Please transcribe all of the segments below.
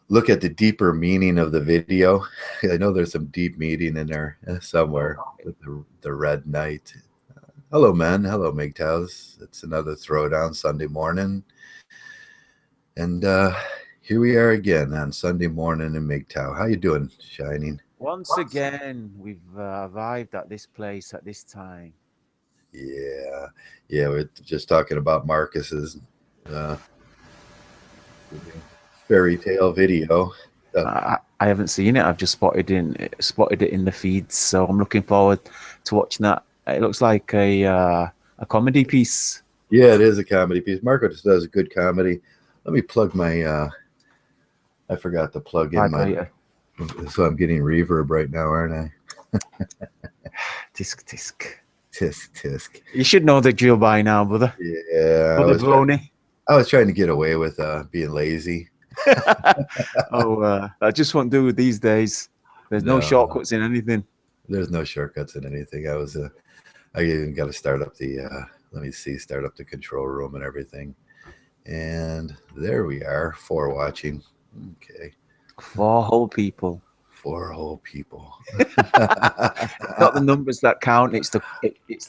look at the deeper meaning of the video. I know there's some deep meaning in there somewhere with the Red Knight. Hello, men. Hello, Monkgtows. It's another throwdown Sunday morning. And here we are again on Sunday morning in Monkgtow. How you doing, Shining? Once again, we've arrived at this place at this time. Yeah. Yeah, we're just talking about Marcus's uh, fairy tale video. I haven't seen it. I've just spotted it in the feeds, so I'm looking forward to watching that. It looks like a comedy piece. Yeah, it is a comedy piece. Marco just does a good comedy. Let me plug my I forgot to plug in my so I'm getting reverb right now, aren't I? Tisk tisk. Tisk tisk. You should know the drill by now, brother. Yeah. I was trying to get away with being lazy. I just won't do it these days. There's no shortcuts in anything. There's no shortcuts in anything. I even got to start up the start up the control room and everything. And there we are, 4 watching. Okay. 4 whole people. 4 whole people. Not the numbers that count, it's the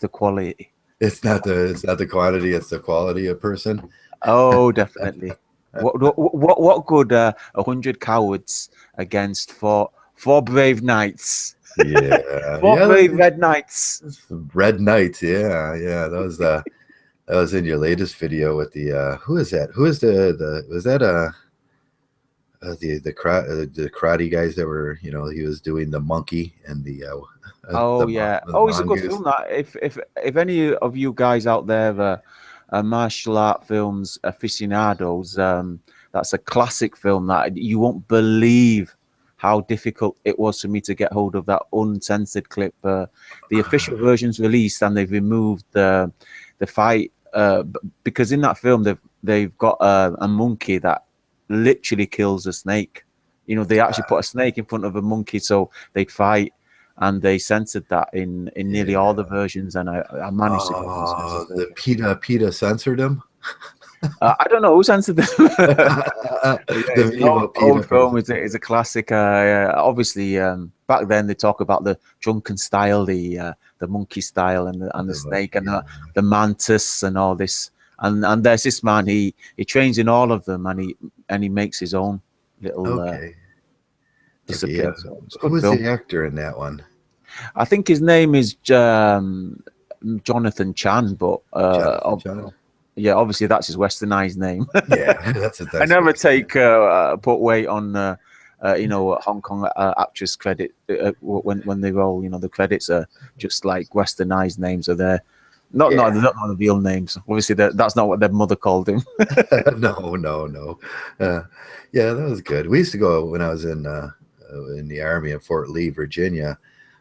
quality. It's not the quantity, it's the quality of person. Oh, definitely. What good 100 cowards against 4 brave knights? Yeah. 4 brave red knights. Red knights, yeah. That was in your latest video with the who is that? Who is was that the karate guys that were, he was doing the monkey and the it's a good film. That if any of you guys out there martial art films aficionados, that's a classic film that you won't believe how difficult it was for me to get hold of that uncensored clip. The official version's released and they've removed the fight because in that film they've got a monkey that literally kills a snake. They actually put a snake in front of a monkey so they'd fight, and they censored that in nearly all the versions, and I managed to get the PETA censored him. I don't know who censored them. The old film is a classic. Obviously, back then they talk about the drunken style, the monkey style, and the snake, and the mantis, and all this. And there's this man. He trains in all of them, and he makes his own little. Disappear. Who was the actor in that one? I think his name is Jonathan Chan, but yeah, obviously that's his westernized name. Yeah, that's I never put weight on Hong Kong actress credit when they roll. The credits are just like westernized names are there. Not the real names. Obviously, that's not what their mother called him. No. Yeah, that was good. We used to go when I was in the Army in Fort Lee, Virginia.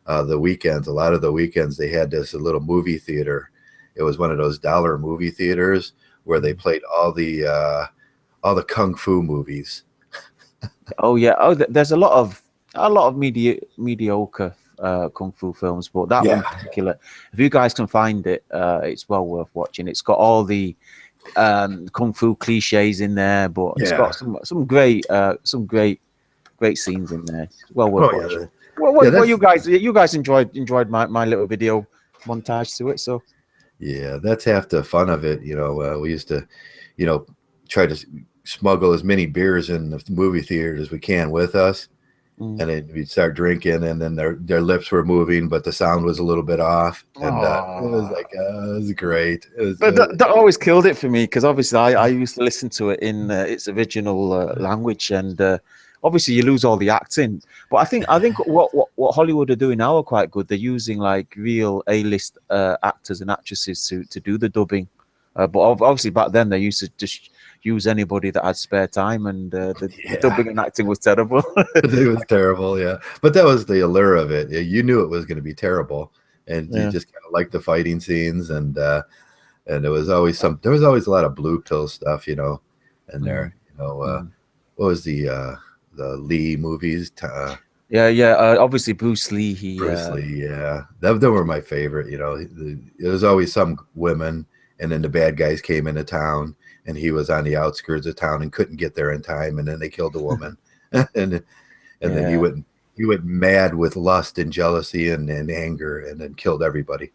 The weekends, a lot of the weekends, they had this little movie theater. It was one of those dollar movie theaters where they played all the kung fu movies. Oh yeah. Oh, there's a lot of mediocre kung fu films, but that one in particular, if you guys can find it, it's well worth watching. It's got all the kung fu cliches in there, but it's got some great scenes in there. It's well worth watching. Well, you guys enjoyed my little video montage to it, so yeah, that's half the fun of it. We used to, try to smuggle as many beers in the movie theater as we can with us. And then we'd start drinking, and then their lips were moving, but the sound was a little bit off. And it was like, it was great. But that always killed it for me, because obviously I used to listen to it in its original language, and obviously you lose all the acting. But I think what Hollywood are doing now are quite good. They're using like real A-list actors and actresses to do the dubbing. But obviously back then they used to just use anybody that had spare time, and the dubbing and acting was terrible. It was terrible, yeah. But that was the allure of it. You knew it was going to be terrible, and you just kind of liked the fighting scenes, and there was always a lot of blue pill stuff, in there. What was the Lee movies? Obviously Bruce Lee. Bruce Lee, yeah. Them were my favorite. There was always some women, and then the bad guys came into town, and he was on the outskirts of town and couldn't get there in time, and then they killed the woman. and then he went mad with lust and jealousy and anger, and then killed everybody.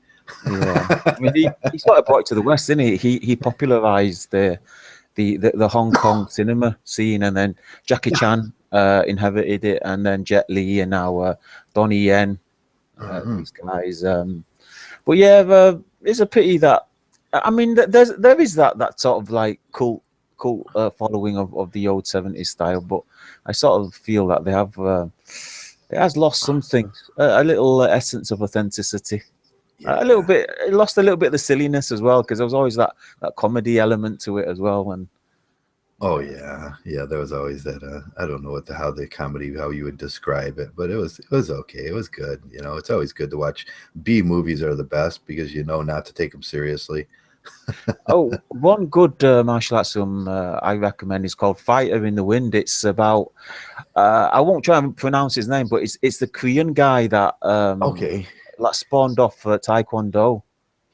Yeah, I mean, he sort of brought it to the West, didn't he? He popularized the Hong Kong cinema scene, and then Jackie Chan inherited it, and then Jet Li, and now Donnie Yen. These guys, but yeah, it's a pity that I mean, there is that sort of like cult following of the old 70s style, but I sort of feel that they have it has lost something, a little essence of authenticity. Yeah. A little bit, it lost a little bit of the silliness as well, because there was always that comedy element to it as well. And oh yeah, there was always that. I don't know how the comedy, how you would describe it, but it was okay. It was good. You know, it's always good to watch. B movies are the best because you know not to take them seriously. oh, one good martial arts film I recommend is called Fighter in the Wind. It's about I won't try and pronounce his name, but it's the Korean guy that Okay. that spawned off Taekwondo.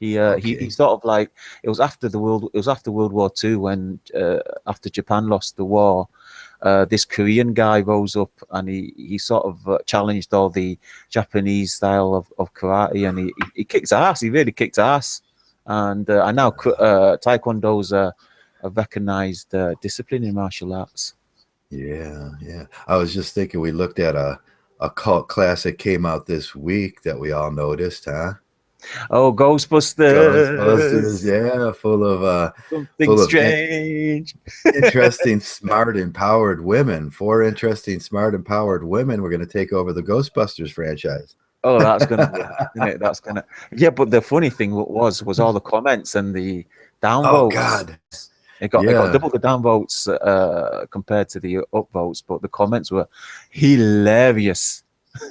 He sort of like, it was after World War II, when after Japan lost the war. This Korean guy rose up, and he sort of challenged all the Japanese style of karate, and he kicked ass. He really kicked ass. And now Taekwondo's a recognized discipline in martial arts. Yeah. I was just thinking, we looked at a cult classic came out this week that we all noticed, huh? Oh, Ghostbusters! Yeah, Something strange. Interesting, smart, empowered women. 4 interesting, smart, empowered women. We're going to take over the Ghostbusters franchise. Oh, that's gonna be, isn't it? That's gonna. Yeah, but the funny thing was all the comments and the downvotes. Oh God. It got double the downvotes compared to the upvotes, but the comments were hilarious.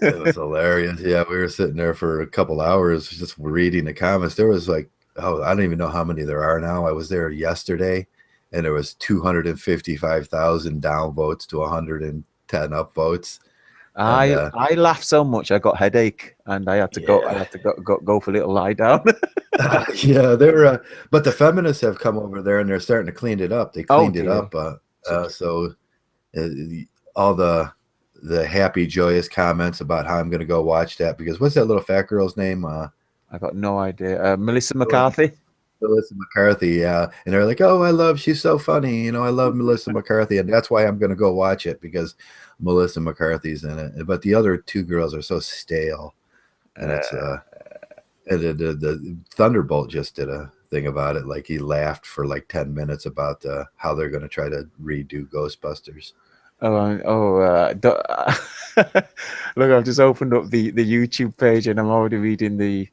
It was hilarious. Yeah, we were sitting there for a couple hours just reading the comments. There was like, I don't even know how many there are now. I was there yesterday, and there was 255,000 downvotes to 110 upvotes. I laughed so much I got headache, and I had to go. I had to go for a little lie down. Yeah, they're but the feminists have come over there, and they're starting to clean it up. They cleaned it up, so all the happy, joyous comments about how I'm going to go watch that, because what's that little fat girl's name? I got no idea. Melissa McCarthy. Melissa McCarthy, yeah. And they're like, oh, she's so funny. You know, I love Melissa McCarthy, and that's why I'm going to go watch it, because Melissa McCarthy's in it. But the other 2 girls are so stale, and it's the Thunderbolt just did a thing about it. Like, he laughed for like 10 minutes about how they're going to try to redo Ghostbusters. Look, I've just opened up the YouTube page, and I'm already reading the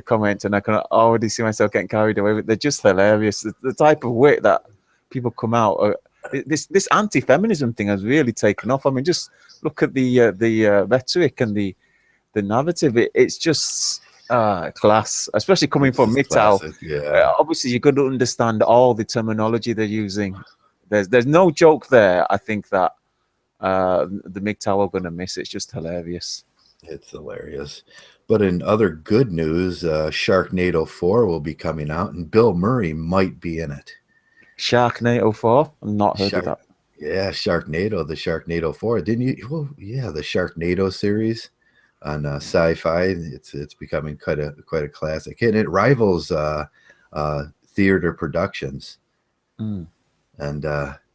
comments, and I can already see myself getting carried away. They're just hilarious. The type of wit that people come out. This anti-feminism thing has really taken off. I mean, just look at the rhetoric and the narrative. It's just class, especially coming from Monkgtow. Yeah. Obviously, you're going to understand all the terminology they're using. There's no joke there. I think that the Monkgtow are going to miss. It's just hilarious. It's hilarious. But in other good news, Sharknado 4 will be coming out, and Bill Murray might be in it. Sharknado 4? I've not heard of that. Yeah, the Sharknado 4. Didn't you? Well, yeah, the Sharknado series on Sci-Fi. It's becoming quite a classic, and it rivals theater productions. And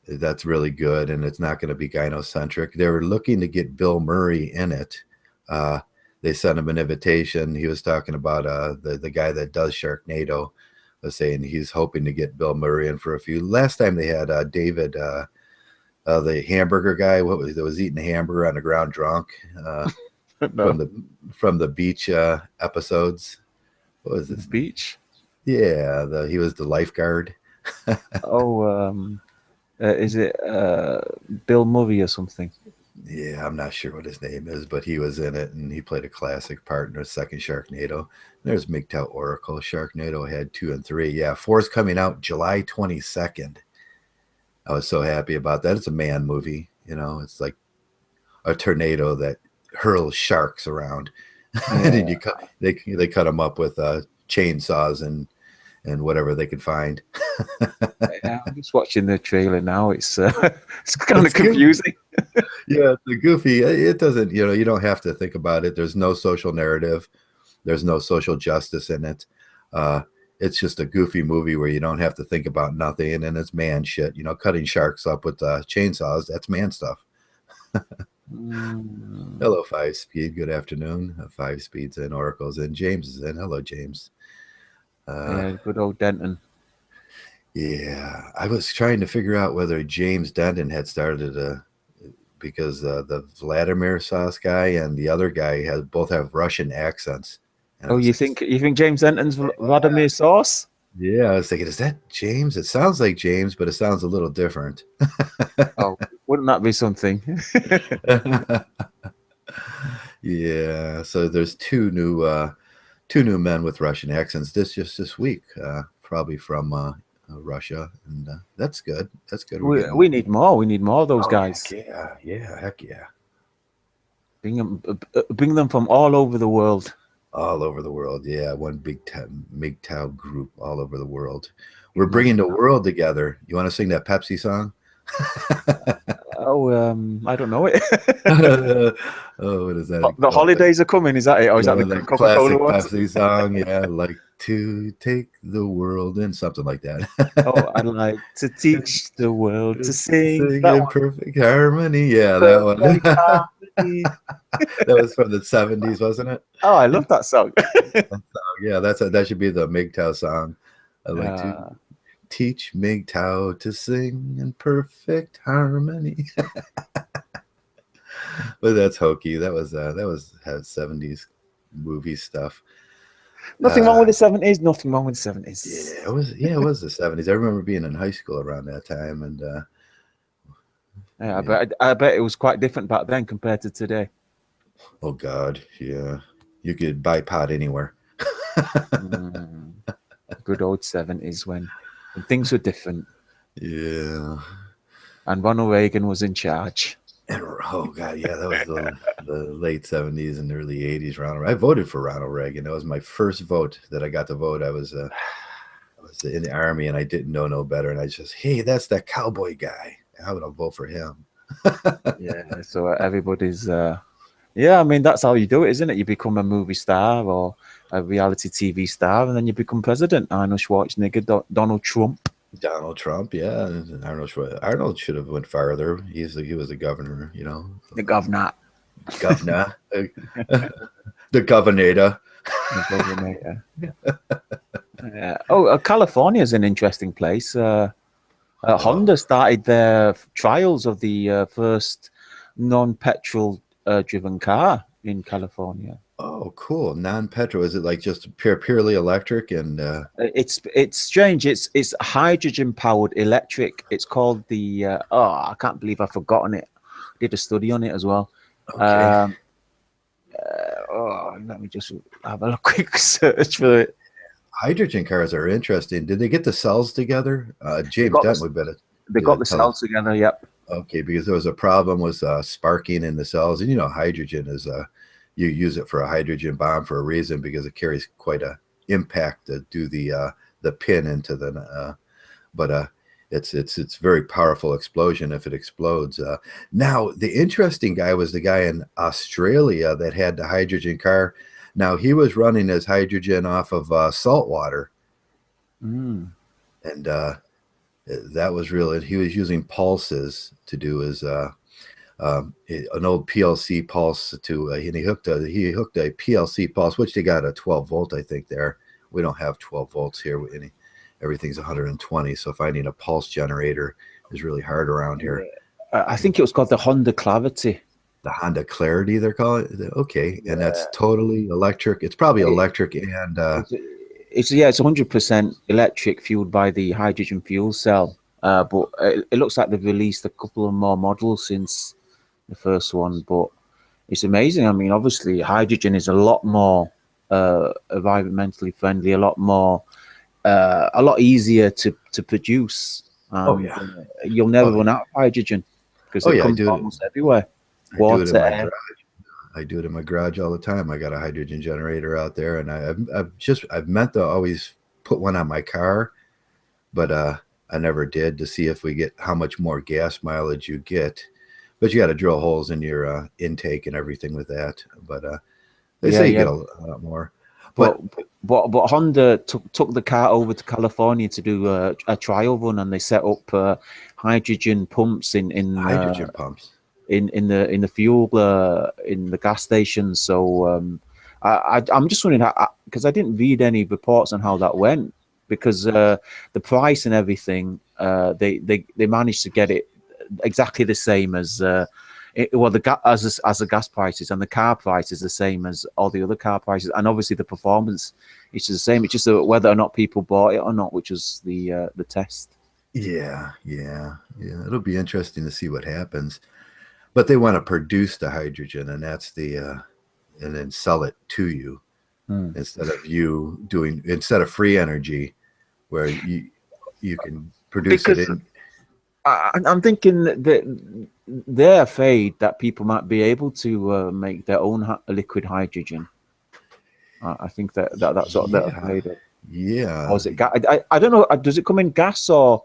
that's really good, and it's not going to be gynocentric. They were looking to get Bill Murray in it. They sent him an invitation. He was talking about the guy that does Sharknado was saying he's hoping to get Bill Murray in for a few. Last time they had David, the hamburger guy, that was eating a hamburger on the ground drunk No. from the beach episodes. What was this? Beach? Yeah, he was the lifeguard. Is it Bill Murray or something? Yeah, I'm not sure what his name is, but he was in it, and he played a classic part in the second Sharknado. There's Monkgtow Oracle. Sharknado had 2 and 3. Yeah, 4 is coming out July 22nd. I was so happy about that. It's a man movie, you know. It's like a tornado that hurls sharks around, and then they cut them up with chainsaws and whatever they could find. Yeah, I'm just watching the trailer now. It's kind of confusing. Yeah, the goofy. It doesn't. You don't have to think about it. There's no social narrative. There's no social justice in it. Uh, it's just a goofy movie where you don't have to think about nothing, and it's man shit. Cutting sharks up with chainsaws. That's man stuff. Hello, 5 Speed. Good afternoon. 5 Speed's in, Oracle's in, James is in. Hello, James. Yeah, good old Denton. Yeah, I was trying to figure out whether James Denton had started because the Vladimir Sauce guy and the other guy both have Russian accents. Oh, you think James Denton's Vladimir Sauce? Yeah, I was thinking, is that James? It sounds like James, but it sounds a little different. Oh, wouldn't that be something? Yeah, so there's two new men with Russian accents this week, probably from Russia, and that's good. That's good. We need more. We need more of those guys. Heck yeah. Bring them from all over the world. All over the world, yeah. One big Monkgtow group all over the world. We're bringing the world together. You want to sing that Pepsi song? I don't know it. What is that? The holidays are coming. Is that it? Or is that the Coca-Cola Pepsi song? Yeah, like to take the world in, something like that. Oh, I'd like to teach the world to sing in perfect harmony. Yeah, that one. That was from the 70s, wasn't it? Oh, I love that song. Yeah, that should be the Monkgtow song. I like to teach Monkgtow to sing in perfect harmony. But that's hokey. That was 70s movie stuff. Nothing wrong with the 70s. Nothing wrong with the 70s. Yeah, it was the 70s. I remember being in high school around that time, and I bet it was quite different back then compared to today. Oh God, yeah. You could buy pot anywhere. Good old 70s when things were different. Yeah. And Ronald Reagan was in charge. And oh God, yeah, that was the late 70s and early 80s. I voted for Ronald Reagan. That was my first vote that I got to vote. I was in the Army and I didn't know no better. And I just, hey, that's that cowboy guy. I'm gonna vote for him. Yeah, so everybody's yeah, I mean that's how you do it, isn't it? You become a movie star or a reality TV star, and then you become president. Arnold Schwarzenegger, Donald Trump. Donald Trump, yeah. Arnold should have went farther. He was a governor, The governor. Governor. The governor. Yeah. Oh, California is an interesting place. Honda started their trials of the first non-petrol driven car in California. Oh, cool. Non-petrol. Is it like just purely electric? And it's strange. It's hydrogen powered electric. It's called the I can't believe I've forgotten it. Did a study on it as well. Okay. Let me just have a quick search for it. Hydrogen cars are interesting. Did they get the cells together? James Denton would bet it. They got the cells together. Yep. Okay, because there was a problem with sparking in the cells, and hydrogen is you use it for a hydrogen bomb for a reason because it carries quite a impact to do the pin into the but it's very powerful explosion if it explodes. Now the interesting guy was the guy in Australia that had the hydrogen car. Now he was running his hydrogen off of salt water, and that was really, he was using pulses to do his an old PLC pulse to and he hooked a PLC pulse, which they got a 12 volt, I think. There we don't have 12 volts here. Everything's 120, so finding a pulse generator is really hard around here. I think it was called the Honda Clarity. The Honda Clarity, they're calling it. Okay, and that's totally electric. It's probably electric and it's 100% electric, fueled by the hydrogen fuel cell. But it looks like they've released a couple of more models since the first one. But it's amazing. I mean, obviously, hydrogen is a lot more environmentally friendly, a lot easier to produce. You'll never run out of hydrogen because it comes almost everywhere. Water, I do it in my garage all the time. I got a hydrogen generator out there, and I've meant to always put one on my car, but I never did, to see if we get how much more gas mileage you get. but you got to drill holes in your intake and everything with that. But they Yeah, say you yeah. get a lot more. But But Honda took the car over to California to do a trial run, and they set up hydrogen pumps hydrogen pumps. in the fuel in the gas stations. So I'm just wondering because I didn't read any reports on how that went, because the price and everything, they managed to get it exactly the same as as the gas prices, and the car price is the same as all the other car prices, and obviously the performance is the same. It's just whether or not people bought it or not, which was the test. Yeah, yeah, yeah. It'll be interesting to see what happens. But they want to produce the hydrogen, and that's and then sell it to you Hmm. instead of free energy, where you can produce it Because in. I'm thinking that they're afraid that people might be able to make their own liquid hydrogen. I think that's what they're Yeah, afraid of. Or yeah. is it gas? I don't know. Does it come in gas or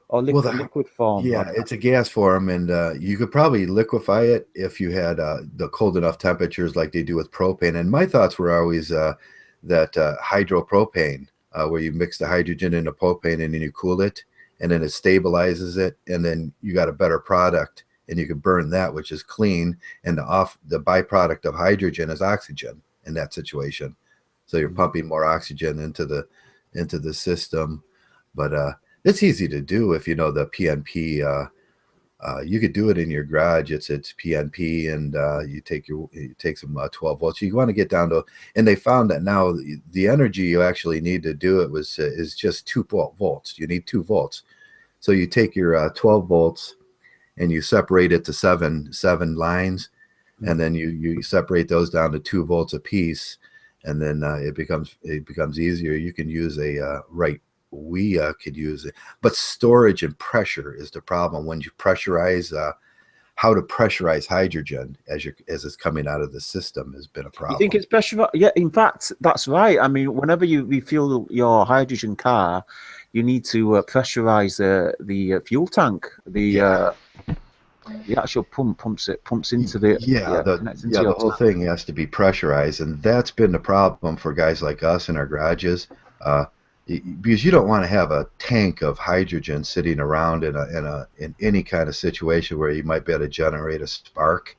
Well, liquid form? yeah, it's a gas form, and you could probably liquefy it if you had the cold enough temperatures like they do with propane. And my thoughts were always that hydropropane, where you mix the hydrogen into propane and then you cool it, and then it stabilizes it, and then you got a better product, and you can burn that, which is clean, and the byproduct of hydrogen is oxygen in that situation. So you're pumping more oxygen into the system, but it's easy to do if you know the PNP. You could do it in your garage. It's PNP, and you take some 12 volts. You want to get down to, and they found that now the energy you actually need to do it is just 2 volts. You need 2 volts. So you take your 12 volts and you separate it to seven lines, and then you separate those down to 2 volts a piece, and then it becomes easier. You can use we could use it, but storage and pressure is the problem. When you pressurize, how to pressurize hydrogen as it's coming out of the system has been a You think problem. it's pressure? Yeah, in fact, that's right. I mean, whenever you refuel your hydrogen car, you need to pressurize the fuel tank. Yeah, The actual pumps into the yeah, connects into the your whole tank. thing has to be pressurized, and that's been the problem for guys like us in our garages. Uh, because you don't want to have a tank of hydrogen sitting around in any kind of situation where you might be able to generate a spark.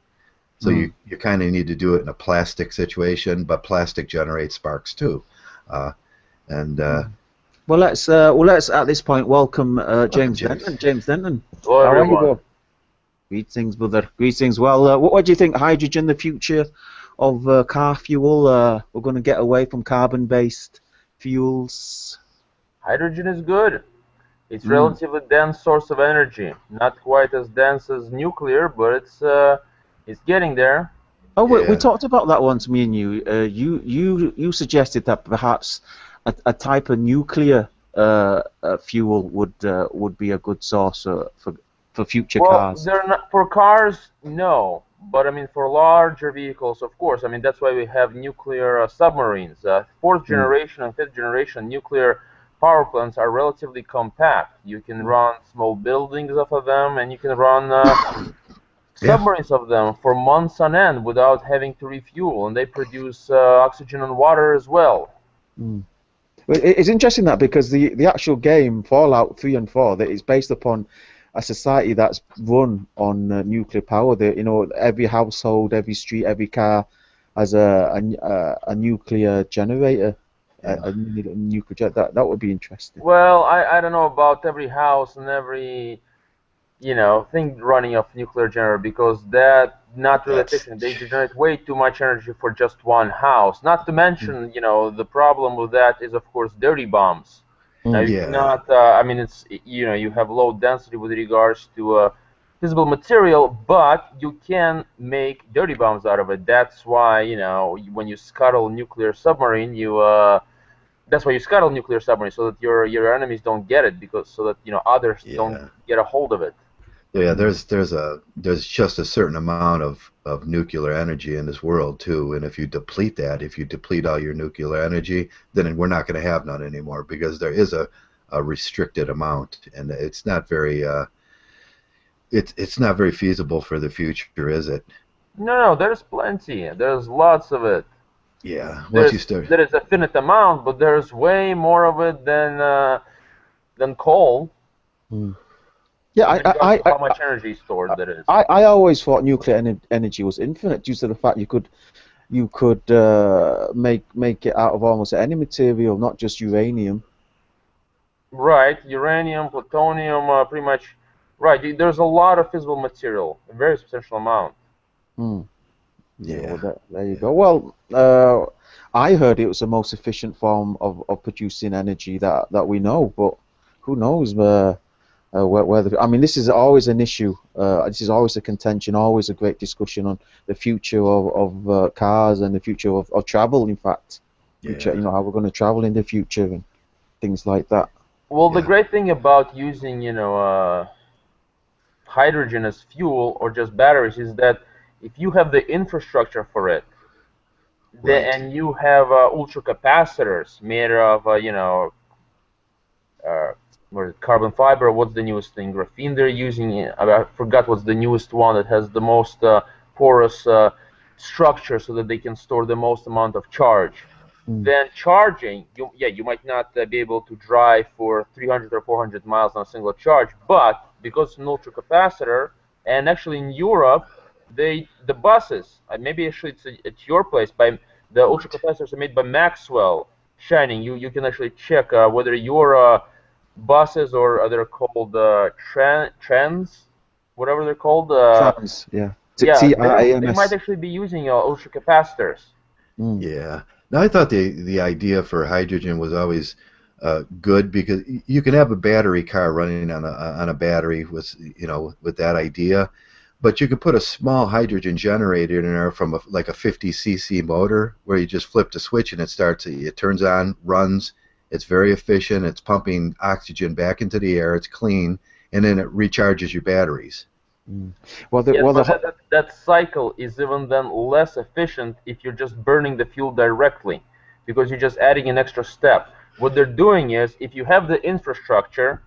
So you kind of need to do it in a plastic situation, but plastic generates sparks too. Uh, and Let's at this point welcome Welcome, James James. Denton. James Denton, Hello, how are you, everyone. bro? Greetings, brother. Greetings. Well, what do you think? Hydrogen, the future of car fuel? We're going to get away from carbon-based fuels. Hydrogen is good. It's relatively dense source of energy. Not quite as dense as nuclear, but it's getting there. Oh, we Yeah, talked about that once, me and you. You suggested that perhaps a type of nuclear fuel would be a good source for future Well, cars. they're not for cars, no. But I mean, for larger vehicles, of course. I mean, that's why we have nuclear submarines. Fourth generation and fifth generation nuclear power plants are relatively compact. You can run small buildings off of them, and you can run yeah, submarines of them for months on end without having to refuel, and they produce oxygen and water as well. Mm. It's interesting that because the actual game Fallout 3 and 4 that is based upon a society that's run on nuclear power. That every household, every street, every car has a nuclear generator, yeah, a nuclear jet. That would be interesting. Well, I don't know about every house and every thing running off nuclear generator, because that not really that's efficient. They generate way too much energy for just one house. Not to mention, the problem with that is of course dirty bombs. Now you yeah, cannot. I mean, it's you have low density with regards to physical material, but you can make dirty bombs out of it. That's why when you scuttle a nuclear submarine, that's why you scuttle nuclear submarine, so that your enemies don't get it, because so that others don't yeah. get a hold of it. Yeah, there's just a certain amount of nuclear energy in this world too, and if you deplete all your nuclear energy, then we're not going to have none anymore, because there is a restricted amount, and it's not very it's not very feasible for the future, is it? No, there's plenty. There's lots of it. Yeah. Once you start. There is a finite amount, but there's way more of it than coal. Yeah, how much energy stored there is. I always thought nuclear energy was infinite due to the fact you could make it out of almost any material, not just uranium. Right, uranium, plutonium, pretty much. Right, there's a lot of fissile material, a very substantial amount. Yeah, well, there you go. Well, I heard it was the most efficient form of producing energy that we know, but who knows whether, I mean, this is always an issue. This is always a contention, always a great discussion on the future of cars and the future of travel, in fact. Future, how we're going to travel in the future and things like that. Well, the great thing about using, hydrogen as fuel or just batteries is that if you have the infrastructure for it, and you have ultracapacitors made of, carbon fiber. What's the newest thing? Graphene they're using. I forgot what's the newest one that has the most porous structure so that they can store the most amount of charge. Then charging, you might not be able to drive for 300 or 400 miles on a single charge, but because it's an ultracapacitor, and actually in Europe, the buses, maybe actually it's at your place, the ultracapacitors are made by Maxwell Shining. You can actually check whether your buses, or they're called trans, whatever they're called. Trans, yeah. They might actually be using ultracapacitors. Yeah. Now, I thought the idea for hydrogen was always good, because you can have a battery car running on a battery with with that idea, but you could put a small hydrogen generator in there from like a 50cc motor, where you just flip the switch and it turns on, runs. It's very efficient. It's pumping oxygen back into the air. It's clean, and then it recharges your batteries. That cycle is even then less efficient if you're just burning the fuel directly, because you're just adding an extra step. What they're doing is, if you have the infrastructure,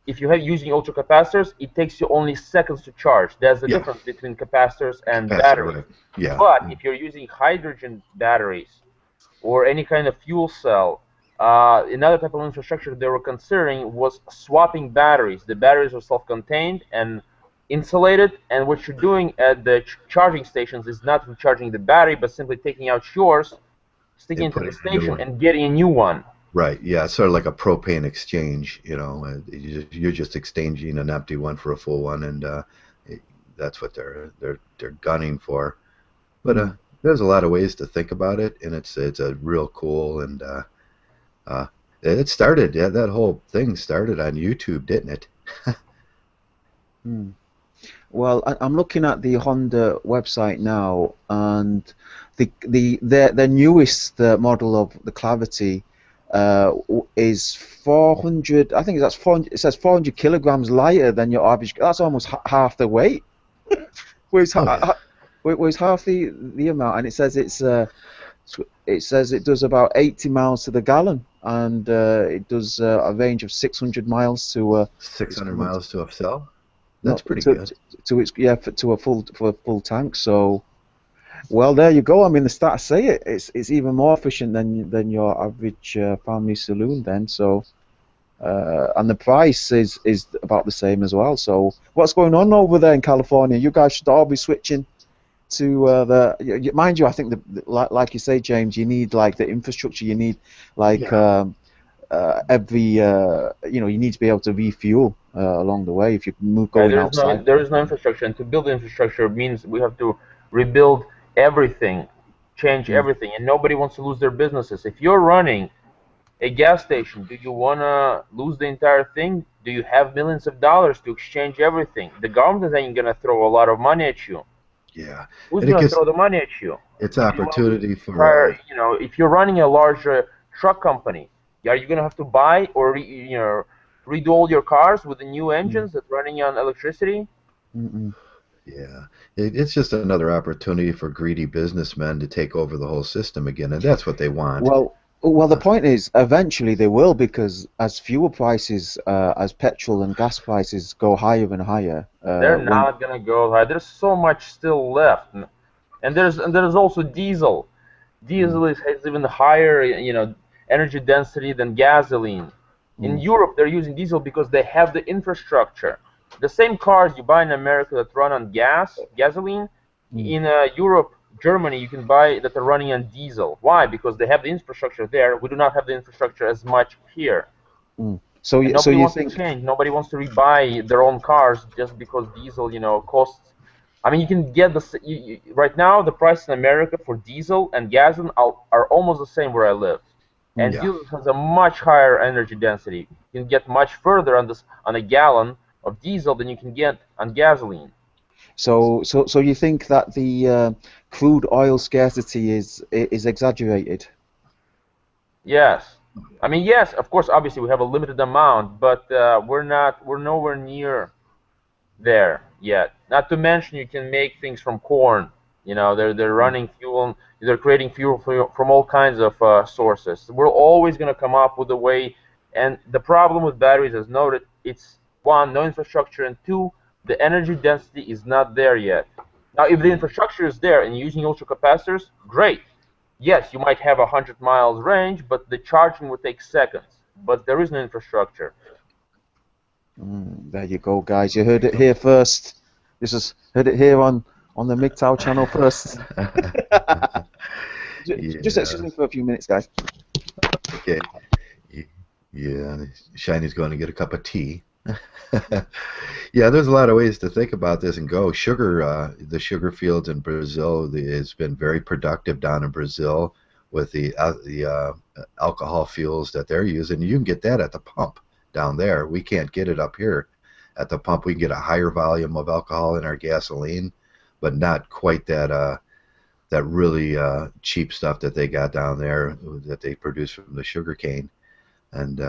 if you have using ultracapacitors, it takes you only seconds to charge. There's a difference between capacitors and batteries. Right. Yeah. But if you're using hydrogen batteries or any kind of fuel cell, another type of infrastructure they were considering was swapping batteries. The batteries are self-contained and insulated, and what you're doing at the charging stations is not recharging the battery, but simply taking out yours, sticking it to the station, and getting a new one. Right. Yeah. It's sort of like a propane exchange. You're just exchanging an empty one for a full one, and that's what they're gunning for. But there's a lot of ways to think about it, and it's a real cool, and it started. Yeah, that whole thing started on YouTube, didn't it? Well, I'm looking at the Honda website now, and the newest model of the Clarity is 400. I think that's 400. It says 400 kilograms lighter than your average. That's almost half the weight. Weighs half the amount, and it says it does about 80 miles to the gallon, and it does a range of 600 miles to 600 miles to a cell. That's pretty good. To a full tank. So, well, there you go. I mean, the stats say it's even more efficient than your average family saloon. Then, so, and the price is about the same as well. So, what's going on over there in California? You guys should all be switching to mind you. I think like you say, James, you need like the infrastructure. You need like every you need to be able to refuel along the way if you going outside. There is no infrastructure, and to build infrastructure means we have to rebuild everything, change everything, and nobody wants to lose their businesses. If you're running a gas station, do you want to lose the entire thing? Do you have millions of dollars to exchange everything? The government ain't going to throw a lot of money at you. Yeah. Who's going to throw the money at you? It's opportunity for if you're running a large truck company, are you going to have to buy or redo all your cars with the new engines that running on electricity? Yeah, it's just another opportunity for greedy businessmen to take over the whole system again, and that's what they want. Well, Well, the point is, eventually they will, because as fuel prices, as petrol and gas prices go higher and higher, They're when not gonna go high. There's so much still left, and there's also diesel. Diesel has even higher, energy density than gasoline. In Europe, they're using diesel because they have the infrastructure. The same cars you buy in America that run on gasoline, in Europe, Germany, you can buy that are running on diesel. Why? Because they have the infrastructure there. We do not have the infrastructure as much here. So, And so nobody you wants to think? change. Nobody wants to rebuy their own cars just because diesel, costs. I mean, you can get right now the price in America for diesel and gasoline are almost the same where I live, and diesel has a much higher energy density. You can get much further on a gallon of diesel than you can get on gasoline. So you think that the crude oil scarcity is exaggerated? Yes. I mean, yes, of course, obviously we have a limited amount, but we're nowhere near there yet. Not to mention you can make things from corn. They're running fuel, they're creating fuel from all kinds of sources. We're always going to come up with a way. And the problem with batteries, as noted, it's one, no infrastructure, and two, the energy density is not there yet. Now, if the infrastructure is there and you're using ultracapacitors, great. Yes, you might have 100 miles range, but the charging would take seconds. But there is no infrastructure. There you go, guys. You heard it here first. This is heard it here on the Monkgtow channel first. Just excuse me for a few minutes, guys. Okay. Yeah, Shiny's going to get a cup of tea. Yeah, there's a lot of ways to think about this and go. The sugar fields in Brazil has been very productive down in Brazil with the alcohol fuels that they're using. You can get that at the pump down there. We can't get it up here at the pump. We can get a higher volume of alcohol in our gasoline, but not quite that really cheap stuff that they got down there that they produce from the sugar cane. And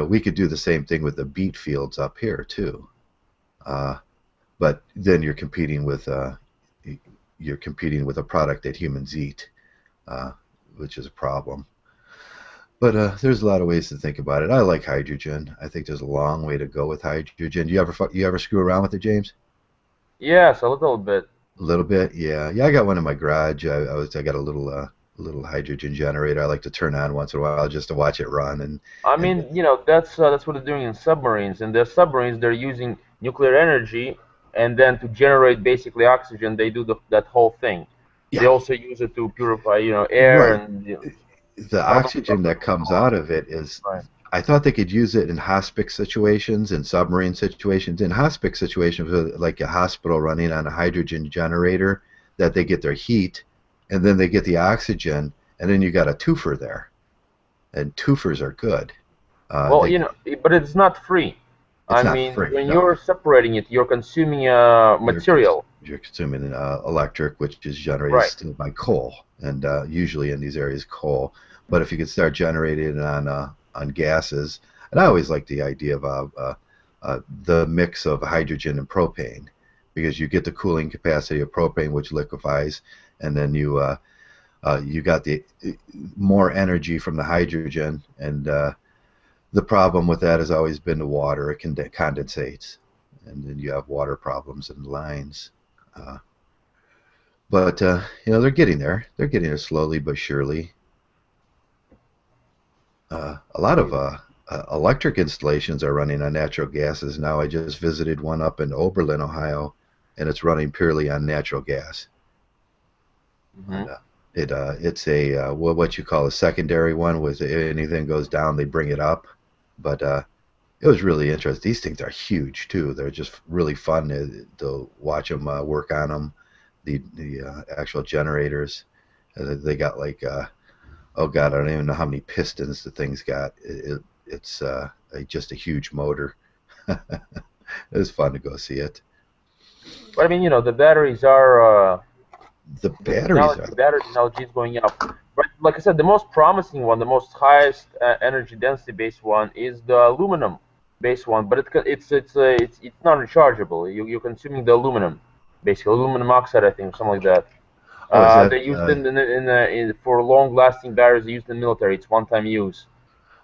we could do the same thing with the beet fields up here too. But then you're competing with a product that humans eat, which is a problem. But there's a lot of ways to think about it. I like hydrogen. I think there's a long way to go with hydrogen. You ever screw around with it, James? Yes, a little bit. A little bit, yeah. I got one in my garage. I got a little hydrogen generator. I like to turn on once in a while just to watch it run. And I mean, that's what they're doing in submarines. In their submarines, they're using nuclear energy, and then to generate basically oxygen, they do that whole thing. yeah, They also use it to purify, air right. and The oxygen that comes out of it is. Right. I thought they could use it in hospice situations and submarine situations. In hospice situations, like a hospital running on a hydrogen generator, that they get their heat, and then they get the oxygen, and then you got a twofer there. And twofers are good. Well, but it's not free. It's I not mean, free. when No. you're separating it, you're consuming material. You're consuming electric, which is generated Right. still by coal, and usually in these areas coal. But if you could start generating it on gases, and I always like the idea of the mix of hydrogen and propane, because you get the cooling capacity of propane, which liquefies, and then you got the more energy from the hydrogen, and the problem with that has always been the water. It condensates, and then you have water problems in the lines. But they're getting there. They're getting there slowly but surely. A lot of electric installations are running on natural gases now. I just visited one up in Oberlin, Ohio, and it's running purely on natural gas. Mm-hmm. And, it's a what you call a secondary one. With anything goes down, they bring it up. But it was really interesting. These things are huge too. They're just really fun to watch them work on them. The actual generators. They got like oh God, I don't even know how many pistons the thing's got. It's just a huge motor. It was fun to go see it. But I mean, the batteries are the battery technology is going up. Right, like I said, the most promising one, the most highest energy density based one, is the aluminum based one. But it's not rechargeable. You're consuming the aluminum, basically aluminum oxide, I think, something like that. Oh, is that They used them for long-lasting batteries. They used in the military. It's one-time use.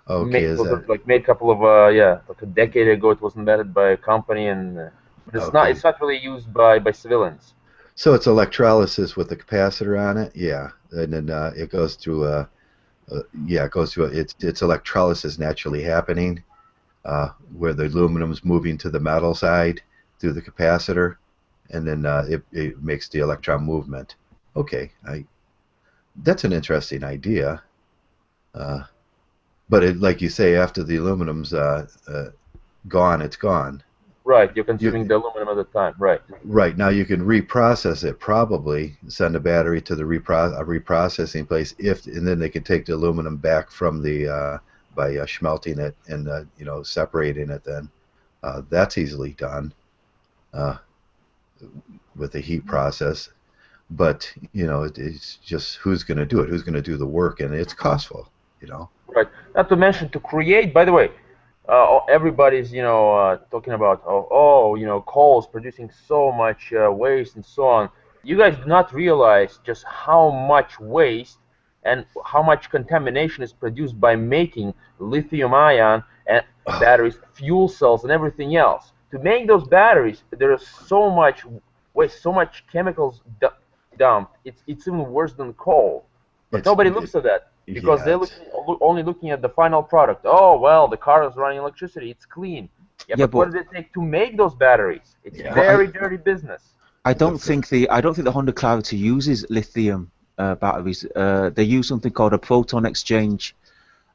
okay? It Is was that like made a couple of yeah, like a decade ago. It was invented by a company, and but it's not. okay? It's not really used by civilians. So it's electrolysis with the capacitor on it, yeah, and then it goes through yeah, it goes through it's electrolysis naturally happening where the aluminum's moving to the metal side through the capacitor, and then it makes the electron movement. Okay, that's an interesting idea. But like you say, after the aluminum's gone, it's gone. Right, you're consuming You, the aluminum at the time. Right. right now, you can reprocess it. Probably send a battery to the reprocessing place, and then they can take the aluminum back from the by smelting it and separating it. Then that's easily done uh, with the heat process. But it's just who's going to do it? Who's going to do the work? And it's costful. Right. Not to mention to create. By the way, everybody's talking about coal is producing so much waste and so on. You guys do not realize just how much waste and how much contamination is produced by making lithium ion and batteries, fuel cells, and everything else. To make those batteries, there is so much waste, so much chemicals dumped. It's even worse than coal. But nobody looks at that. Because yeah, they're only looking at the final product. Oh, well, the car is running electricity. It's clean. Yeah, but what does it take to make those batteries? It's very dirty business. I don't think the Honda Clarity uses lithium batteries. They use something called a proton exchange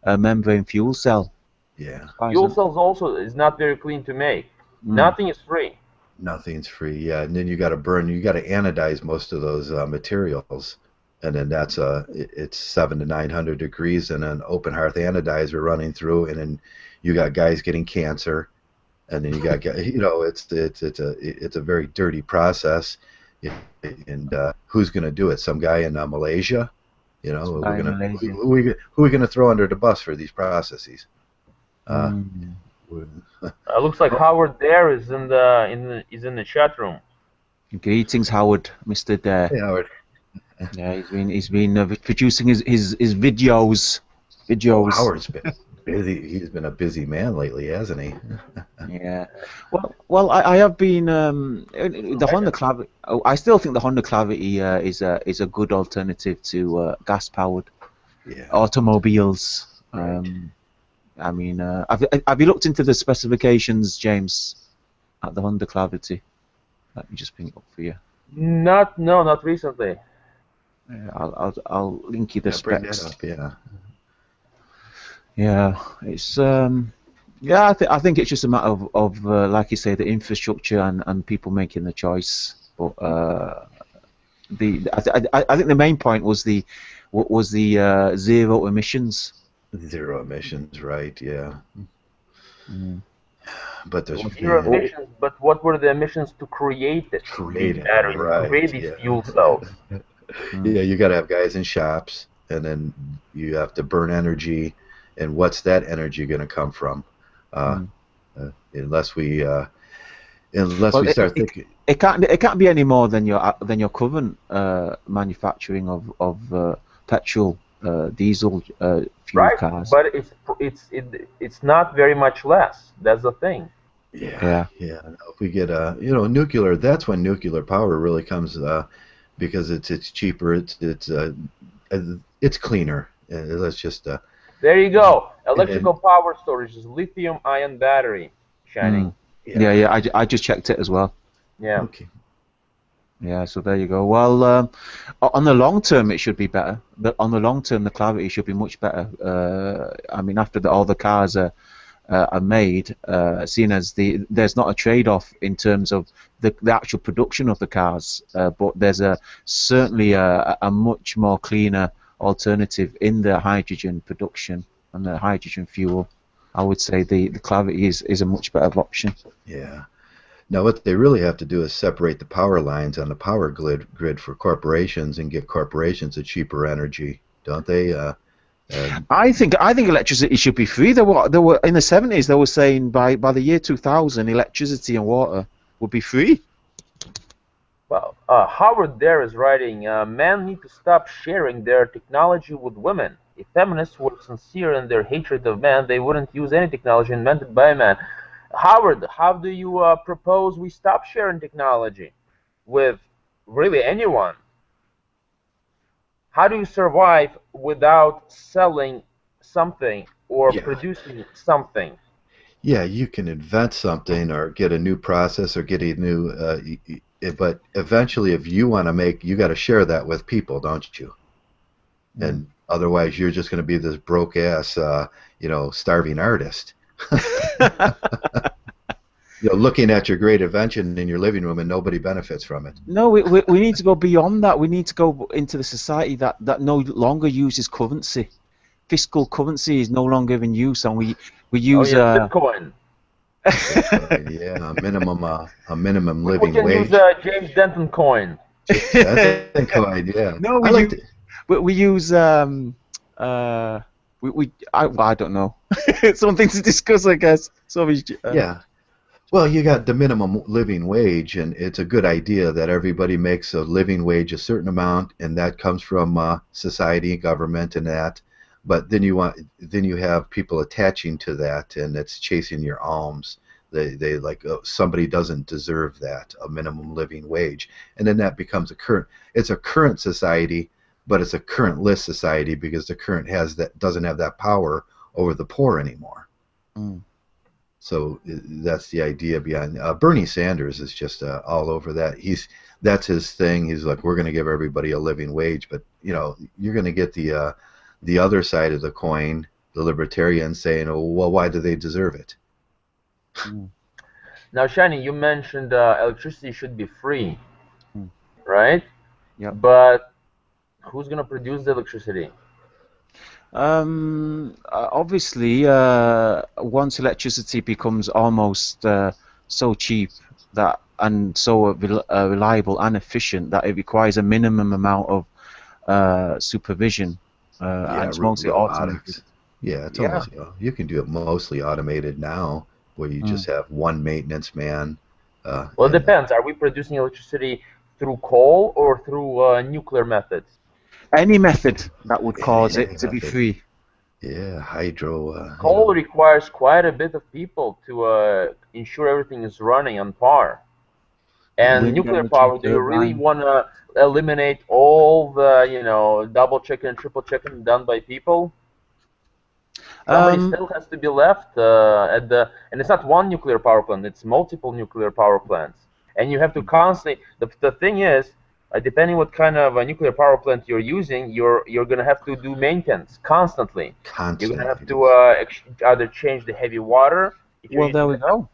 membrane fuel cell. Yeah. Fuel cells also is not very clean to make. Nothing is free. Nothing's free. Yeah, and then you got to anodize most of those materials. And then that's it's 700 to 900 degrees, and an open hearth anodizer running through, and then you got guys getting cancer, and then you got it's a very dirty process, and who's going to do it? Some guy in Malaysia, who are we going to throw under the bus for these processes? Looks like Howard there is in the chat room. Greetings, Howard, Mr. Dare. Hey, Howard. Yeah, he's been producing his videos. Oh, Howard's been busy. He's been a busy man lately, hasn't he? Yeah. Well, I have been the Honda Clarity. I still think the Honda Clarity is a good alternative to gas-powered automobiles. Right. I mean, have you looked into the specifications, James, at the Honda Clarity? Let me just bring it up for you. Not recently. I'll link you the specs. Bring that up, yeah. Yeah, it's I think it's just a matter of like you say, the infrastructure and people making the choice. But I think the main point was the zero emissions. Zero emissions, right? Yeah. But there's zero emissions. But what were the emissions to create it? Create batteries, create these fuel cells. Yeah, you got to have guys in shops, and then you have to burn energy, and what's that energy going to come from? Unless we start thinking, it can't be any more than your current manufacturing of petrol, diesel fuel cars. But it's not very much less. That's the thing. Yeah. If we get nuclear, that's when nuclear power really comes. Because it's cheaper, it's cleaner. Let's just. There you go. Electrical power storage is lithium-ion battery. Shining. Yeah. I just checked it as well. Yeah. Okay. Yeah. So there you go. Well, on the long term, it should be better. But on the long term, the Clarity should be much better. I mean, after all the cars are made, seen as there's not a trade-off in terms of the actual production of the cars, but there's certainly a much more cleaner alternative in the hydrogen production and the hydrogen fuel. I would say the Clarity is a much better option. Yeah. Now what they really have to do is separate the power lines on the power grid for corporations and get corporations a cheaper energy, don't they? I think electricity should be free. There were in the 70s. They were saying by the year 2000, electricity and water would be free. Well, Howard there is writing, men need to stop sharing their technology with women. If feminists were sincere in their hatred of men, they wouldn't use any technology invented by man. Howard, how do you propose we stop sharing technology with really anyone? How do you survive without selling something or producing something? Yeah, you can invent something or get a new process or get a new, but eventually, if you want to make, you got to share that with people, don't you? And otherwise, you're just going to be this broke ass, starving artist. Looking at your great invention in your living room and nobody benefits from it. No, we need to go beyond that. We need to go into the society that no longer uses currency. Fiscal currency is no longer in use, and we use Bitcoin. Yeah, a minimum living we can wage. use James Denton coin. James Denton coin, yeah. No, we use I don't know. Something to discuss, I guess. Sorry. Yeah. Well, you got the minimum living wage, and it's a good idea that everybody makes a living wage a certain amount, and that comes from society and government and that. But then you have people attaching to that, and it's chasing your alms. They like, oh, somebody doesn't deserve that, a minimum living wage, and then that becomes it's a current society, but it's a currentless society because the current doesn't have that power over the poor anymore. So that's the idea behind. Bernie Sanders is just all over that. That's his thing. He's like, we're going to give everybody a living wage, but you're going to get the other side of the coin, the libertarians saying, oh, well, why do they deserve it? Now, Shiny, you mentioned electricity should be free, right? Yeah. But who's going to produce the electricity? Obviously, once electricity becomes almost so cheap and so reliable and efficient that it requires a minimum amount of supervision, and it's mostly automated. Yeah, it's almost, you can do it mostly automated now, where you just have one maintenance man. Well, it depends. Are we producing electricity through coal or through nuclear methods? Any method that would cause it to be free. Yeah, hydro. Coal requires quite a bit of people to ensure everything is running on par. And nuclear power, do you really want to eliminate all the double checking and triple checking done by people? Somebody still has to be left and it's not one nuclear power plant, it's multiple nuclear power plants. And you have to constantly, the thing is, depending what kind of a nuclear power plant you're using, you're going to have to do maintenance constantly. You're going to have to either change the heavy water, if you're there we go,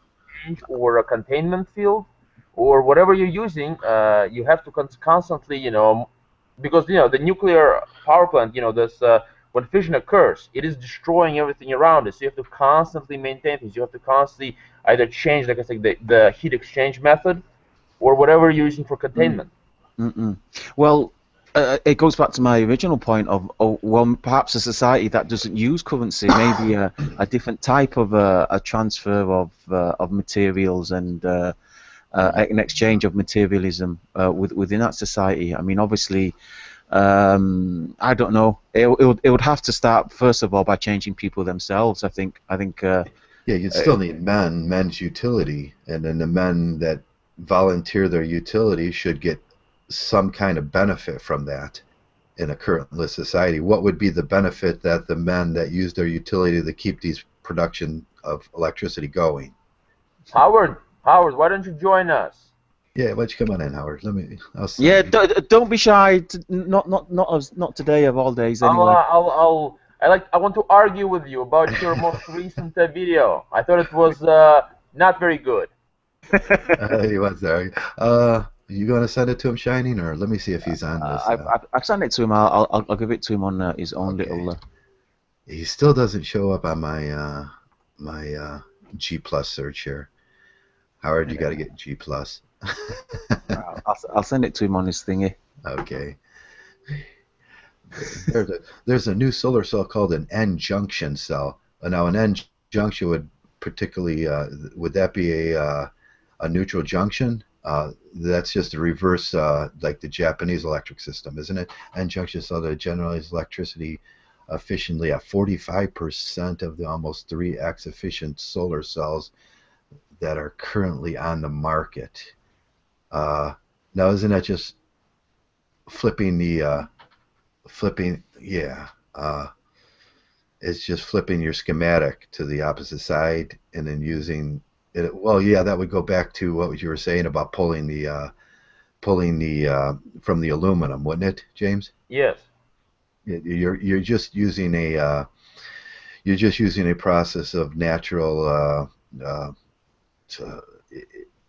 or a containment field, or whatever you're using. You have to constantly, because the nuclear power plant, when fission occurs, it is destroying everything around it. So you have to constantly maintain things. You have to constantly either change, like I said, the heat exchange method, or whatever you're using for containment. Well, it goes back to my original point of, well, perhaps a society that doesn't use currency, maybe a different type of a transfer of materials and an exchange of materialism within that society. I mean, obviously, I don't know. It would have to start first of all by changing people themselves. I think. Yeah, you'd still need men's utility, and then the men that volunteer their utility should get some kind of benefit from that in a currentless society. What would be the benefit that the men that use their utility to keep these production of electricity going? Howard, why don't you join us? Yeah, why don't you come on in, Howard? Yeah, don't be shy. Not today of all days. Anyway. I want to argue with you about your most recent video. I thought it was not very good. He was there. You going to send it to him, Shining, or let me see if he's on this? I've sent it to him. I'll give it to him on his own little. He still doesn't show up on my my G+ search here. Howard, you got to get G+. I'll send it to him on his thingy. Okay. There's a new solar cell called an N-junction cell. Now, an N-junction would particularly would that be a neutral junction? That's just a reverse, like the Japanese electric system, isn't it? And junction cell that generates electricity efficiently at 45% of the almost 3x efficient solar cells that are currently on the market. Now, isn't that just flipping the flipping? Yeah, it's just flipping your schematic to the opposite side and then using it. Well, yeah, that would go back to what you were saying about pulling the from the aluminum, wouldn't it, James? Yes. You're just using a process of natural.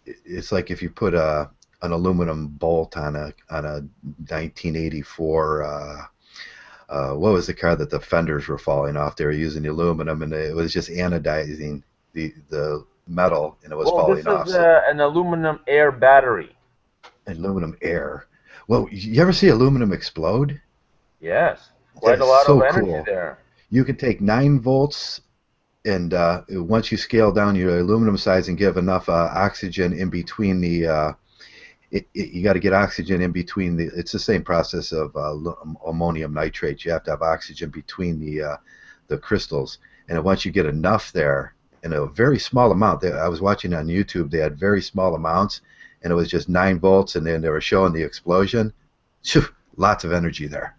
It's like if you put an aluminum bolt on a 1984. What was the car that the fenders were falling off? They were using the aluminum, and it was just anodizing the metal, and it was falling off. This is an aluminum air battery. Aluminum air. Well, you ever see aluminum explode? Yes, quite a lot of energy there. You can take 9 volts, and once you scale down your aluminum size and give enough oxygen in between the you got to get oxygen in between it's the same process of ammonium nitrate. You have to have oxygen between the crystals, and once you get enough there in a very small amount, I was watching on YouTube, they had very small amounts, and it was just 9 volts, and then they were showing the explosion. Lots of energy there.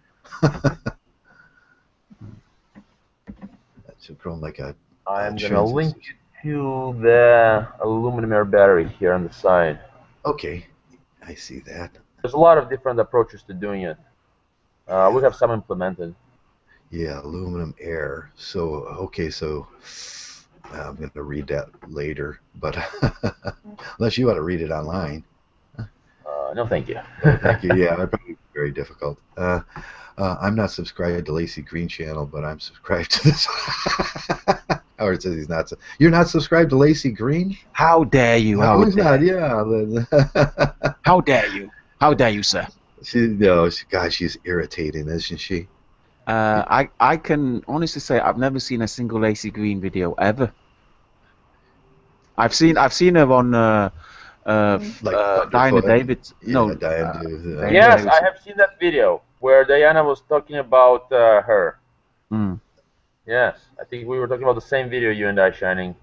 That's grown like a. I'm gonna link you to the aluminum air battery here on the side. Okay. I see that. There's a lot of different approaches to doing it. We have some implemented. Yeah, aluminum air. So, okay, so I'm going to read that later, but unless you want to read it online. No, thank you. Thank you. Yeah, that'd probably be very difficult. I'm not subscribed to Lacey Green channel, but I'm subscribed to this. Howard says he's not. You're not subscribed to Lacey Green? How dare you? No, he's not. Yeah. How dare you? How dare you, sir? God, she's irritating, isn't she? I can honestly say I've never seen a single Lacey Green video ever. I've seen her on Diana David. Yeah, no, Diana yes, I have seen that video where Diana was talking about her. Mm. Yes, I think we were talking about the same video, you and I, Shining.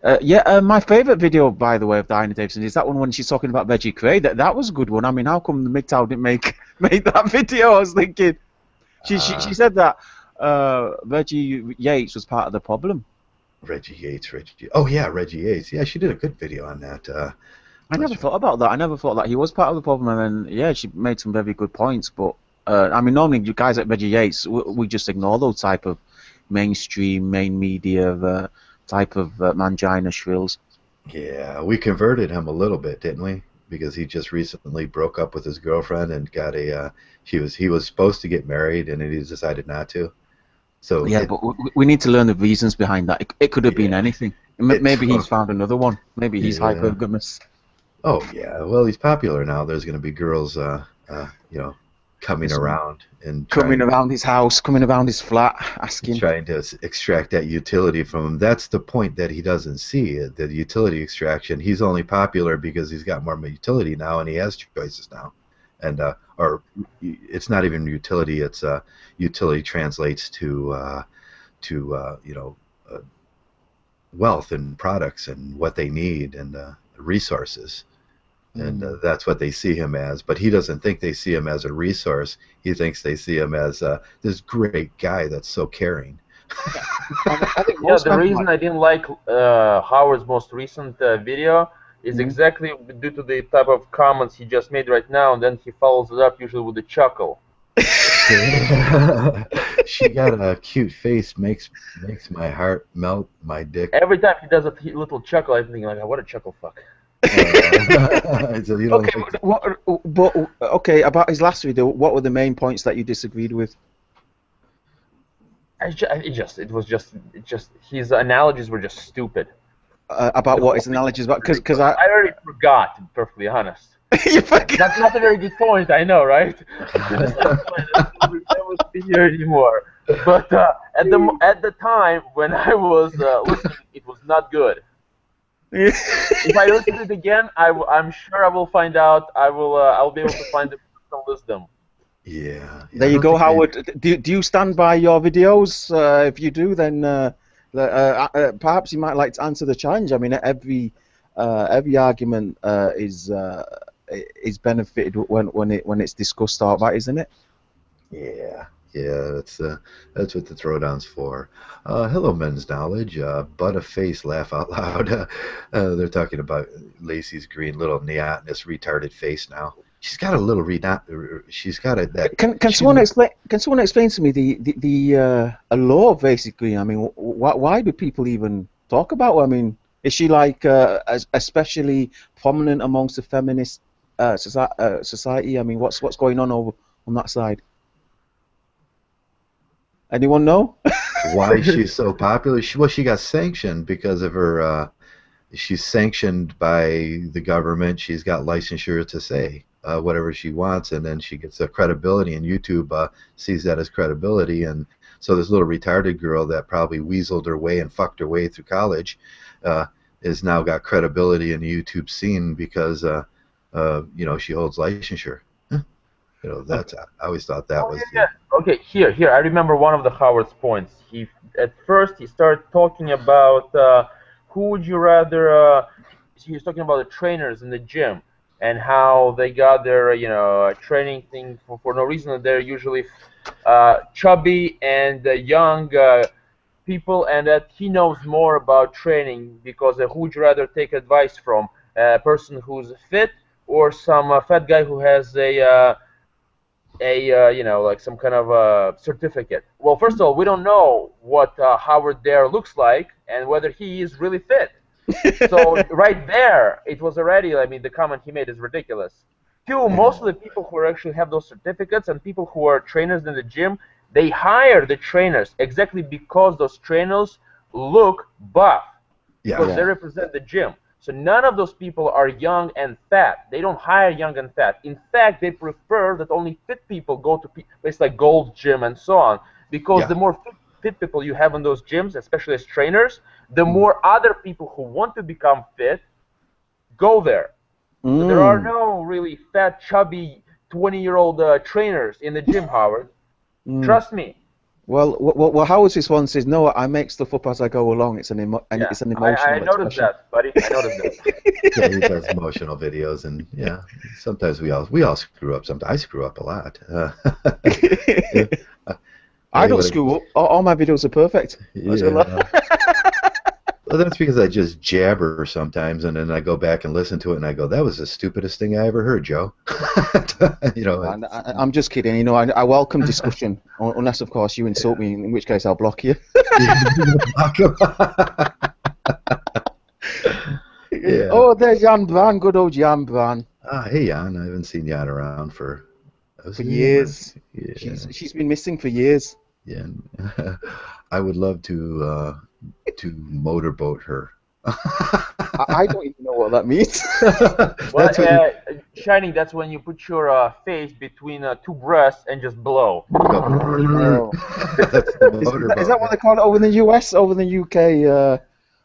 My favorite video, by the way, of Diana Davidson is that one when she's talking about Veggie Cray. That was a good one. I mean, how come the Monkgtow didn't make that video? I was thinking, she said that Reggie Yates was part of the problem. Reggie Yates. Oh yeah, Reggie Yates. Yeah, she did a good video on that. I never thought about that. I never thought that he was part of the problem, and then yeah, she made some very good points. But I mean, normally you guys like Reggie Yates, we just ignore those type of mainstream, main media type of mangina shrills. Yeah, we converted him a little bit, didn't we? Because he just recently broke up with his girlfriend and got he was supposed to get married and he decided not to. So yeah, but we need to learn the reasons behind that. It could have been anything. Maybe he's found another one. Maybe he's hypergamous. Oh yeah, well he's popular now. There's going to be girls, coming around and coming around his house, coming around his flat, asking, trying to extract that utility from him. That's the point that he doesn't see, the utility extraction. He's only popular because he's got more utility now and he has choices now, and or it's not even utility. It's utility translates to wealth and products and what they need and resources. And that's what they see him as. But he doesn't think they see him as a resource. He thinks they see him as this great guy that's so caring. The reason I didn't like Howard's most recent video is exactly due to the type of comments he just made right now, and then he follows it up usually with a chuckle. She got a cute face, makes my heart melt, my dick. Every time he does a little chuckle, I'm thinking like, what a chuckle fuck. Okay, about his last video, what were the main points that you disagreed with? It was just his analogies were just stupid. About what his analogies about? Because I already forgot, to be perfectly honest. You forgot? That's not a very good point, I know, right? I never see here anymore. But at the time when I was listening, it was not good. If I listen to it again, I'm sure I will find out. I'll be able to find the personal wisdom. Yeah. There you go, Howard. Do you stand by your videos? If you do, then perhaps you might like to answer the challenge. I mean, every argument is benefited when it's discussed outright, isn't it? Yeah. Yeah, that's what the throwdown's for. Hello, men's knowledge. But a face, laugh out loud. They're talking about Lacey's green little neotinous retarded face now. She's got a little she's got a that. Can someone explain? Can someone explain to me the a law basically? I mean, why do people even talk about her? I mean, is she like especially prominent amongst the feminist society? I mean, what's going on over on that side? Anyone know? Why she's so popular? She got sanctioned because of her. She's sanctioned by the government. She's got licensure to say whatever she wants, and then she gets the credibility, and YouTube sees that as credibility. And so this little retarded girl that probably weaseled her way and fucked her way through college is now got credibility in the YouTube scene because you know, she holds licensure. You know, that's I always thought that was. Yeah. Okay, here. I remember one of the Howard's points. At first he started talking about who would you rather. He was talking about the trainers in the gym and how they got their training thing for no reason. They're usually chubby and young people, and that he knows more about training because who would you rather take advice from? A person who's fit or some fat guy who has a like some kind of a certificate. Well, first of all, we don't know what Howard there looks like and whether he is really fit. So right there, it was already, I mean, the comment he made is ridiculous. Two, most of the people who actually have those certificates and people who are trainers in the gym, they hire the trainers exactly because those trainers look buff. Because they represent the gym. So none of those people are young and fat. They don't hire young and fat. In fact, they prefer that only fit people go to places like Gold's Gym and so on. Because the more fit people you have in those gyms, especially as trainers, the more other people who want to become fit go there. So there are no really fat, chubby, 20-year-old trainers in the gym, Howard. Trust me. Well, Howard's response is, no, I make stuff up as I go along. It's an emotional I noticed that, buddy. I noticed that. Yeah, he does emotional videos, and sometimes we all screw up. Sometimes I screw up a lot. I don't screw up. All my videos are perfect. Well, that's because I just jabber sometimes, and then I go back and listen to it, and I go, "That was the stupidest thing I ever heard, Joe." You know, I'm just kidding. You know, I welcome discussion, unless of course you insult me, in which case I'll block you. Oh, there's Jan Bran, good old Jan Bran. Hey Jan, I haven't seen Jan around for years. Yeah. She's been missing for years. Yeah, I would love to motorboat her. I don't even know what that means. Well, shining, that's when you put your face between two breasts and just blow. Is that what they call it over in the US, over in the UK?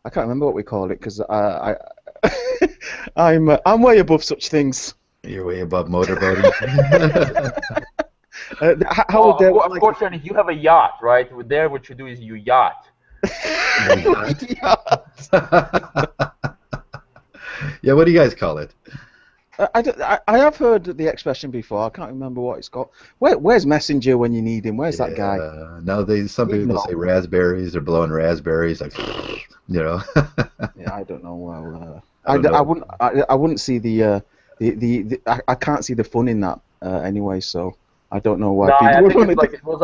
I can't remember what we call it because I'm way above such things. You're way above motorboating. Of course, Shining, you have a yacht, right? There, what you do is you yacht. Yeah, what do you guys call it? I have heard the expression before. I can't remember what it's called. Where's Messenger when you need him? Where's that guy? No, some people say raspberries. They're blowing raspberries, like Yeah, I don't know. Well, I wouldn't see the I can't see the fun in that anyway. So I don't know why. No, I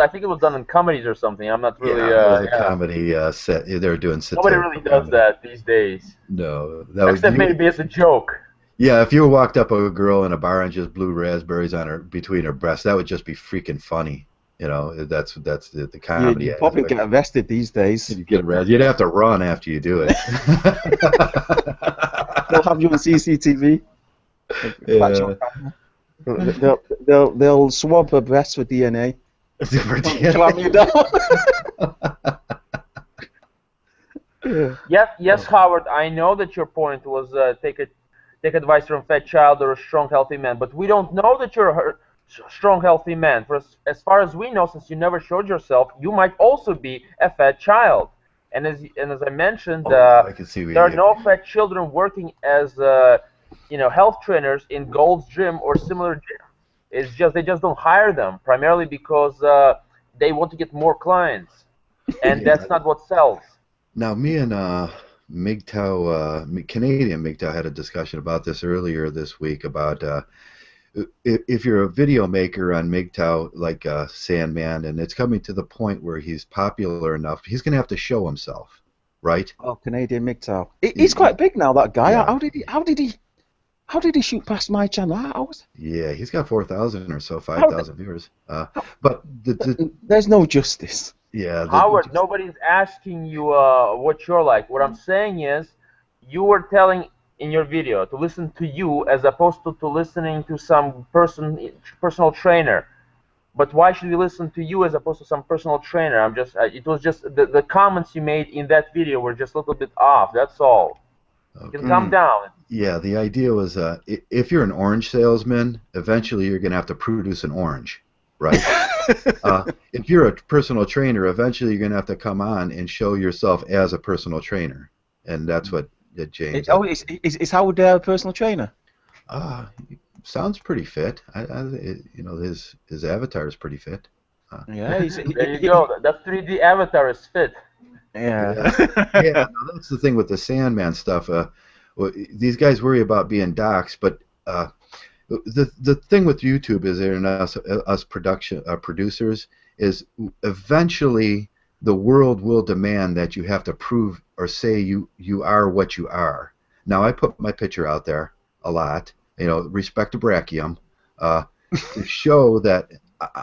think it was done in comedies or something. I'm not really. It was a comedy set. They were doing. Nobody really does that these days. No, except maybe it's a joke. Yeah, if you walked up a girl in a bar and just blew raspberries on her between her breasts, that would just be freaking funny. You know, that's the comedy. You'd probably get arrested these days. You'd get arrested. You'd have to run after you do it. They'll have you on CCTV. Yeah. They'll swab her breasts for DNA. For DNA. Clam you down. Yes, Howard. I know that your point was take advice from a fat child or a strong, healthy man, but we don't know that you're a strong, healthy man. For as far as we know, since you never showed yourself, you might also be a fat child. And as I mentioned, I can see there are no fat children working as health trainers in Gold's Gym or similar gym. It's just they just don't hire them primarily because they want to get more clients, and that's not what sells. Now, me and Monkgtow, Canadian Monkgtow, had a discussion about this earlier this week about if you're a video maker on Monkgtow like Sandman, and it's coming to the point where he's popular enough, he's going to have to show himself, right? Oh, Canadian Monkgtow. He's quite big now, that guy. Yeah. How did he shoot past my channel? Yeah, he's got 4,000 or so, 5,000 viewers. But there's no justice. Yeah, Howard, nobody's asking you what you're like. What I'm saying is, you were telling in your video to listen to you as opposed to listening to some personal trainer. But why should we listen to you as opposed to some personal trainer? It was just the comments you made in that video were just a little bit off. That's all. Okay. You can calm down. Yeah, the idea was if you're an orange salesman, eventually you're going to have to produce an orange, right? If you're a personal trainer, eventually you're going to have to come on and show yourself as a personal trainer, and that's what James. Is Howard a personal trainer? Sounds pretty fit. His avatar is pretty fit. Yeah, there you go. That 3D avatar is fit. Yeah. Yeah, that's the thing with the Sandman stuff. These guys worry about being doxxed, but the thing with YouTube is, and us producers, is eventually the world will demand that you have to prove or say you are what you are. Now, I put my picture out there a lot, respect to Brachium, to show that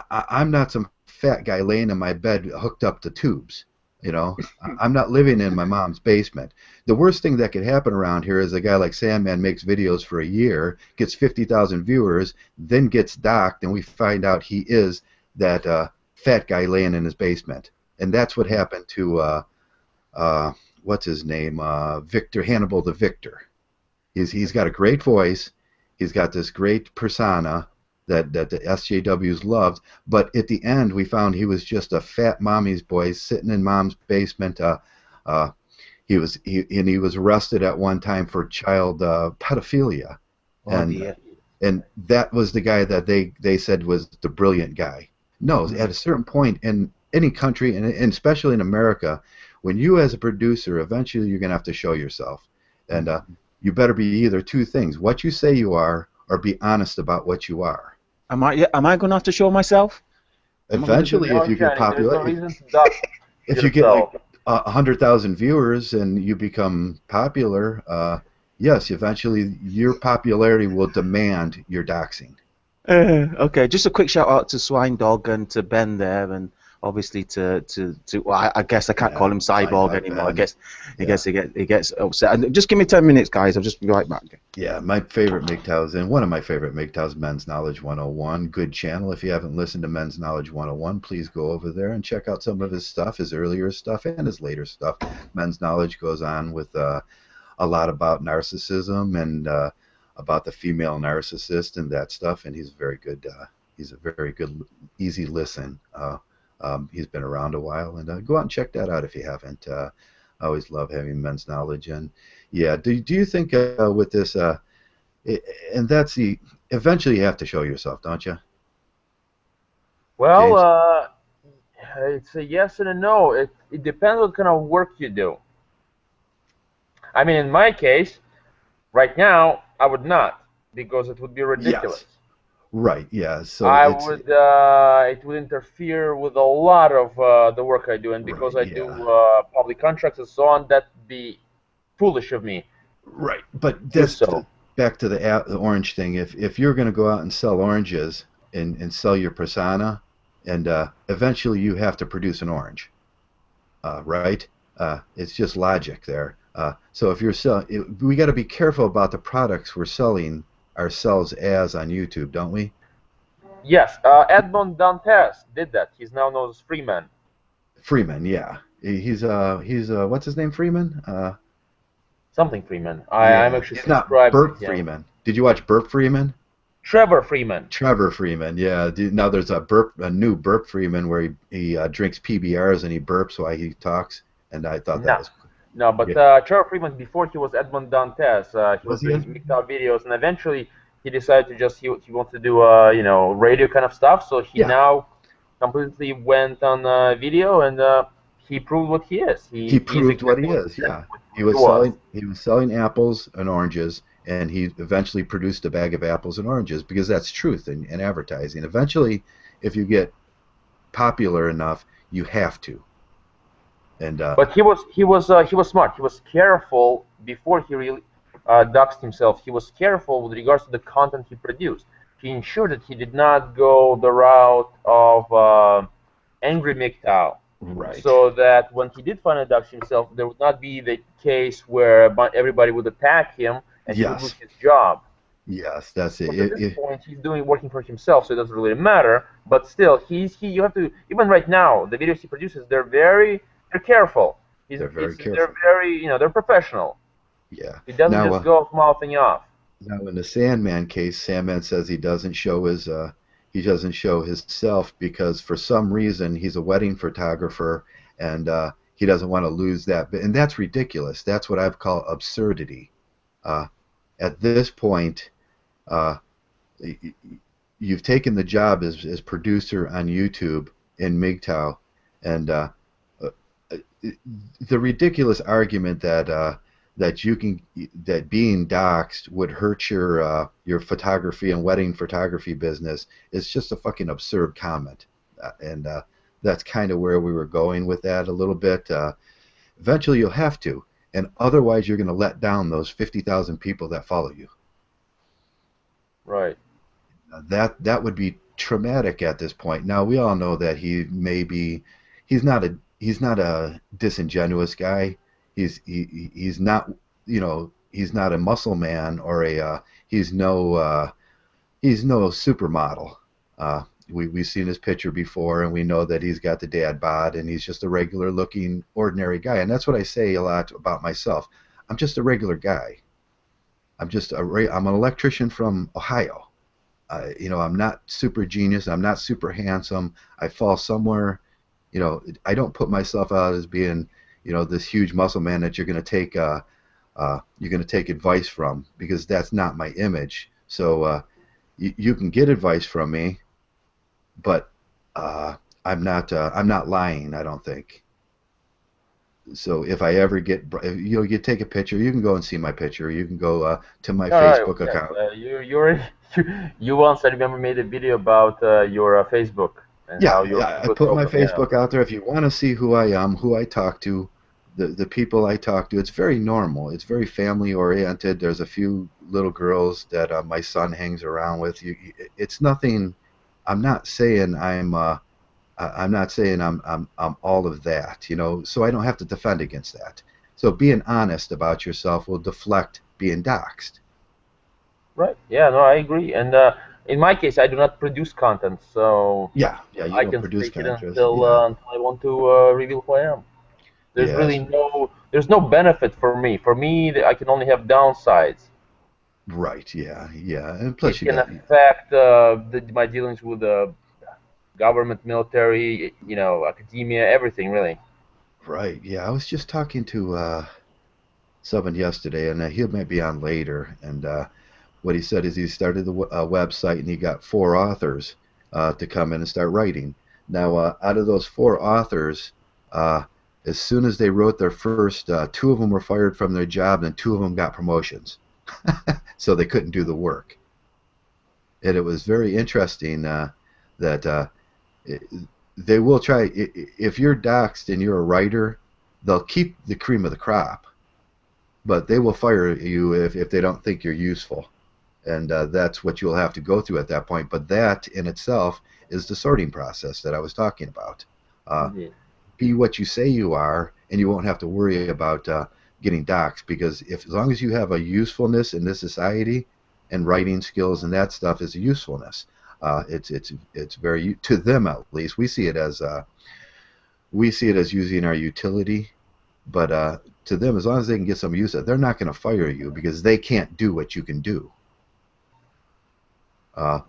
I'm not some fat guy laying in my bed hooked up to tubes. I'm not living in my mom's basement. The worst thing that could happen around here is a guy like Sandman makes videos for a year, gets 50,000 viewers, then gets docked, and we find out he is that fat guy laying in his basement. And that's what happened to what's his name, Victor Hannibal the Victor. He's got a great voice. He's got this great persona that the SJWs loved, but at the end we found he was just a fat mommy's boy sitting in mom's basement. He was arrested at one time for child pedophilia, and that was the guy that they said was the brilliant guy. No, at a certain point in any country, and especially in America, when you as a producer, eventually you're going to have to show yourself, and you better be either two things: what you say you are, or be honest about what you are. Am I going to have to show myself? Eventually, if you get popular, if you get like 100,000 viewers and you become popular, yes, eventually your popularity will demand your doxing. Okay, just a quick shout out to Swine Dog and to Ben there, and obviously well, I guess I can't call him Cyborg anymore. Ben. I guess he gets upset. And just give me 10 minutes, guys. I'll just be right back. Yeah, my favorite Monkgtows, and one of my favorite Monkgtows, Men's Knowledge 101. Good channel. If you haven't listened to Men's Knowledge 101, please go over there and check out some of his stuff, his earlier stuff and his later stuff. Men's Knowledge goes on with a lot about narcissism and about the female narcissist and that stuff, and he's very good. He's a very good, easy listen. He's been around a while, and go out and check that out if you haven't. I always love having Men's Knowledge, and yeah, do you think with this, and that's eventually you have to show yourself, don't you? Well, it's a yes and a no. It depends what kind of work you do. I mean, in my case, right now, I would not, because it would be ridiculous. Yes. Right. Yeah. So it would interfere with a lot of the work I do, and because I do public contracts and so on, that'd be foolish of me. Right. But this back to the orange thing. If you're going to go out and sell oranges and sell your persona, and eventually you have to produce an orange, right? It's just logic there. So if you're selling, we got to be careful about the products we're selling ourselves as on YouTube, don't we? Yes, Edmond Dantes did that. He's now known as Freeman. Freeman, yeah. He's what's his name, Freeman? Something Freeman. I'm Yeah, actually he's not subscribed to Burt him. Freeman. Did you watch Burt Freeman? Trevor Freeman. Trevor Freeman, yeah. Now there's a new Burp Freeman where he drinks PBRs and he burps while he talks, and I thought that No, was no, but yeah. Trevor Freeman, before he was Edmond Dantes, he was Was he doing his in? Monkgtow videos, and eventually he decided to just he wants to do radio kind of stuff. So he Yeah, now completely went on video, and he proved what he is. he He's proved what he exactly is. Yeah, what he was. he was selling apples and oranges, and he eventually produced a bag of apples and oranges because that's truth in advertising. Eventually, if you get popular enough, you have to. And But he was smart. He was careful before he really doxed himself. He was careful with regards to the content he produced. He ensured that he did not go the route of angry MGTOW, right, so that when he did finally dox himself, there would not be the case where everybody would attack him and he would lose yes, his job. yes, that's it. But at this point, he's working for himself, so it doesn't really matter. But still, you have to, even right now, the videos he produces, they're careful. They're very They're careful. very, they're professional. Yeah. He doesn't Now, just go mouthing off. now in the Sandman case, Sandman says he doesn't show his self because for some reason he's a wedding photographer and he doesn't want to lose that. And that's ridiculous. That's what I've called absurdity. Uh, at this point, uh, you've taken the job as producer on YouTube in MGTOW, and uh, the ridiculous argument that being doxxed would hurt your photography and wedding photography business is just a fucking absurd comment, and that's kind of where we were going with that a little bit. Eventually, you'll have to, and otherwise, you're going to let down those 50,000 people that follow you. Right. That would be traumatic at this point. Now we all know that he's not a disingenuous guy. He's not he's not a muscle man or he's no supermodel. We've seen his picture before and we know that he's got the dad bod and he's just a regular looking ordinary guy, and that's what I say a lot about myself. I'm just a regular guy. I'm an electrician from Ohio. I'm not super genius. I'm not super handsome. I fall somewhere. I don't put myself out as being, this huge muscle man that you're going to take advice from, because that's not my image. So you can get advice from me, but I'm not lying, I don't think. So if I ever you take a picture, you can go and see my picture. You can go to my Facebook Yes. account. You once, I remember, made a video about your Facebook and how your Yeah, I Facebook put my open. Yeah. Facebook out there. If you want to see who I am, who I talk to, the people I talk to, it's very normal. It's very family oriented. There's a few little girls that my son hangs around with. It's nothing. I'm not saying I'm not saying I'm all of that, so I don't have to defend against that. So being honest about yourself will deflect being doxxed. Right. Yeah. No, I agree. And in my case, I do not produce content, so Yeah, you I don't can produce stake it contrast. Yeah, until I want to reveal who I am. yes, There's no benefit for me. For me, I can only have downsides. right, yeah, and plus It you can got affect my dealings with the government, military, academia, everything really. right. Yeah, I was just talking to someone yesterday, and he might be on later. And what he said is he started the website, and he got 4 authors to come in and start writing. Now, out of those 4 authors, uh, as soon as they wrote their first, 2 of them were fired from their job, and 2 of them got promotions, so they couldn't do the work. And it was very interesting that it, they will try. If you're doxxed and you're a writer, they'll keep the cream of the crop, but they will fire you if they don't think you're useful, and that's what you'll have to go through at that point. But that in itself is the sorting process that I was talking about. Uh, Indeed. be what you say you are, and you won't have to worry about getting doxxed, because as long as you have a usefulness in this society, and writing skills and that stuff is a usefulness. It's very, to them at least, we see it as we see it as using our utility, but to them, as long as they can get some use of it, they're not going to fire you because they can't do what you can do. Uh,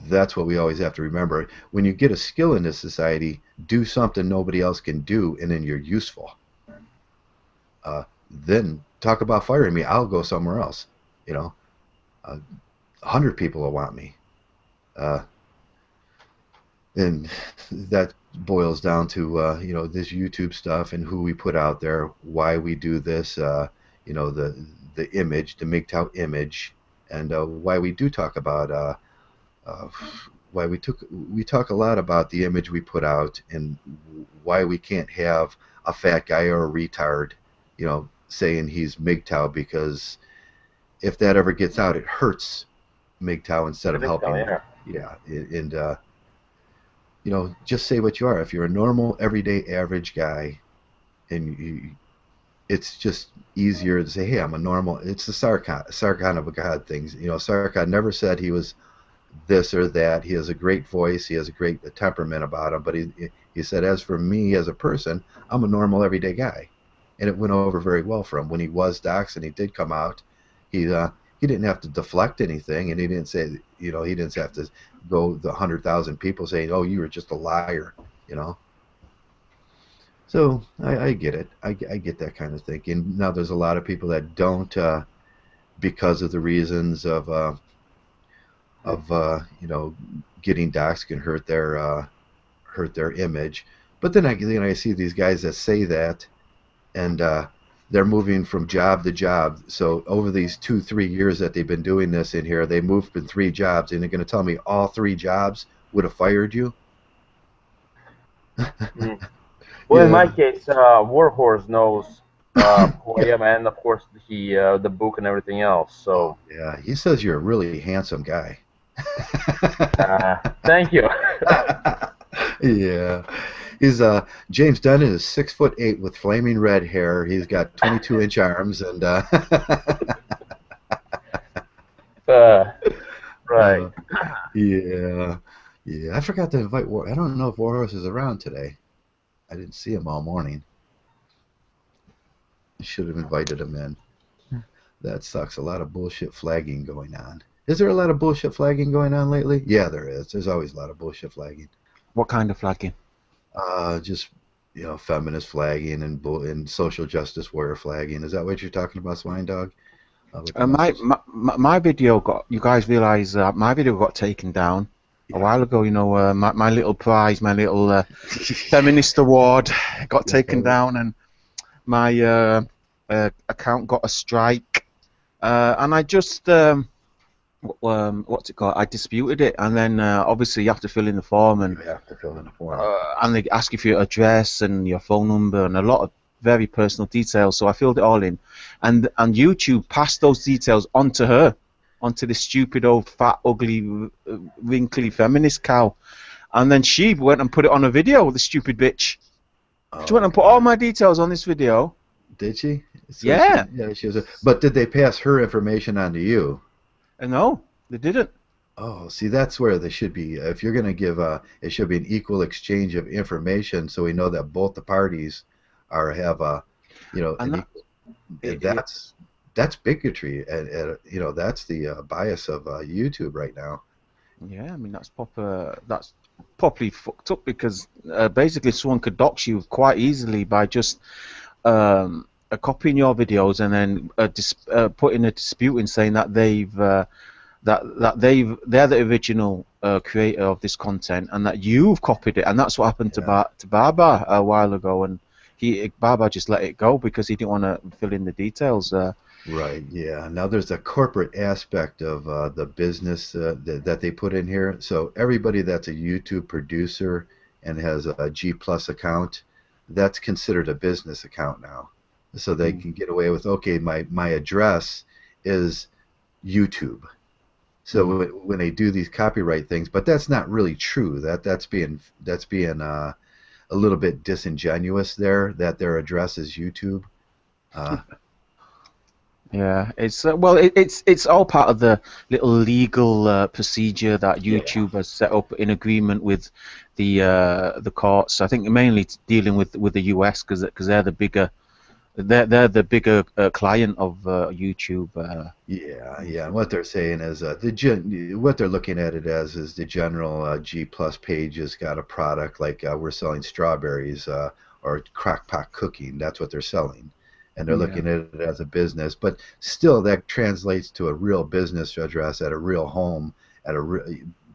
that's what we always have to remember. When you get a skill in this society, do something nobody else can do, and then you're useful. Then talk about firing me. I'll go somewhere else. You know, 100 people will want me. And that boils down to you know, this YouTube stuff and who we put out there, why we do this, you know, the image, the Monkgtow image, and why we do talk about why we talk a lot about the image we put out and why we can't have a fat guy or a retard, you know, saying he's Monkgtow, because if that ever gets out, it hurts Monkgtow instead of helping him. Yeah, and you know, just say what you are. If you're a normal, everyday, average guy, and it's just easier to say, hey, I'm a normal. It's the Sarkhan of a God things. You know, Sarkhan never said he was this or that. He has a great voice. He has a great temperament about him. But he said, as for me as a person, I'm a normal, everyday guy. And it went over very well for him. When he was doxxed and he did come out, he didn't have to deflect anything, and he didn't say, you know, he didn't have to go the 100,000 people saying, oh, you were just a liar, you know. So I get it. I get that kind of thinking. Now there's a lot of people that don't, because of the reasons of you know, getting doxxed can hurt their image. But then I see these guys that say that, and they're moving from job to job. So over these 2-3 years that they've been doing this in here, they moved from 3 jobs, and they're going to tell me all 3 jobs would have fired you? Well, yeah. In my case, Warhorse knows who I am, and of course the book and everything else. So yeah, he says you're a really handsome guy. Thank you. Yeah. He's James Dunn is 6'8" with flaming red hair. He's got 22-inch arms, and right. Yeah, yeah. I forgot to invite I don't know if Warhorse is around today. I didn't see him all morning. I should have invited him in. That sucks. A lot of bullshit flagging going on. Is there a lot of bullshit flagging going on lately? Yeah, there is. There's always a lot of bullshit flagging. What kind of flagging? Just, you know, feminist flagging and social justice warrior flagging. Is that what you're talking about, Swine Dog? My video got, you guys realize my video got taken down a while ago. You know, my little prize, my little feminist award got taken down, and my account got a strike, and I just what's it called? I disputed it, and then obviously you have to fill in the form, and you have to fill in the form, and they ask you for your address and your phone number and a lot of very personal details. So I filled it all in, and YouTube passed those details onto her, onto this stupid old fat ugly wrinkly feminist cow, and then she went and put it on a video. The stupid bitch. She went and put all my details on this video. Did she? So yeah. She was. But did they pass her information on to you? No, they didn't. Oh, see, that's where they should be. If you're going to give, it should be an equal exchange of information, so we know that both the parties have a, you know, and that's bigotry, and you know, that's the bias of YouTube right now. Yeah, I mean that's properly fucked up, because basically someone could dox you quite easily by just copying your videos and then putting a dispute in, saying that they're the original creator of this content and that you've copied it, and that's what happened to Baba a while ago, and Baba just let it go because he didn't want to fill in the details. Right. Yeah. Now there's a corporate aspect of the business that they put in here. So everybody that's a YouTube producer and has a G+ account, that's considered a business account now. So they can get away with, okay, my address is YouTube. So when they do these copyright things, but that's not really true. That's being a little bit disingenuous there, that their address is YouTube. Yeah, it's well, it's all part of the little legal procedure that YouTube has set up in agreement with the courts. I think mainly dealing with the US because they're the bigger client of YouTube. Yeah. And what they're saying is what they're looking at it as is the general G plus page has got a product like we're selling strawberries or crock-pot cooking. That's what they're selling. And they're looking at it as a business, but still that translates to a real business address at a real home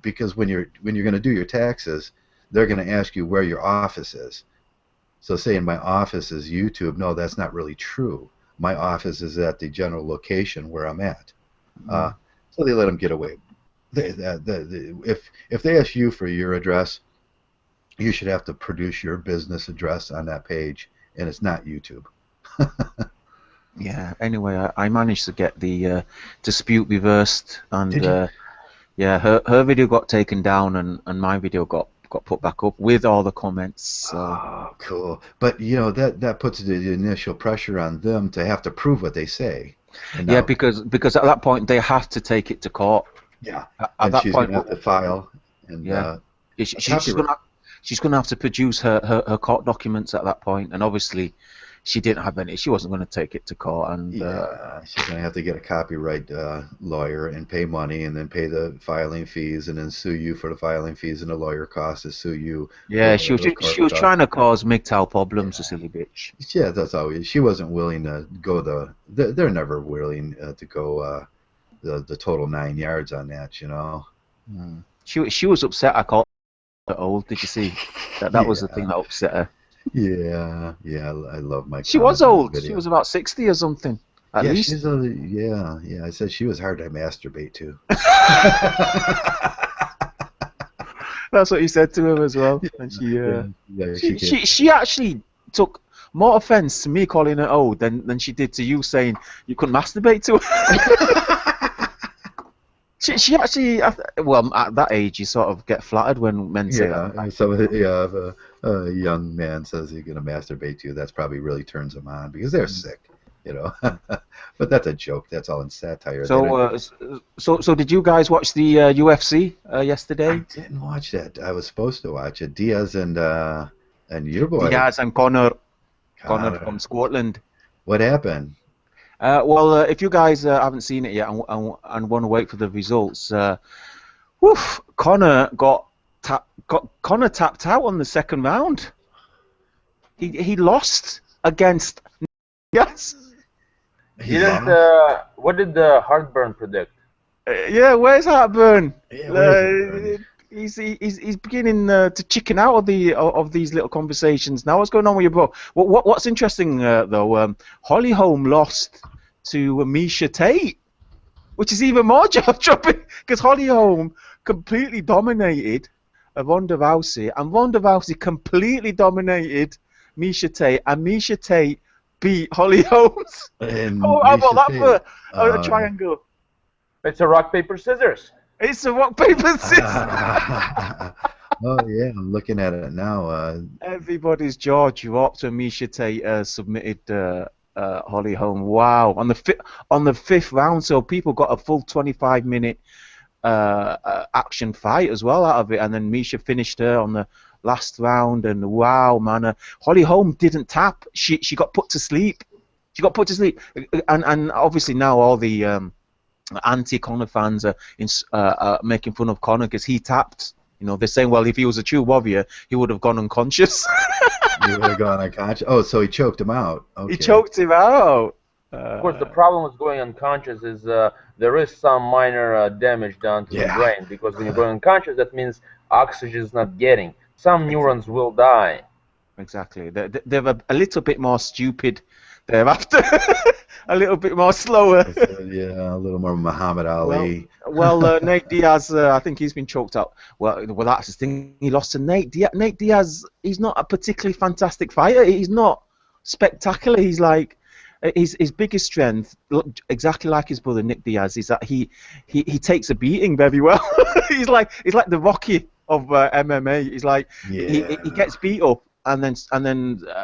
because when you're going to do your taxes, they're going to ask you where your office is. So saying my office is YouTube, no, that's not really true. My office is at the general location where I'm at. So they let them get away. If they ask you for your address, you should have to produce your business address on that page, and it's not YouTube. Yeah. Anyway, I managed to get the dispute reversed, and yeah, her video got taken down, and my video got put back up with all the comments. So. Oh, cool! But you know that puts the initial pressure on them to have to prove what they say. And yeah, because at that point they have to take it to court. Yeah, at that she's point, gonna have to file. And yeah, she's gonna have to produce her court documents at that point, and obviously. She didn't have any. She wasn't going to take it to court, and she's going to have to get a copyright lawyer and pay money, and then pay the filing fees, and then sue you for the filing fees and the lawyer costs to sue you. Yeah, she was trying to cause Monkgtow problems, a silly bitch. Yeah, that's always. She wasn't willing to go they're never willing to go the total 9 yards on that, you know. She was upset. I called her old. Did you see that was the thing that upset her? Yeah, I love my. She was old. Video. She was about 60 or something. At least. She's yeah. I said she was hard to masturbate to. That's what you said to her as well. And she actually took more offense to me calling her old than she did to you saying you couldn't masturbate to her. She actually, well, at that age, you sort of get flattered when men say that. So if a young man says he's going to masturbate to you, that's probably really turns them on because they're sick, you know. But that's a joke. That's all in satire. So did you guys watch the UFC yesterday? I didn't watch that. I was supposed to watch it. Diaz and your boy. Diaz and Conor from Scotland. What happened? Well, if you guys haven't seen it yet and want to wait for the results, Conor Conor tapped out on the second round. He lost against. Yes. What did the Heartburn predict? Yeah, where's Heartburn? Yeah, he's beginning to chicken out of these little conversations. Now, what's going on with your bro? What's interesting though, Holly Holm lost to Misha Tate, which is even more jaw-dropping because Holly Holm completely dominated Ronda Rousey, and Ronda Rousey completely dominated Misha Tate, and Misha Tate beat Holly Holmes. How about that for a triangle? It's a rock, paper, scissors. It's a rock, paper, scissors. Oh yeah, I'm looking at it now. Everybody's jaw dropped when Misha Tate submitted Holly Holm. Wow, on the fifth round, so people got a full 25-minute action fight as well out of it, and then Misha finished her on the last round. And wow, man, Holly Holm didn't tap. She got put to sleep. And obviously now all the anti-Conor fans are making fun of Conor because he tapped. You know, they're saying, well, if he was a true warrior, he would have gone unconscious. He would have gone unconscious. Oh, so he choked him out. Okay. He choked him out. Of course, the problem with going unconscious is there is some minor damage done to the brain, because when you're going unconscious, that means oxygen is not getting. Some neurons will die. Exactly. They're a little bit more stupid thereafter. A little bit more slower. Yeah, a little more Muhammad Ali. Well, Nate Diaz, I think he's been choked out. Well, that's the thing. He lost to Nate Diaz. Nate Diaz, he's not a particularly fantastic fighter. He's not spectacular. He's like, his biggest strength, exactly like his brother Nick Diaz, is that he takes a beating very well. he's like the Rocky of MMA. He's like, he gets beat up and then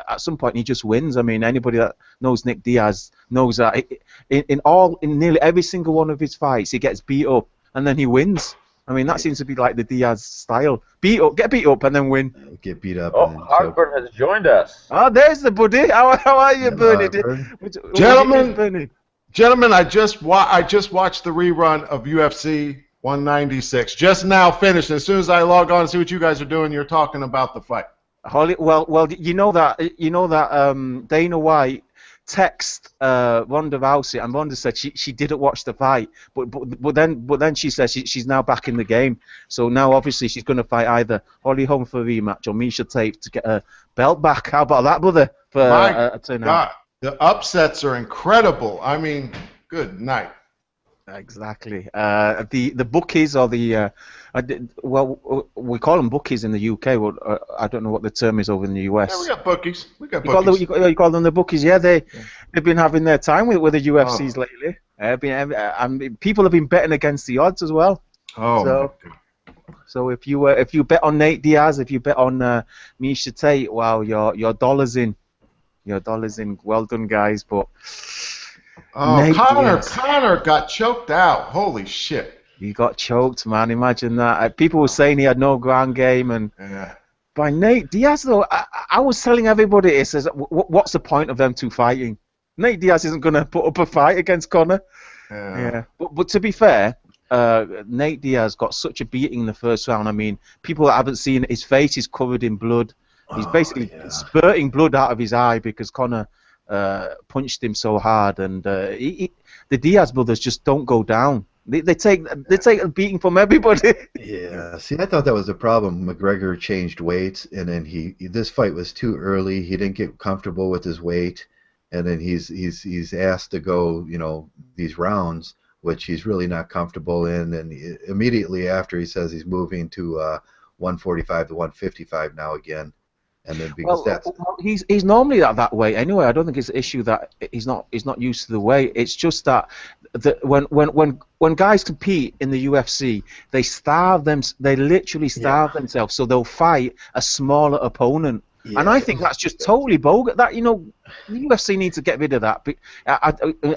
at some point he just wins. I mean, anybody that knows Nick Diaz knows that in nearly every single one of his fights he gets beat up and then he wins. I mean, that seems to be like the Diaz style. Get beat up and then win. Get beat up. Oh, Hartburn has joined us. Oh, there's the buddy. How are you, Bernie? Gentlemen, I just watched the rerun of UFC 196. Just now finished. As soon as I log on and see what you guys are doing, you're talking about the fight. Well, you know that Dana White text Ronda Rousey, and Ronda said she didn't watch the fight, but then she says she's now back in the game. So now obviously she's going to fight either Holly Holm for a rematch or Miesha Tate to get her belt back. How about that, brother? For My God, the upsets are incredible. I mean, good night. Exactly. The bookies or we call them bookies in the UK. Well, I don't know what the term is over in the US. Yeah, we got bookies. You call them the bookies. Yeah, they've been having their time with the UFCs lately. People have been betting against the odds as well. So if you bet on Nate Diaz, if you bet on Miesha Tate, wow, your dollars in. Your dollars in. Well done, guys. But Connor got choked out. Holy shit. He got choked, man. Imagine that. People were saying he had no ground game, and by Nate Diaz, though, I was telling everybody, it says, what's the point of them two fighting? Nate Diaz isn't going to put up a fight against Conor. Yeah. But to be fair, Nate Diaz got such a beating in the first round. I mean, people that haven't seen it, his face is covered in blood. He's basically spurting blood out of his eye because Conor punched him so hard, and the Diaz brothers just don't go down. They take a beating from everybody. Yeah, see, I thought that was the problem. McGregor changed weights, and then this fight was too early. He didn't get comfortable with his weight, and then he's asked to go, these rounds, which he's really not comfortable in. And immediately after, he says he's moving to 145 to 155 now again. And then he's normally that way anyway. I don't think it's an issue that he's not used to the weight. It's just that when guys compete in the UFC, they literally starve themselves, so they'll fight a smaller opponent. Yeah. And I think that's just totally bogus. That the UFC needs to get rid of that.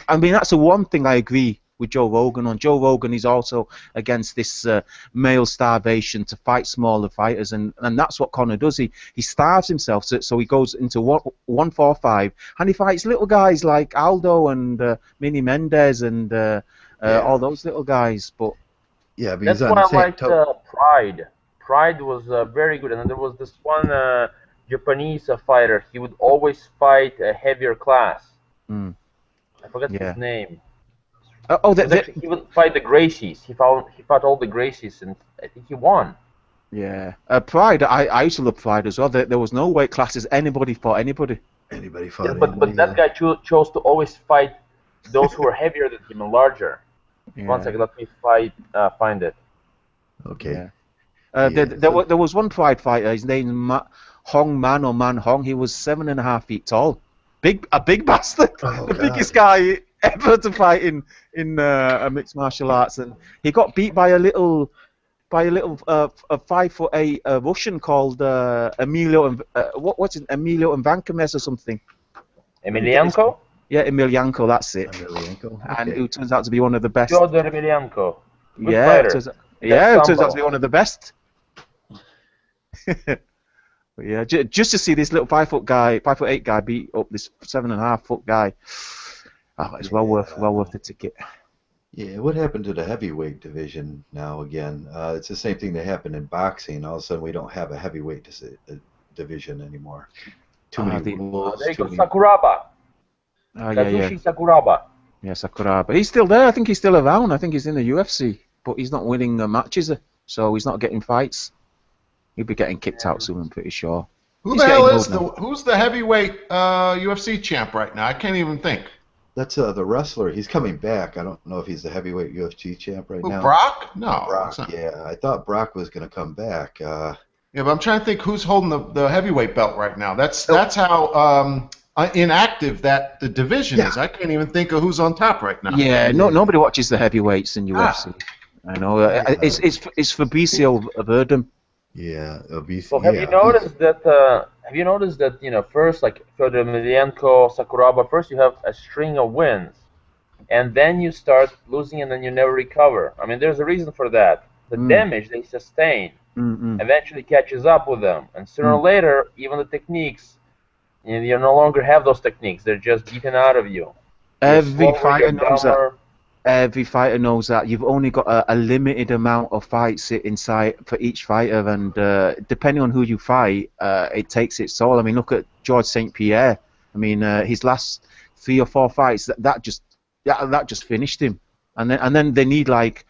I mean, that's the one thing I agree with Joe Rogan on. Joe Rogan is also against this male starvation to fight smaller fighters, and that's what Conor does. He starves himself, so he goes into 145, and he fights little guys like Aldo and Mini Mendez and all those little guys. But yeah, that's why I liked Pride. Pride was very good, and then there was this one Japanese fighter. He would always fight a heavier class. I forgot his name. He would fight the Gracies. He fought all the Gracies, and I think he won. Yeah, Pride. I used to love Pride as well. There was no weight classes. Anybody fought anybody. Anybody fought. But that guy chose to always fight those who were heavier than him and larger. Yeah. One second, let me find it. Okay. Yeah. There was one Pride fighter. His name Hong Man or Man Hong. He was 7.5 feet tall. A big bastard. The biggest guy ever to fight in a mixed martial arts, and he got beat by a little 5'8" Russian called Emilio. What's it? Emilio Ivankames or something. Emelianenko? Yeah, Emelianenko. That's it. Emelianenko. Okay. And who turns out to be one of the best. Fyodor Emelianenko. It turns out to be one of the best. Yeah, just to see this little 5'8" guy beat up this 7.5-foot guy. Oh, it's well worth the ticket. Yeah, what happened to the heavyweight division now again? It's the same thing that happened in boxing. All of a sudden, we don't have a heavyweight division anymore. Too many rules. There you go, Sakuraba. Kazushi Sakuraba. Yeah, Sakuraba. He's still there. I think he's still around. I think he's in the UFC, but he's not winning matches, so he's not getting fights. He'll be getting kicked out soon, I'm pretty sure. Who's the heavyweight UFC champ right now? I can't even think. That's the wrestler. He's coming back. I don't know if he's the heavyweight UFC champ right now. Brock? No. Brock, yeah. I thought Brock was going to come back. Yeah, but I'm trying to think who's holding the heavyweight belt right now. That's how inactive that the division is. I can't even think of who's on top right now. Yeah, nobody watches the heavyweights in UFC. I know. It's Fabricio Verdum. Yeah, obese. So have you noticed that? First, like for the Emelianenko, Sakuraba, first you have a string of wins, and then you start losing, and then you never recover. I mean, there's a reason for that. The damage they sustain eventually catches up with them, and sooner or later, even the techniques, you no longer have those techniques. They're just beaten out of you. Every fighter knows that. Every fighter knows that you've only got a limited amount of fights inside for each fighter, and depending on who you fight, it takes its toll. I mean, look at George St. Pierre. I mean, his last 3 or 4 fights that just finished him, and then they need like,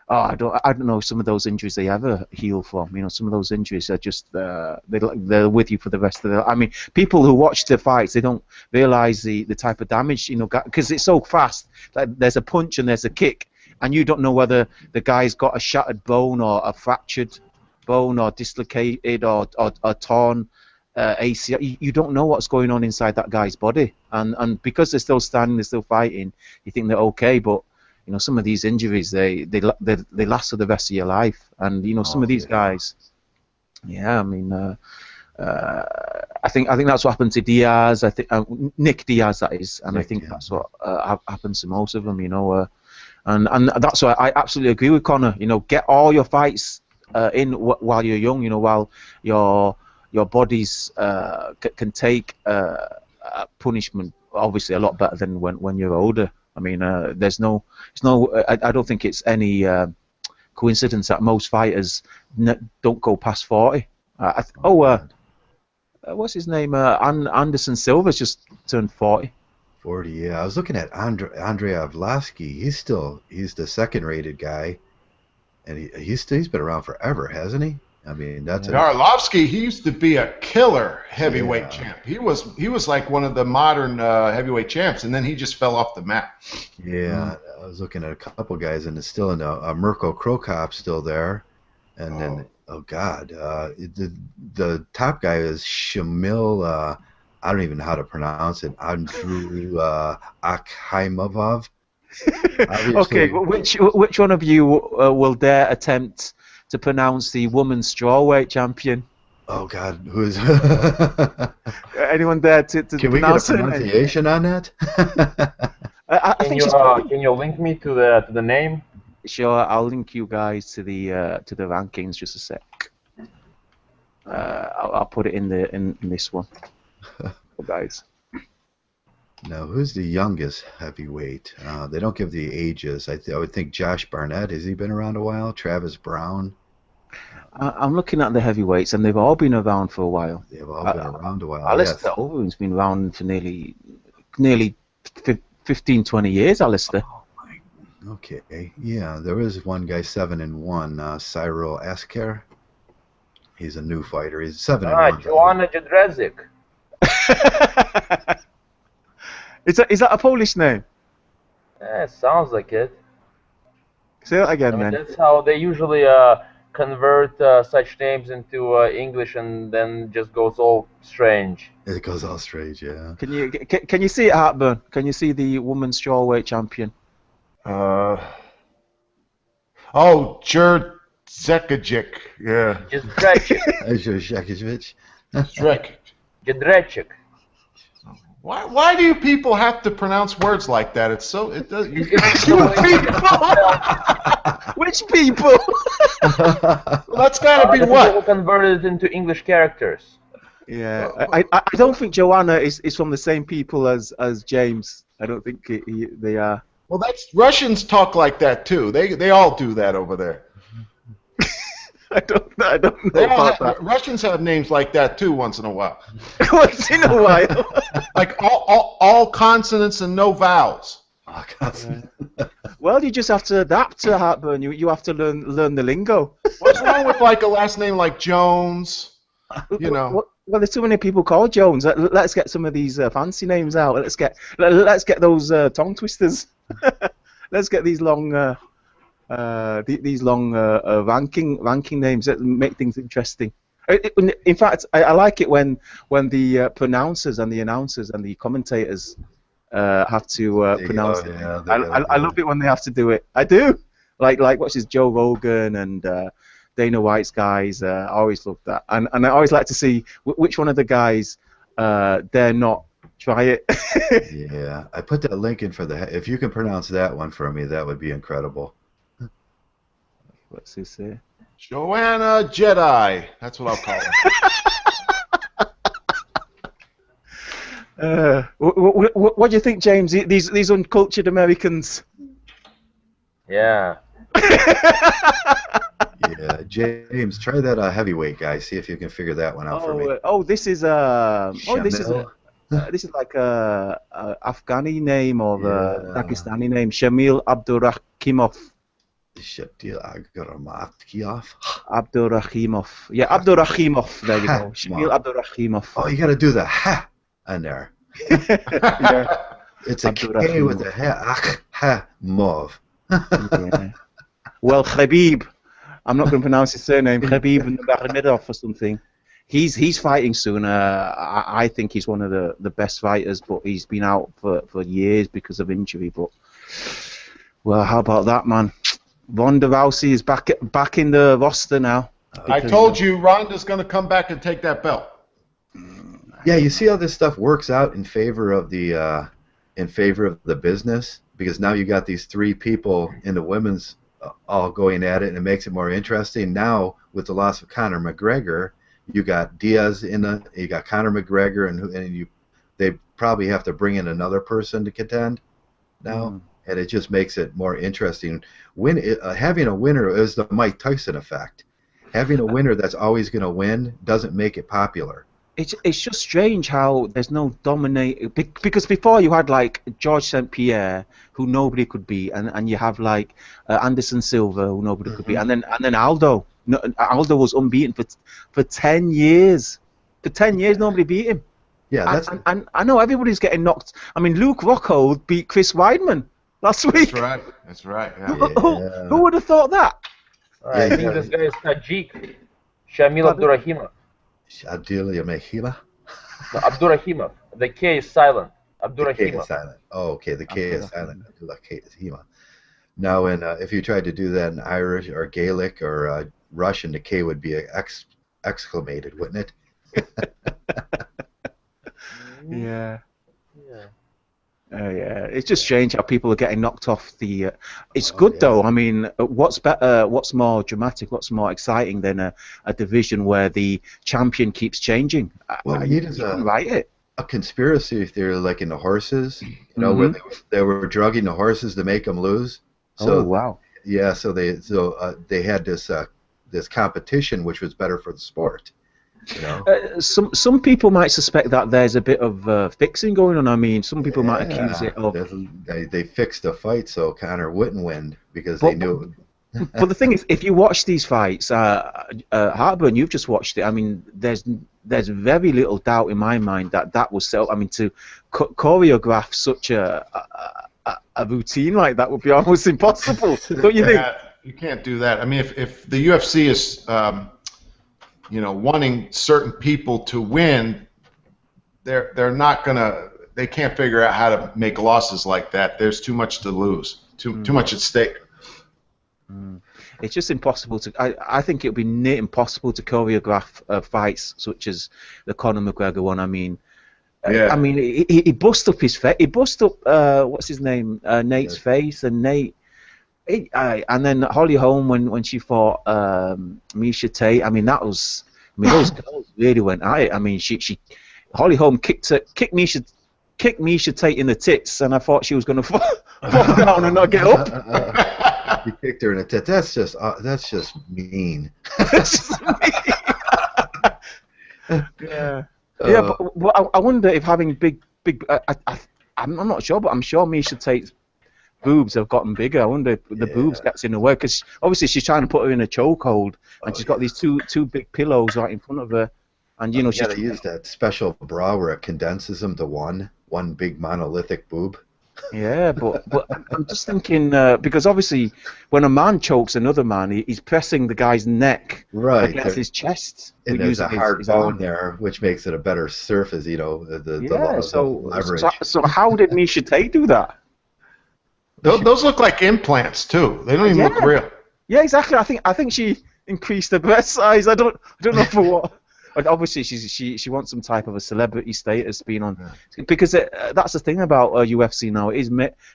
oh, I don't know, some of those injuries they ever heal from. You know, some of those injuries are just they're with you for the rest of the. I mean, people who watch the fights, they don't realize the type of damage, you know, because it's so fast. Like there's a punch and there's a kick, and you don't know whether the guy's got a shattered bone or a fractured bone or dislocated or torn ACL. You don't know what's going on inside that guy's body, and because they're still standing, they're still fighting, you think they're okay, but you know, some of these injuries they last for the rest of your life, and you know, some of these guys, yeah, I mean, I think that's what happened to Diaz. I think Nick Diaz, that is, and I think that's what happens to most of them, you know, and that's why I absolutely agree with Connor. You know, get all your fights in while you're young. You know, while your bodies can take punishment, obviously a lot better than when you're older. I mean, I don't think it's any coincidence that most fighters don't go past 40. What's his name? Anderson Silva's just turned 40. 40, yeah. I was looking at Andrei Arlovsky. He's the second-rated guy, and he's been around forever, hasn't he? I mean, that's Arlovsky. He used to be a killer heavyweight champ. He was like one of the modern heavyweight champs, and then he just fell off the map. Yeah, I was looking at a couple guys, and it's still in Mirko Krokop's still there, and then the top guy is Shamil. I don't even know how to pronounce it. Andrew Akhimov. Okay, which one of you will dare attempt to pronounce the women's strawweight champion? Oh God, who is? Anyone dare to Can we get a pronunciation on that? Can you link me to the name? Sure, I'll link you guys to the rankings. Just a sec. I'll put it in this one, guys. Now, who's the youngest heavyweight? They don't give the ages. I would think Josh Barnett. Has he been around a while? Travis Brown. I'm looking at the heavyweights, and they've all been around for a while. They've all been around a while. Alistair Overeem's been around for nearly 15, 20 years. Alistair. Okay. Yeah, there is one guy 7-1. Cyril Asker. He's a new fighter. He's 7-1. Joanna Jedrzejczyk. Is that a Polish name? It sounds like it. Say that again, man. That's how they usually convert such names into English, and then just goes all strange. It goes all strange, yeah. Can you see it, Heartburn? Can you see the women's strawweight champion? Jedrzejczyk. Yeah. Jedrzejczyk. Jedrzejczyk. Why do you people have to pronounce words like that? It's so it does. Which people? Well, that's got to be what? People converted it into English characters. Yeah, I don't think Joanna is from the same people as James. I don't think they are. Well, Russians talk like that too. They all do that over there. I don't know about that. Russians have names like that too once in a while. Once in a while. Like all consonants and no vowels. Well, you just have to adapt to Heartburn. You have to learn the lingo. What's wrong with like a last name like Jones? You know. Well, there's too many people called Jones. Let's get some of these fancy names out. Let's get those tongue twisters. Let's get these long ranking names that make things interesting. In fact, I like it when the pronouncers and the announcers and the commentators have to pronounce it. I love it when they have to do it. I do. Like what's his Joe Rogan and Dana White's guys. I always loved that, and I always like to see which one of the guys dare not try it. Yeah, I put that link in for the. If you can pronounce that one for me, that would be incredible. What's this here? Joanna Jedi. That's what I'll call her. What do you think, James? These uncultured Americans. Yeah. Yeah, James, try that heavyweight guy. See if you can figure that one out for me. This is this is like a Afghani name or a Pakistani name. Shamil Abdurrahimov. Abdurrahimov. Yeah, Abdurrahimov. There you go. Shamil Abdurrahimov. Oh, you got to do the ha in there. Yeah. It's a K with a ha mov. Yeah. Well, Khabib. I'm not going to pronounce his surname. Khabib Nurmagomedov or something. He's fighting soon. I think he's one of the best fighters, but he's been out for years because of injury. But well, how about that, man? Ronda Rousey is back in the roster now. I told you Ronda's going to come back and take that belt. Yeah, you see how this stuff works out in favor of the business, because now you got these three people in the women's all going at it, and it makes it more interesting. Now with the loss of Conor McGregor, you got Diaz you got Conor McGregor, and they probably have to bring in another person to contend now, and it just makes it more interesting. Having a winner is the Mike Tyson effect. Having a winner that's always going to win doesn't make it popular. It's just strange how there's no dominate, because before you had like George St. Pierre, who nobody could beat, and you have like Anderson Silva, who nobody could beat, and then Aldo. Aldo was unbeaten for 10 years. For 10 years, nobody beat him. Yeah, and I know everybody's getting knocked. I mean, Luke Rockhold beat Chris Weidman last week. That's right. Yeah. Who would have thought that? I think this guy is Tajik. Shamil Abdurrahimov. Abdurrahimov. No, Abdurrahimov. The K is silent. Abdurrahimov. The K is silent. Oh, okay. The K is silent. Abdurrahimov. Now, if you tried to do that in Irish or Gaelic or Russian, the K would be exclamated, wouldn't it? Yeah. Yeah, it's just strange how people are getting knocked off the. It's good though. I mean, what's better? What's more dramatic? What's more exciting than a division where the champion keeps changing? Well, you can write it. A conspiracy theory, like in the horses, where they were drugging the horses to make them lose. So, wow. Yeah, so they had this competition, which was better for the sport. Some people might suspect that there's a bit of fixing going on. I mean, some people might accuse it of. They fixed the fight so Conor wouldn't win because they knew. But the thing is, if you watch these fights, Heartburn, you've just watched it. I mean, there's very little doubt in my mind that was set up. I mean, to choreograph such a routine like that would be almost impossible, don't you think? You can't do that. I mean, if the UFC is wanting certain people to win, they're not gonna. They can't figure out how to make losses like that. There's too much to lose. Too much at stake. It's just impossible to. I think it would be near impossible to choreograph fights such as the Conor McGregor one. I mean, I mean, he bust up his face. He bust up what's his name, Nate's face, and Nate. And then Holly Holm when she fought Miesha Tate. I mean, those girls really went at it. I mean, Holly Holm kicked Miesha Tate in the tits, and I thought she was going to fall down and not get up. He kicked her in the tits. That's just mean. Yeah. Yeah, but I wonder if having big. I'm not sure, but I'm sure Miesha Tate's boobs have gotten bigger. I wonder if the boobs gets in the way, because obviously she's trying to put her in a chokehold, and she's got these two big pillows right in front of her, and she's got to use that special bra where it condenses them to one big monolithic boob. Yeah, but I'm just thinking because obviously when a man chokes another man, he's pressing the guy's neck against his chest. And there's a hard bone there, which makes it a better surface. The leverage. So how did Miesha Tate do that? Those look like implants too. They don't even look real. Yeah, exactly. I think increased her breast size. I don't know for what. But obviously, she wants some type of a celebrity status being on, because that's the thing about UFC now. It is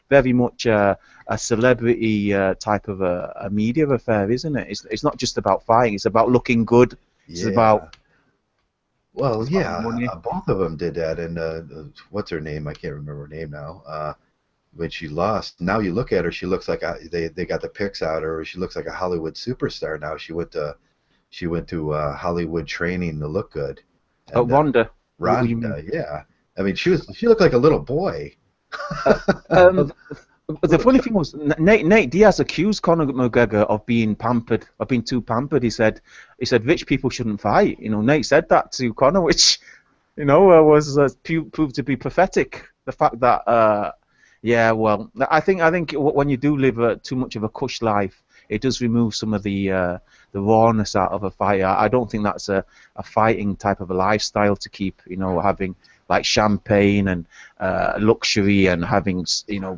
very much a celebrity type of a media affair, isn't it? It's not just about fighting. It's about looking good. It's about money. Both of them did that. And what's her name? I can't remember her name now. When she lost, now you look at her, she looks like they got the pics out of her. She looks like a Hollywood superstar now. She went to Hollywood training to look good. And, Ronda, yeah. I mean, she looked like a little boy. The funny thing was, Nate Diaz accused Conor McGregor of being pampered, of being too pampered. He said rich people shouldn't fight. Nate said that to Conor, which was proved to be prophetic. The fact that yeah, well, I think when you do live too much of a cush life, it does remove some of the rawness out of a fighter. I don't think that's a fighting type of a lifestyle to keep, having like champagne and luxury and having,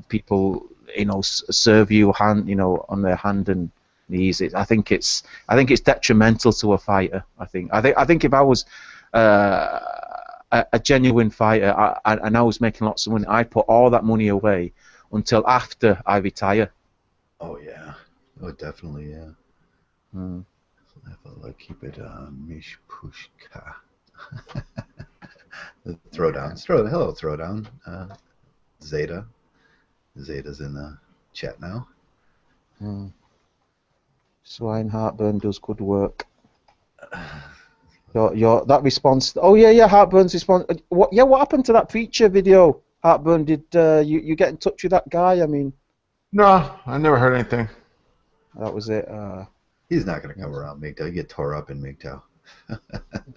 people, serve you on their hand and knees. I think it's detrimental to a fighter. I think if I was a genuine fighter and I was making lots of money, I'd put all that money away until after I retire. Oh yeah, definitely, yeah. Keep it Mishpushka. Throwdown. Hello, Throwdown. Zeta's in the chat now. Swine Heartburn does good work. Your that response. Oh yeah, Heartburn's response. What happened to that preacher video? Heartburn, did you get in touch with that guy? I mean, no, I never heard anything. That was it. He's not going to come around Monkgtow. You get tore up in Monkgtow.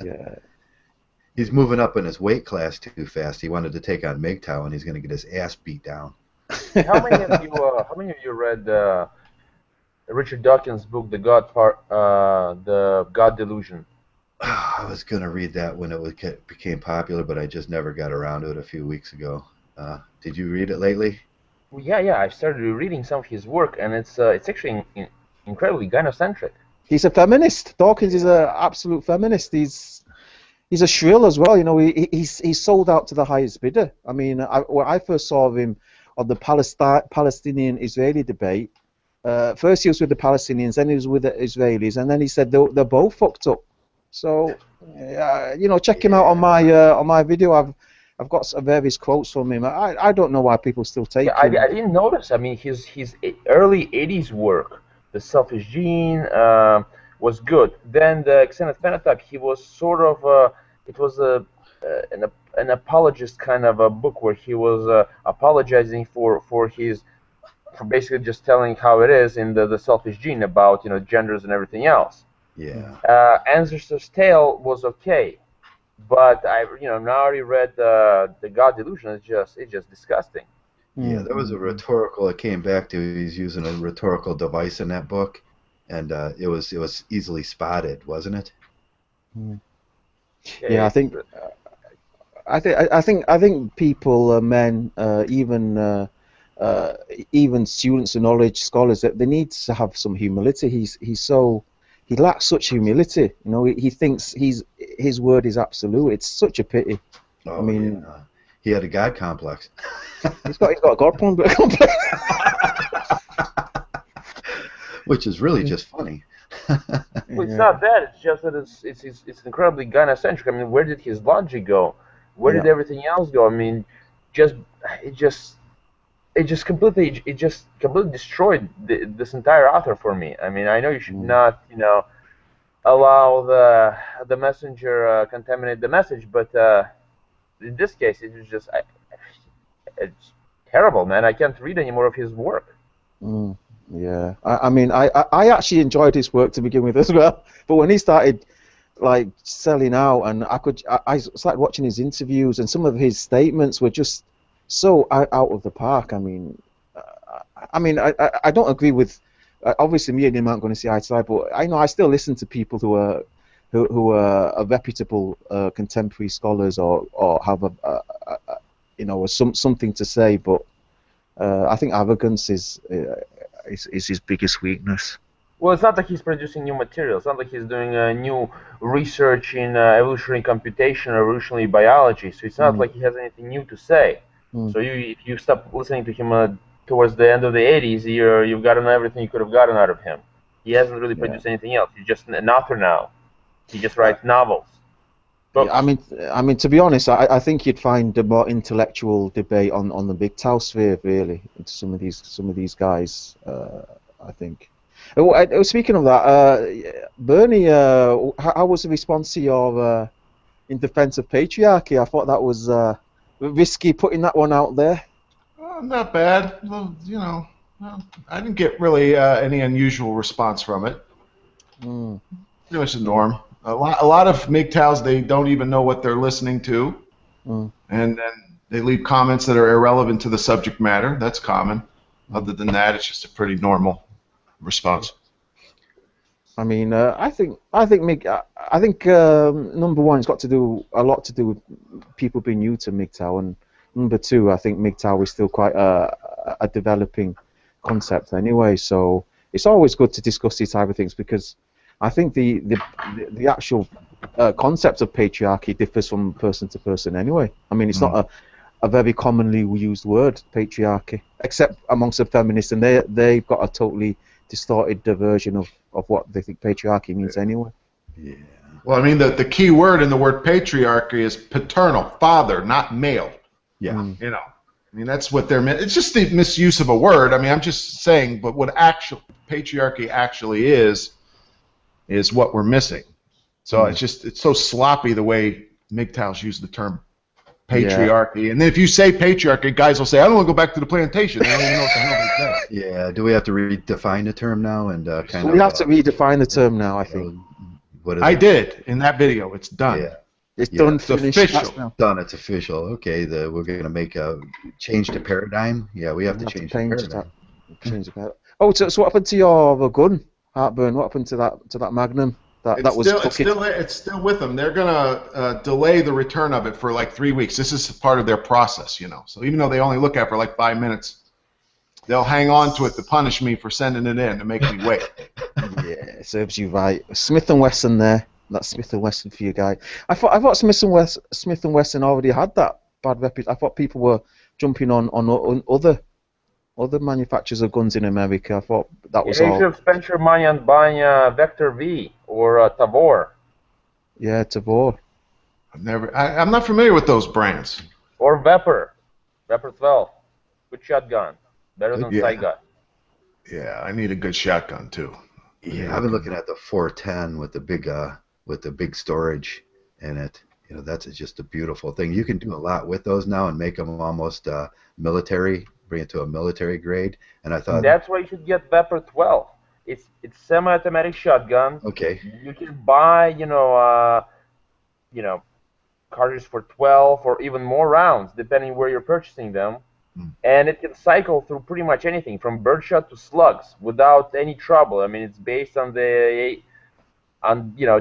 Yeah. He's moving up in his weight class too fast. He wanted to take on Monkgtow, and he's going to get his ass beat down. How many of you read Richard Dawkins' book, The God Delusion? I was going to read that when it became popular, but I just never got around to it a few weeks ago. Did you read it lately? Well, yeah. I started reading some of his work, and it's actually incredibly gynocentric. He's a feminist. Dawkins is an absolute feminist. He's a shrill as well. He's sold out to the highest bidder. I mean, when I first saw him on the Palestinian-Israeli debate, first he was with the Palestinians, then he was with the Israelis, and then he said they're both fucked up. So, check him out on my video. I've got various quotes from him. I don't know why people still take him. I didn't notice. I mean, his early '80s work, The Selfish Gene, was good. Then the Extended Phenotype, he was sort of it was an apologist kind of a book where he was apologizing for basically just telling how it is in the Selfish Gene about genders and everything else. Yeah. Ancestor's Tale was okay, but I now already read the God Delusion. It's just disgusting. Yeah, there was a rhetorical. It came back to he's using a rhetorical device in that book, and it was easily spotted, wasn't it? Yeah, I think people, men, even students and knowledge scholars, that they need to have some humility. He lacks such humility. He thinks his word is absolute. It's such a pity. Oh, I mean, yeah. He had a God complex. he's got a God complex. Which is really just funny. Well, it's not that. It's just that it's incredibly gynocentric. I mean, where did his logic go? Where did everything else go? I mean, it just completely destroyed this entire author for me. I mean, I know you should not allow the messenger contaminate the message, but in this case, it was just it's terrible, man. I can't read any more of his work. Yeah, I mean, I actually enjoyed his work to begin with as well. But when he started like selling out, and I started watching his interviews, and some of his statements were just so out of the park. I mean, I don't agree with. Obviously, me and him aren't going to see eye to eye, but I still listen to people who are reputable contemporary scholars or have something to say. But I think arrogance is his biggest weakness. Well, it's not like he's producing new material. It's not like he's doing new research in evolutionary computation or evolutionary biology. So it's not like he has anything new to say. So if you stop listening to him towards the end of the 80s, you've gotten everything you could have gotten out of him. He hasn't really produced anything else. He's just an author now. He just writes novels. Yeah, I mean, to be honest, I think you'd find a more intellectual debate on the Monkgtow sphere, really. Some of these guys, I think. Speaking of that, Bernie, how was the response to your in defense of patriarchy? I thought that was risky putting that one out there. Not bad. Well, you know, I didn't get really any unusual response from it. Pretty much the norm. A lot of MGTOWs, they don't even know what they're listening to, and then they leave comments that are irrelevant to the subject matter. That's common. Other than that, it's just a pretty normal response. I mean, I think number one, it's got a lot to do with people being new to MGTOW, and number two, I think MGTOW is still quite a developing concept anyway. So it's always good to discuss these type of things, because I think the actual concept of patriarchy differs from person to person anyway. I mean, it's not a very commonly used word, patriarchy, except amongst the feminists, and they've got a totally distorted version of what they think patriarchy means anyway. Yeah. Well, I mean, the key word in the word patriarchy is paternal, father, not male. Yeah. You know, I mean, that's what they're meant. It's just the misuse of a word. I mean, I'm just saying, but what actual patriarchy actually is what we're missing. So it's so sloppy the way MGTOWs use the term patriarchy. Yeah. And then if you say patriarchy, guys will say, I don't want to go back to the plantation. They don't even know what the hell they say. Yeah. Do we have to redefine the term now? And we have to redefine the term now, I think. What is I it? did in that video. It's done. Yeah. It's done. It's official. Done. It's official. Okay. We're going to make a change to paradigm. Yeah, we have to change the paradigm. Change the paradigm. Oh, so what happened to your gun, Heartburn? What happened to that Magnum? It's still with them. They're gonna delay the return of it for like 3 weeks. This is part of their process, you know. So even though they only look at it for like 5 minutes, they'll hang on to it to punish me for sending it in to make me wait. Yeah, it serves you right. Smith & Wesson there. That's Smith & Wesson for you, guy. I thought Smith & Wesson already had that bad reputation. I thought people were jumping on other manufacturers of guns in America. I thought that was all. You should have spent your money on buying Vector V or Tavor. Yeah, Tavor. I'm not familiar with those brands. Or Vepr 12. Good shotgun. Better than Saigon. Yeah, I need a good shotgun too. Yeah, I've been looking at the 410 with the big storage in it. You know, that's just a beautiful thing. You can do a lot with those now and make them almost military. Bring it to a military grade, and I thought that's why you should get Vepr 12. It's semi-automatic shotgun. Okay. You can buy cartridges for 12 or even more rounds, depending where you're purchasing them, and it can cycle through pretty much anything from birdshot to slugs without any trouble. I mean, it's based on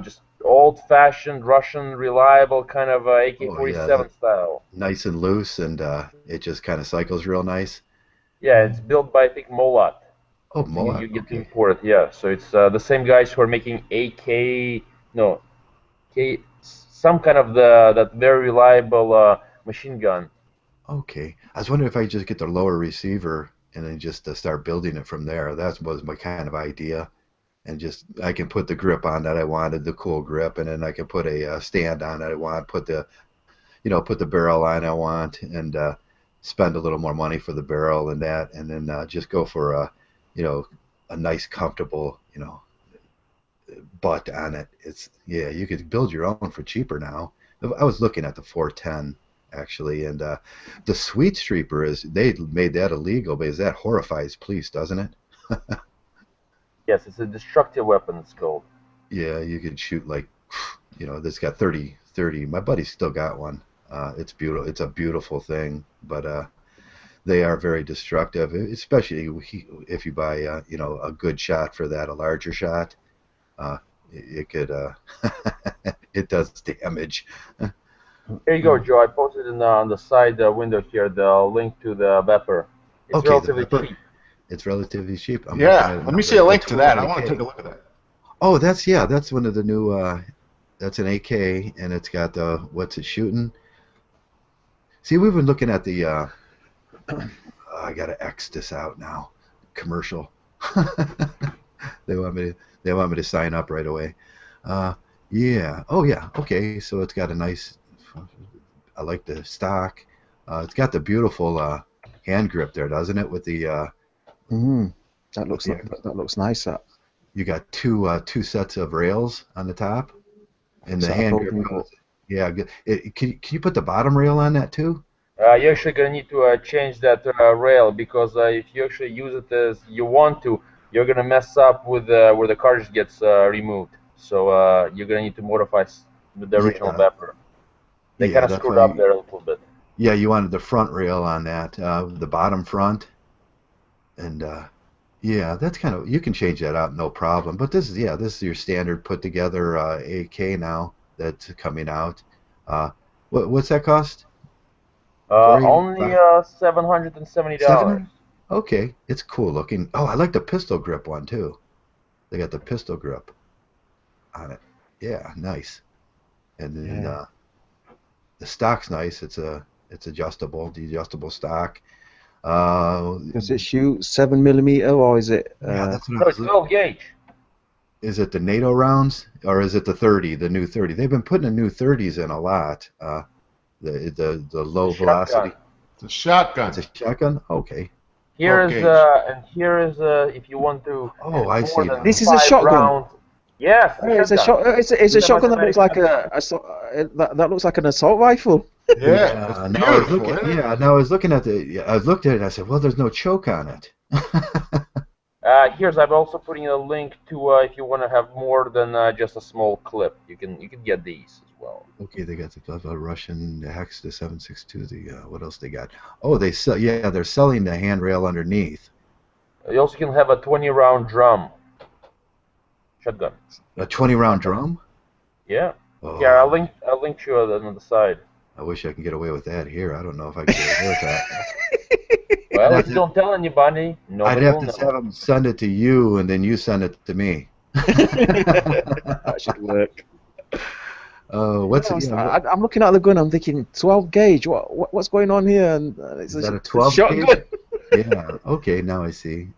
just old-fashioned Russian reliable kind of AK-47 style. Nice and loose, and it just kind of cycles real nice. Yeah, it's built by, I think, Molat. Oh, Molat. You get to import it, yeah. So it's the same guys who are making some kind of that very reliable machine gun. Okay. I was wondering if I could just get the lower receiver and then just start building it from there. That was my kind of idea. And just I can put the grip on that I wanted, the cool grip, and then I can put a stand on that I want, put the barrel on I want, and spend a little more money for the barrel and that, and then just go for a nice comfortable butt on it. You could build your own for cheaper now. I was looking at the 410 actually, and the Sweet Streeper they made that illegal because that horrifies police, doesn't it? Yes, it's a destructive weapon, it's called. Yeah, you could shoot like, that's got 30. My buddy's still got one. It's beautiful. It's a beautiful thing, but they are very destructive, especially if you buy, a good shot for that, a larger shot. It could, it does damage. Here you go, Joe. I posted on the side window here the link to the Vepr. It's relatively cheap. It's relatively cheap. I'm Yeah, looking at it let now. me see a link The to that. I 12 want to AK. take a look at that. Oh, that's one of the new. That's an AK, and it's got the what's it shooting? See, we've been looking at the. I gotta X this out now. Commercial. They want me to. They want me to sign up right away. Yeah. Oh yeah. Okay. So it's got a nice. I like the stock. It's got the beautiful hand grip there, doesn't it? With the. That looks nice. That. You got two sets of rails on the top, and Is the that a hand grip folding goes. book? Yeah. Can you put the bottom rail on that too? You're actually gonna need to change that rail because if you actually use it as you want to, you're gonna mess up with where the cartridge gets removed. So you're gonna need to modify with the original buffer. They kind of that's screwed why. up there a little bit. Yeah, you wanted the front rail on that, the bottom front, and yeah, that's kind of you can change that out no problem. But this is your standard put together AK now that's coming out. What's that cost? Only $770. 700? Okay, it's cool looking. Oh, I like the pistol grip one too. They got the pistol grip on it. Yeah, nice. And then the stock's nice. It's adjustable, the adjustable stock. Does it shoot 7mm or is it? Yeah, that's what No, I it's was 12 gauge. Is it the NATO rounds or is it the 30, the new 30? They've been putting the new 30s in a lot. The low velocity. It's a shotgun. It's a shotgun. Okay. Here Okay. is and here is if you want to. Oh, I see. more than This is a 5 shotgun. rounds. Yes, It's a shotgun. It's a It's a shotgun that looks like automatic that looks like an assault rifle. Yeah, it's Now I was beautiful. looking. Isn't it? Yeah, now I was looking at I looked at it and I said, well, there's no choke on it. Here's I'm also putting a link to if you want to have more than just a small clip. You can get these as well. Okay, they got the Russian, the Hex, the 7.62. The what else they got? Oh, they sell. Yeah, they're selling the handrail underneath. You also can have a 20-round drum shotgun. A 20-round drum. Yeah. Oh, Yeah, I'll link you on the side. I wish I could get away with that here. I don't know if I could get away with that. Well, if you don't tell anybody, I'd nobody have will to know. have them send it to you, and then you send it to me. That should work. What's it? Yeah, I'm looking at the gun. I'm thinking 12 gauge. What's going on here? And it's is that a 12 shotgun. gauge? Yeah. Okay. Now I see.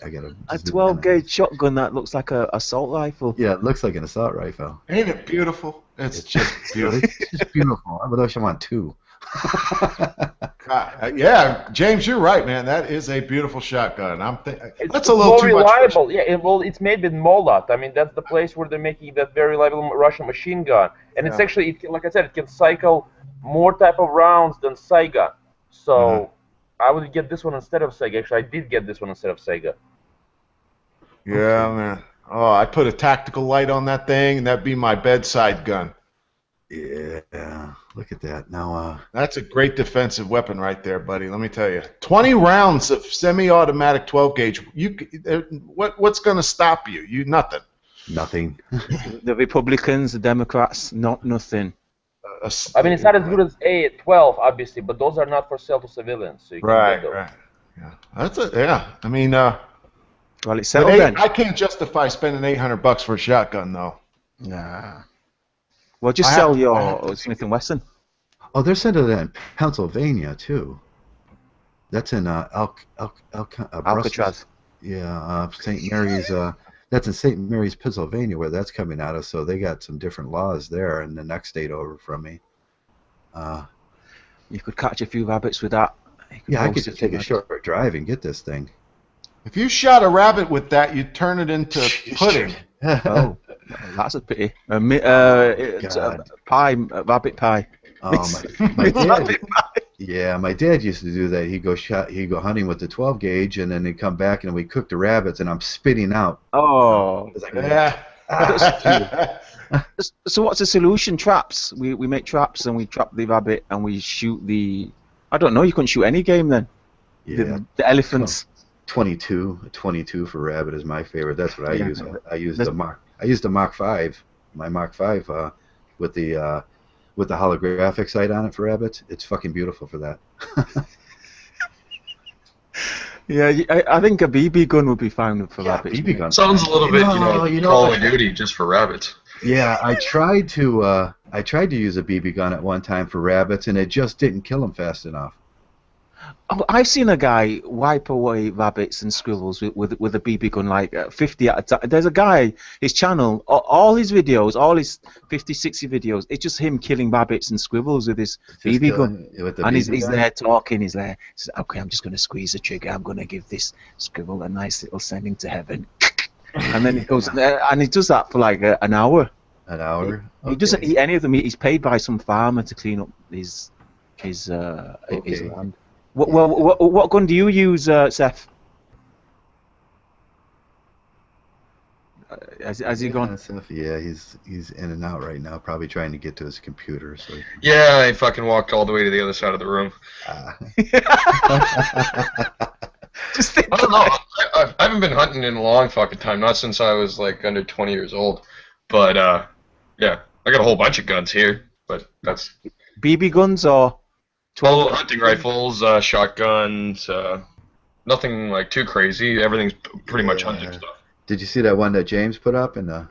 I got A 12 gauge shotgun that looks like a assault rifle. Yeah, it looks like an assault rifle. Ain't it beautiful? It's just beautiful. It's just beautiful. I wish I want two. Yeah, James, you're right, man. That is a beautiful shotgun. That's a It's little more too reliable. much. Yeah, it's made with Molat. I mean, that's the place where they're making that very reliable Russian machine gun. And it's actually, like I said, it can cycle more type of rounds than Saiga. So I would get this one instead of Saiga. Actually, I did get this one instead of Saiga. Yeah, man. Oh, I'd put a tactical light on that thing, and that'd be my bedside gun. Yeah. Look at that. Now, That's a great defensive weapon right there, buddy. Let me tell you. 20 rounds of semi-automatic 12 gauge. What's going to stop you? Nothing. nothing. The Republicans, the Democrats, nothing. I mean, it's not as good as A12, obviously, but those are not for sale to civilians. So you can get those. Right. Yeah. I mean, Well, it's settled then. I can't justify spending $800 for a shotgun, though. Nah. Well, just sell your Smith & Wesson. Oh, they're sending that in Pennsylvania too. That's in Alcatraz. Yeah, St. Mary's. That's in St. Mary's, Pennsylvania, where that's coming out of. So they got some different laws there in the next state over from me. You could catch a few rabbits with that. Yeah, I could just take a short drive and get this thing. If you shot a rabbit with that, you'd turn it into pudding. Oh, that's a pity. It's a pie, rabbit pie. Oh, my dad. Yeah, my dad used to do that. He'd go hunting with the 12 gauge, and then he'd come back and we cooked the rabbits, and I'm spitting out. Oh, Yeah. So what's the solution? Traps. We make traps and we trap the rabbit and we shoot the. I don't know. You couldn't shoot any game then. Yeah, The elephants. 22 for rabbit is my favorite. That's what I use. I use the Mach 5. My Mach 5 with the holographic sight on it for rabbits. It's fucking beautiful for that. Yeah, I think a BB gun would be fine for rabbits. BB gun sounds a little bit, Call of what? Duty just for rabbits. Yeah, I tried to use a BB gun at one time for rabbits, and it just didn't kill them fast enough. Oh, I've seen a guy wipe away rabbits and squirrels with a BB gun, like 50 at a time. There's a guy, his channel, all his videos, all his 50, 60 videos, it's just him killing rabbits and squirrels with his BB gun. And he's there talking, he's there, says, okay, I'm just going to squeeze the trigger, I'm going to give this squirrel a nice little sending to heaven. And then he goes, and he does that for like an hour. An hour? He doesn't eat any of them. He's paid by some farmer to clean up his land. What gun do you use, Seth? Has he gone? Yeah, he's in and out right now, probably trying to get to his computer. So. Yeah, I fucking walked all the way to the other side of the room. I don't know. I haven't been hunting in a long fucking time, not since I was like under 20 years old. But yeah, I got a whole bunch of guns here, but that's BB guns or 12 hunting rifles, shotguns, nothing like too crazy. Everything's pretty much hunting stuff. Did you see that one that James put up? Oh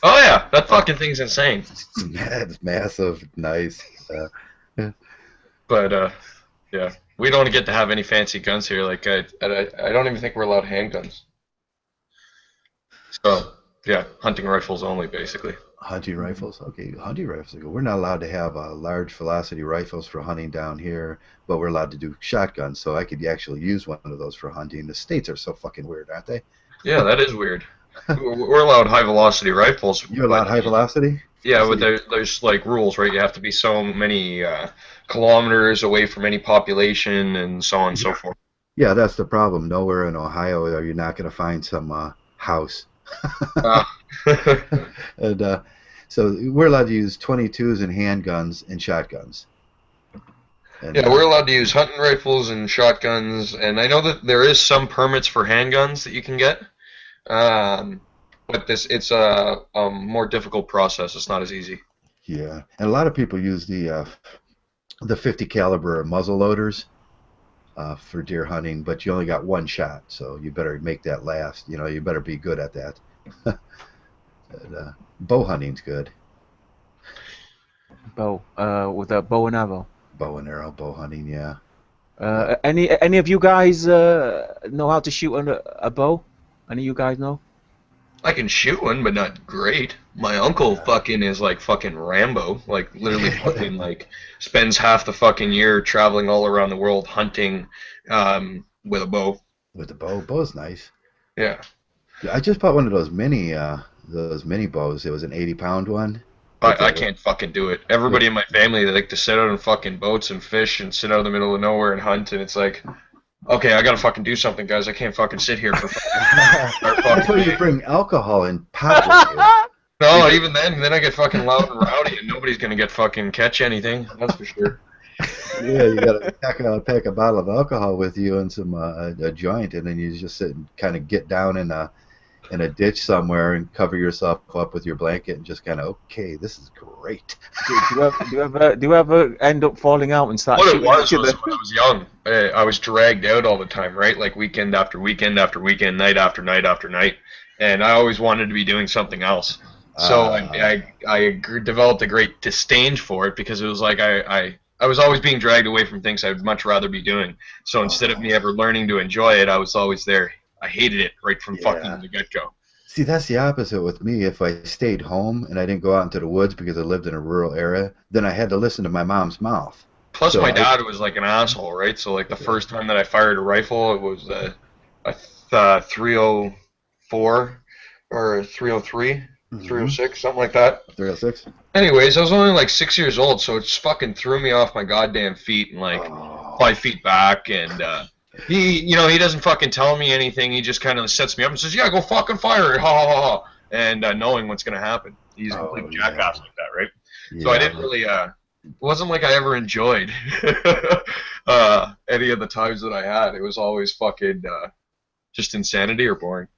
yeah, that fucking thing's insane. It's massive, nice. But yeah, we don't get to have any fancy guns here. Like I don't even think we're allowed handguns. So yeah, hunting rifles only, basically. Hunting rifles, okay. Hunting rifles. We're not allowed to have large velocity rifles for hunting down here, but we're allowed to do shotguns. So I could actually use one of those for hunting. The states are so fucking weird, aren't they? Yeah, that is weird. We're allowed high velocity rifles. You're allowed high velocity? Yeah, but there's like rules, right? You have to be so many kilometers away from any population and so on and so forth. Yeah, that's the problem. Nowhere in Ohio are you not going to find some house. And so we're allowed to use 22s and handguns and shotguns. And, yeah, we're allowed to use hunting rifles and shotguns, and I know that there is some permits for handguns that you can get. But it's a more difficult process. It's not as easy. Yeah, and a lot of people use the 50 caliber muzzle loaders for deer hunting, but you only got one shot, so you better make that last. You better be good at that. And, bow hunting's good. Bow, with a bow and arrow. Bow and arrow, bow hunting, yeah. Any of you guys know how to shoot a bow? Any of you guys know? I can shoot one, but not great. My uncle fucking is like fucking Rambo. Like literally fucking like spends half the fucking year traveling all around the world hunting with a bow. With the bow, bow's nice. Yeah. I just bought one of those mini bows. It was an 80-pound one. I can't fucking do it. Everybody in my family, they like to sit out on fucking boats and fish and sit out in the middle of nowhere and hunt, and it's like, okay, I gotta fucking do something, guys. I can't fucking sit here for That's why you bring alcohol and pot with you. No, even then I get fucking loud and rowdy, and nobody's gonna get fucking catch anything. That's for sure. Yeah, you gotta pack a bottle of alcohol with you and some a joint, and then you just sit and kind of get down in a ditch somewhere and cover yourself up with your blanket and just kind of, okay, this is great. Do you ever end up falling out and start shooting? What it was when I was young, I was dragged out all the time, right? Like weekend after weekend after weekend, night after night after night, and I always wanted to be doing something else. So I developed a great disdain for it because it was like I was always being dragged away from things I'd much rather be doing. So instead of me ever learning to enjoy it, I was always there. I hated it right from fucking the get-go. See, that's the opposite with me. If I stayed home and I didn't go out into the woods because I lived in a rural area, then I had to listen to my mom's mouth. Plus, so my dad was like an asshole, right? So, like, the first time that I fired a rifle, it was a 304 or 303, 306, something like that. 306? Anyways, I was only like 6 years old, so it just fucking threw me off my goddamn feet and like 5 feet back, and he doesn't fucking tell me anything. He just kind of sets me up and says, "Yeah, go fucking fire it, ha ha ha," and knowing what's gonna happen. He's a complete jackass like that, right? Yeah. So I didn't really. It wasn't like I ever enjoyed any of the times that I had. It was always fucking just insanity or boring.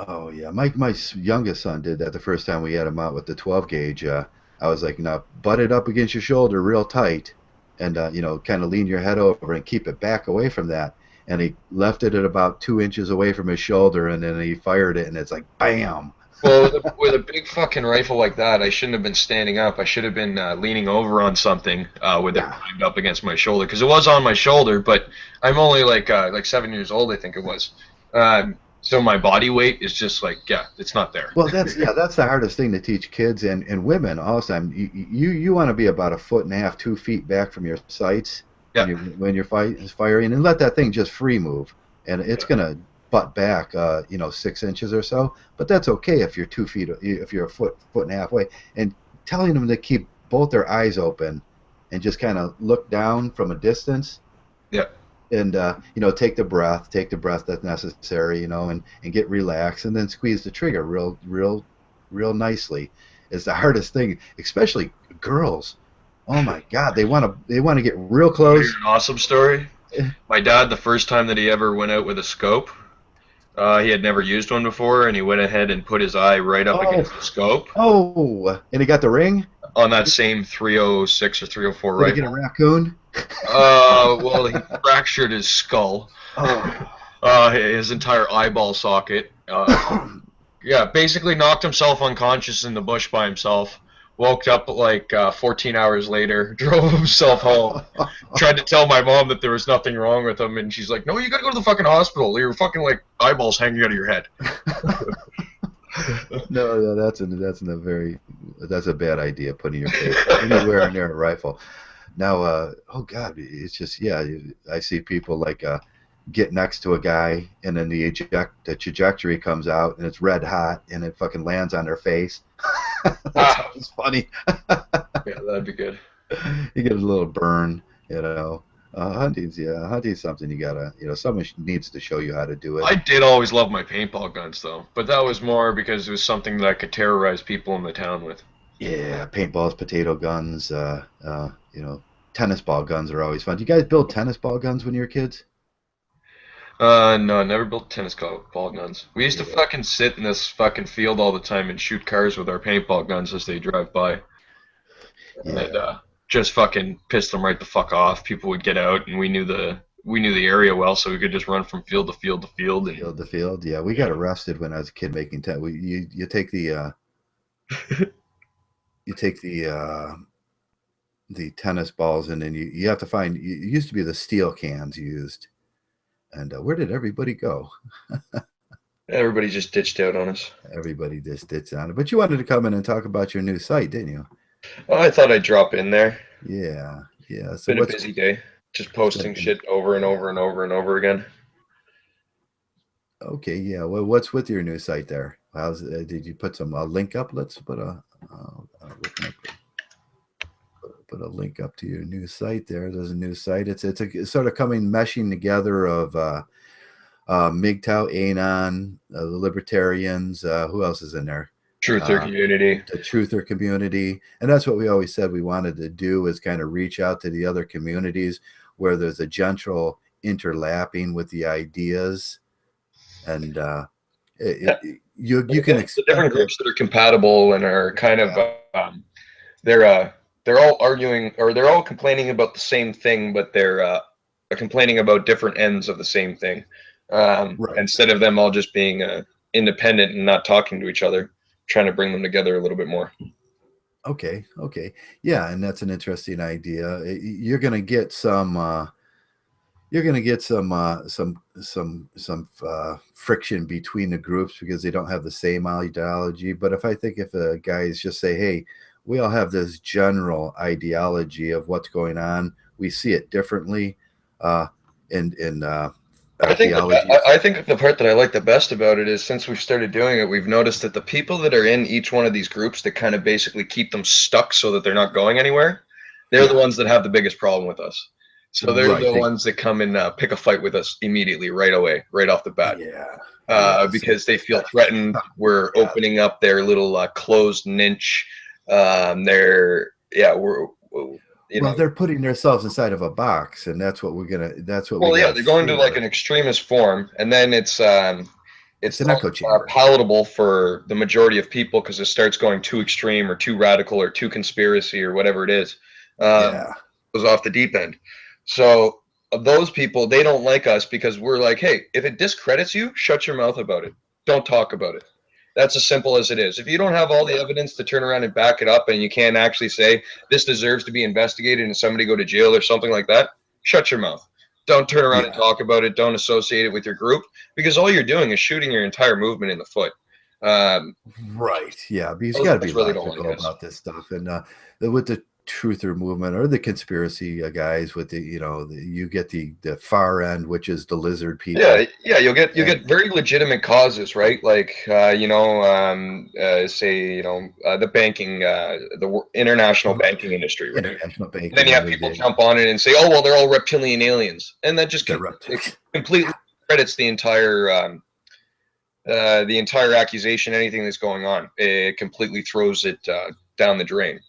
Oh yeah, my youngest son did that the first time we had him out with the 12 gauge. I was like, now butt it up against your shoulder real tight, and kind of lean your head over and keep it back away from that. and he left it at about 2 inches away from his shoulder, and then he fired it, and it's like bam. Well, with a big fucking rifle like that, I shouldn't have been standing up. I should have been leaning over on something with it primed up against my shoulder, because it was on my shoulder. But I'm only like 7 years old, I think it was. So my body weight is just like, yeah, it's not there. Well, that's the hardest thing to teach kids and women all the time. You want to be about 1.5 feet, 2 feet back from your sights when you're firing, and let that thing just free move, and it's gonna butt back 6 inches or so, but that's okay if you're 2 feet, if you're 1.5 feet away, and telling them to keep both their eyes open and just kind of look down from a distance. Yeah. And take the breath that's necessary, and get relaxed, and then squeeze the trigger real nicely. Is the hardest thing, especially girls. Oh my God, they want to get real close. Here's an awesome story. My dad, the first time that he ever went out with a scope, he had never used one before, and he went ahead and put his eye right up against the scope. Oh, and he got the ring? On that same 306 or 304 rifle. Did he get a raccoon? Well, he fractured his skull. His entire eyeball socket. Yeah, basically knocked himself unconscious in the bush by himself. Woke up like 14 hours later, drove himself home, tried to tell my mom that there was nothing wrong with him, and she's like, "No, you gotta go to the fucking hospital. Your fucking like eyeballs hanging out of your head." No, that's a bad idea, putting your face anywhere near a rifle. Now, oh God, it's just I see people like get next to a guy, and then the trajectory comes out, and it's red hot, and it fucking lands on their face. That's funny. Yeah, that'd be good. You get a little burn, Hunting's something you gotta, someone needs to show you how to do it. I did always love my paintball guns, though, but that was more because it was something that I could terrorize people in the town with. Yeah, paintballs, potato guns, tennis ball guns are always fun. Do you guys build tennis ball guns when you were kids? No, I never built tennis ball guns. We used to fucking sit in this fucking field all the time and shoot cars with our paintball guns as they drive by. Yeah. And just fucking piss them right the fuck off. People would get out, and we knew the area well, so we could just run from field to field to field. And, field to field, yeah. We got arrested when I was a kid making you take the the tennis balls, and then you have to find. It used to be the steel cans used. And where did everybody go? Everybody just ditched out on us. Everybody just ditched on it. But you wanted to come in and talk about your new site, didn't you? Oh, I thought I'd drop in there. Yeah. So it's been a busy day. Just posting shit over and over and over and over again. Okay, yeah. Well, what's with your new site there? Did you put some link up? Let's put put a link up to your new site there. There's a new site. It's sort of meshing together of Monkgtow, Anon, the Libertarians. Who else is in there? Truther community. The Truther community. And that's what we always said we wanted to do, is kind of reach out to the other communities where there's a gentle interlapping with the ideas. And you can expect the different groups that are compatible and are kind of they're all arguing, or they're all complaining about the same thing, but they're complaining about different ends of the same thing. Right. Instead of them all just being independent and not talking to each other, trying to bring them together a little bit more. Okay. Yeah, and that's an interesting idea. You're going to get some friction between the groups because they don't have the same ideology. But if guys just say, hey, we all have this general ideology of what's going on, we see it differently. I think the part that I like the best about it is, since we've started doing it, we've noticed that the people that are in each one of these groups that kind of basically keep them stuck so that they're not going anywhere, they're the ones that have the biggest problem with us. So they're the ones that come and pick a fight with us immediately, right away, right off the bat. Because they feel threatened. We're opening up their little closed niche. They're putting themselves inside of a box, and that's what they're going to like an extremist form, and then it's an echo chamber. Palatable for the majority of people because it starts going too extreme or too radical or too conspiracy or whatever it is. Goes off the deep end. So those people, they don't like us because we're like, hey, if it discredits you, shut your mouth about it. Don't talk about it. That's as simple as it is. If you don't have all the evidence to turn around and back it up, and you can't actually say this deserves to be investigated and somebody go to jail or something like that, shut your mouth. Don't turn around and talk about it. Don't associate it with your group, because all you're doing is shooting your entire movement in the foot. Right. Yeah. Because you got to be really logical about this stuff. And with the truther movement or the conspiracy guys, with the, you get the far end, which is the lizard people. Yeah. You'll get very legitimate causes, right? Like say the banking, the international banking industry, right? International banking. Then you have people jump on it and say, oh well, they're all reptilian aliens, and that just completely credits the entire accusation, anything that's going on. It completely throws it down the drain.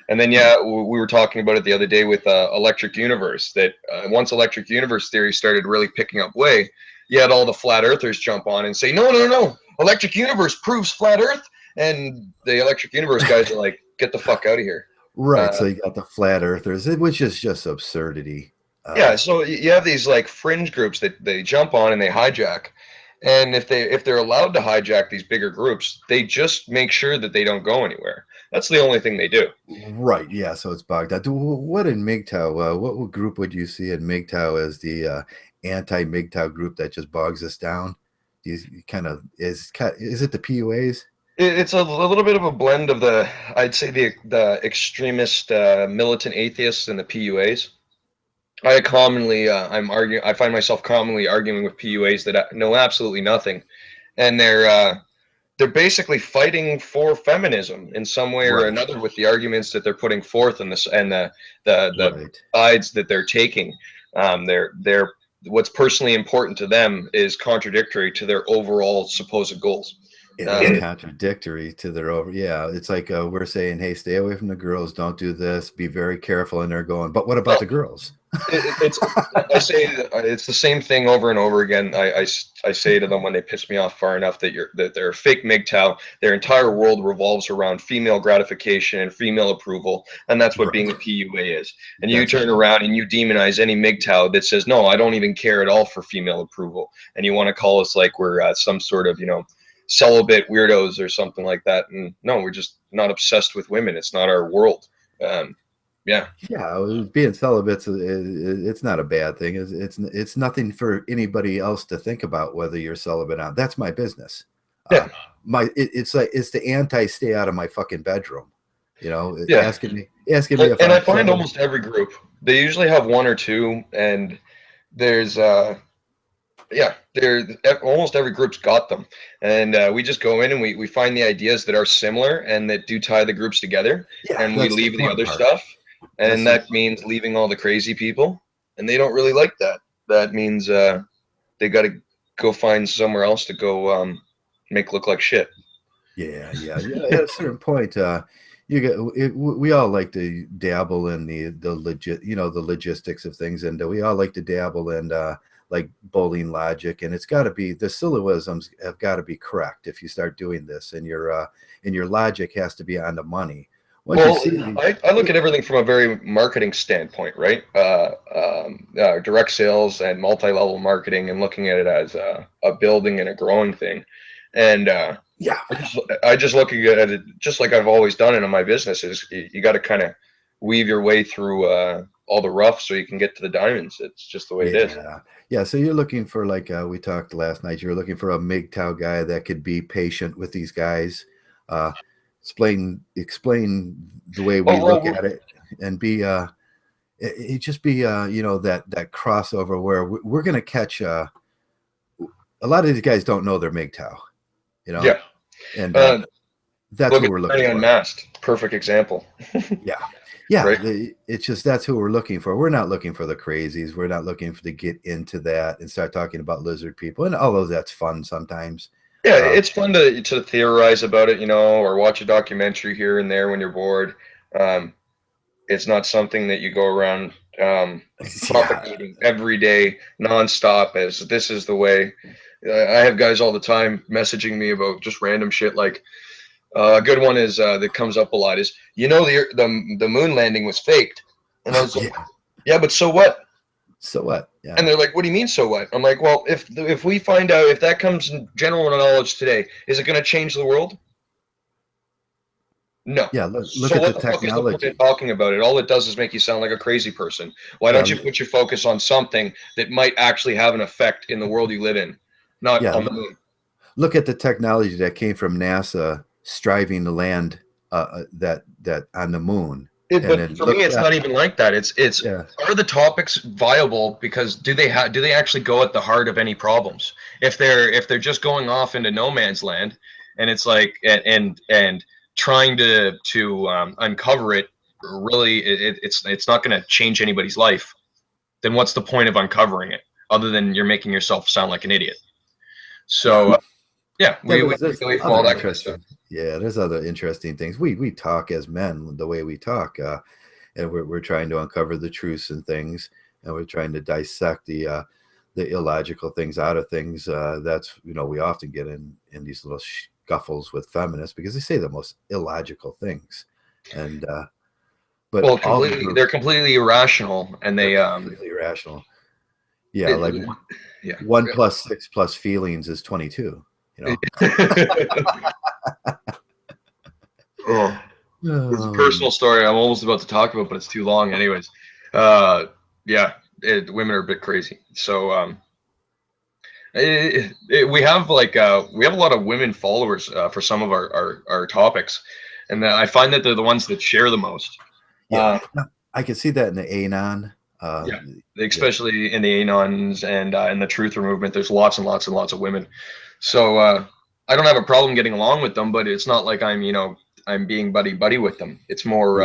And then, we were talking about it the other day with Electric Universe, that once Electric Universe theory started really picking up way, you had all the flat earthers jump on and say, no, Electric Universe proves flat earth. And the Electric Universe guys are like, get the fuck out of here. Right. So you got the flat earthers, which is just absurdity. So you have these like fringe groups that they jump on and they hijack. And if they're allowed to hijack these bigger groups, they just make sure that they don't go anywhere. That's the only thing they do. Right. Yeah. So it's bogged down. What in Monkgtow? What group would you see in Monkgtow as the anti-Monkgtow group that just bogs us down? Is it the PUAs? It's a little bit of a blend of I'd say the extremist militant atheists and the PUAs. I find myself commonly arguing with PUAs that know absolutely nothing, and they're basically fighting for feminism in some way or another with the arguments that they're putting forth and the sides that they're taking. They're what's personally important to them is contradictory to their overall supposed goals. It is contradictory to their it's like we're saying, hey, stay away from the girls, don't do this, be very careful, and they're going, but what about the girls? I say it's the same thing over and over again. I say to them when they piss me off far enough that they're fake Monkgtow. Their entire world revolves around female gratification and female approval, and that's what being a PUA is. And you turn around and you demonize any Monkgtow that says, no, I don't even care at all for female approval, and you want to call us like we're some sort of celibate weirdos or something like that. And no, we're just not obsessed with women. It's not our world. Being celibate, it's not a bad thing. It's nothing for anybody else to think about whether you're celibate or not. That's my business. It's the anti stay out of my fucking bedroom. Asking me if and I find almost every group, they usually have one or two, and there's almost every group's got them, and we just go in and we find the ideas that are similar and that do tie the groups together, and we leave the other stuff. And that means leaving all the crazy people, and they don't really like that. That means they got to go find somewhere else to go make look like shit. Yeah. At a certain point, we all like to dabble in the logistics of things, and we all like to dabble in like bowling logic, and it's got to be, the syllogisms have got to be correct if you start doing this, and your logic has to be on the money. I look at everything from a very marketing standpoint, right? Direct sales and multi-level marketing, and looking at it as a building and a growing thing. And I just look at it just like I've always done it in my businesses. You got to kind of weave your way through all the rough so you can get to the diamonds. It's just the way it is. Yeah. So you're looking for, like we talked last night, you're looking for a Monkgtow guy that could be patient with these guys. Explain the way we look at it, and be it just be that crossover where we're going to catch a lot of these guys don't know they're Monkgtow, and that's what we're looking for. Unmasked, perfect example. Right? It's just, that's who we're looking for. We're not looking for the crazies. We're not looking to get into that and start talking about lizard people, and although that's fun sometimes. It's fun to theorize about it, or watch a documentary here and there when you're bored. It's not something that you go around propagating every day, nonstop, as this is the way. I have guys all the time messaging me about just random shit. Like a good one is that comes up a lot is, the moon landing was faked, and I was like, yeah, but so what? So what? Yeah. And they're like, what do you mean, so what? I'm like, well, if we find out, if that comes in general knowledge today, is it going to change the world? No. Yeah, look So at what the fuck is the point technology. of talking about it? All it does is make you sound like a crazy person. Why don't you put your focus on something that might actually have an effect in the world you live in, not on the moon? Look at the technology that came from NASA striving to land that on the moon. But for me, it's not even like that. It's are the topics viable? Because do they actually go at the heart of any problems? If they're just going off into no man's land, and it's like and trying to uncover it, really, it's not going to change anybody's life. Then what's the point of uncovering it, other than you're making yourself sound like an idiot? So we follow that kind of stuff. Yeah, there's other interesting things. We talk as men the way we talk, and we're trying to uncover the truths and things, and we're trying to dissect the illogical things out of things. That's we often get in these little scuffles with feminists because they say the most illogical things, and but they're completely irrational, and they're completely irrational. Yeah, like 1 + 6 + feelings is 22. It's a personal story I'm almost about to talk about, but it's too long anyways. Women are a bit crazy. So we have a lot of women followers for some of our topics, and I find that they're the ones that share the most. I can see that in the Anon. Especially in the Anons and in the truther movement, there's lots and lots and lots of women. So I don't have a problem getting along with them, but it's not like I'm being buddy with them. It's more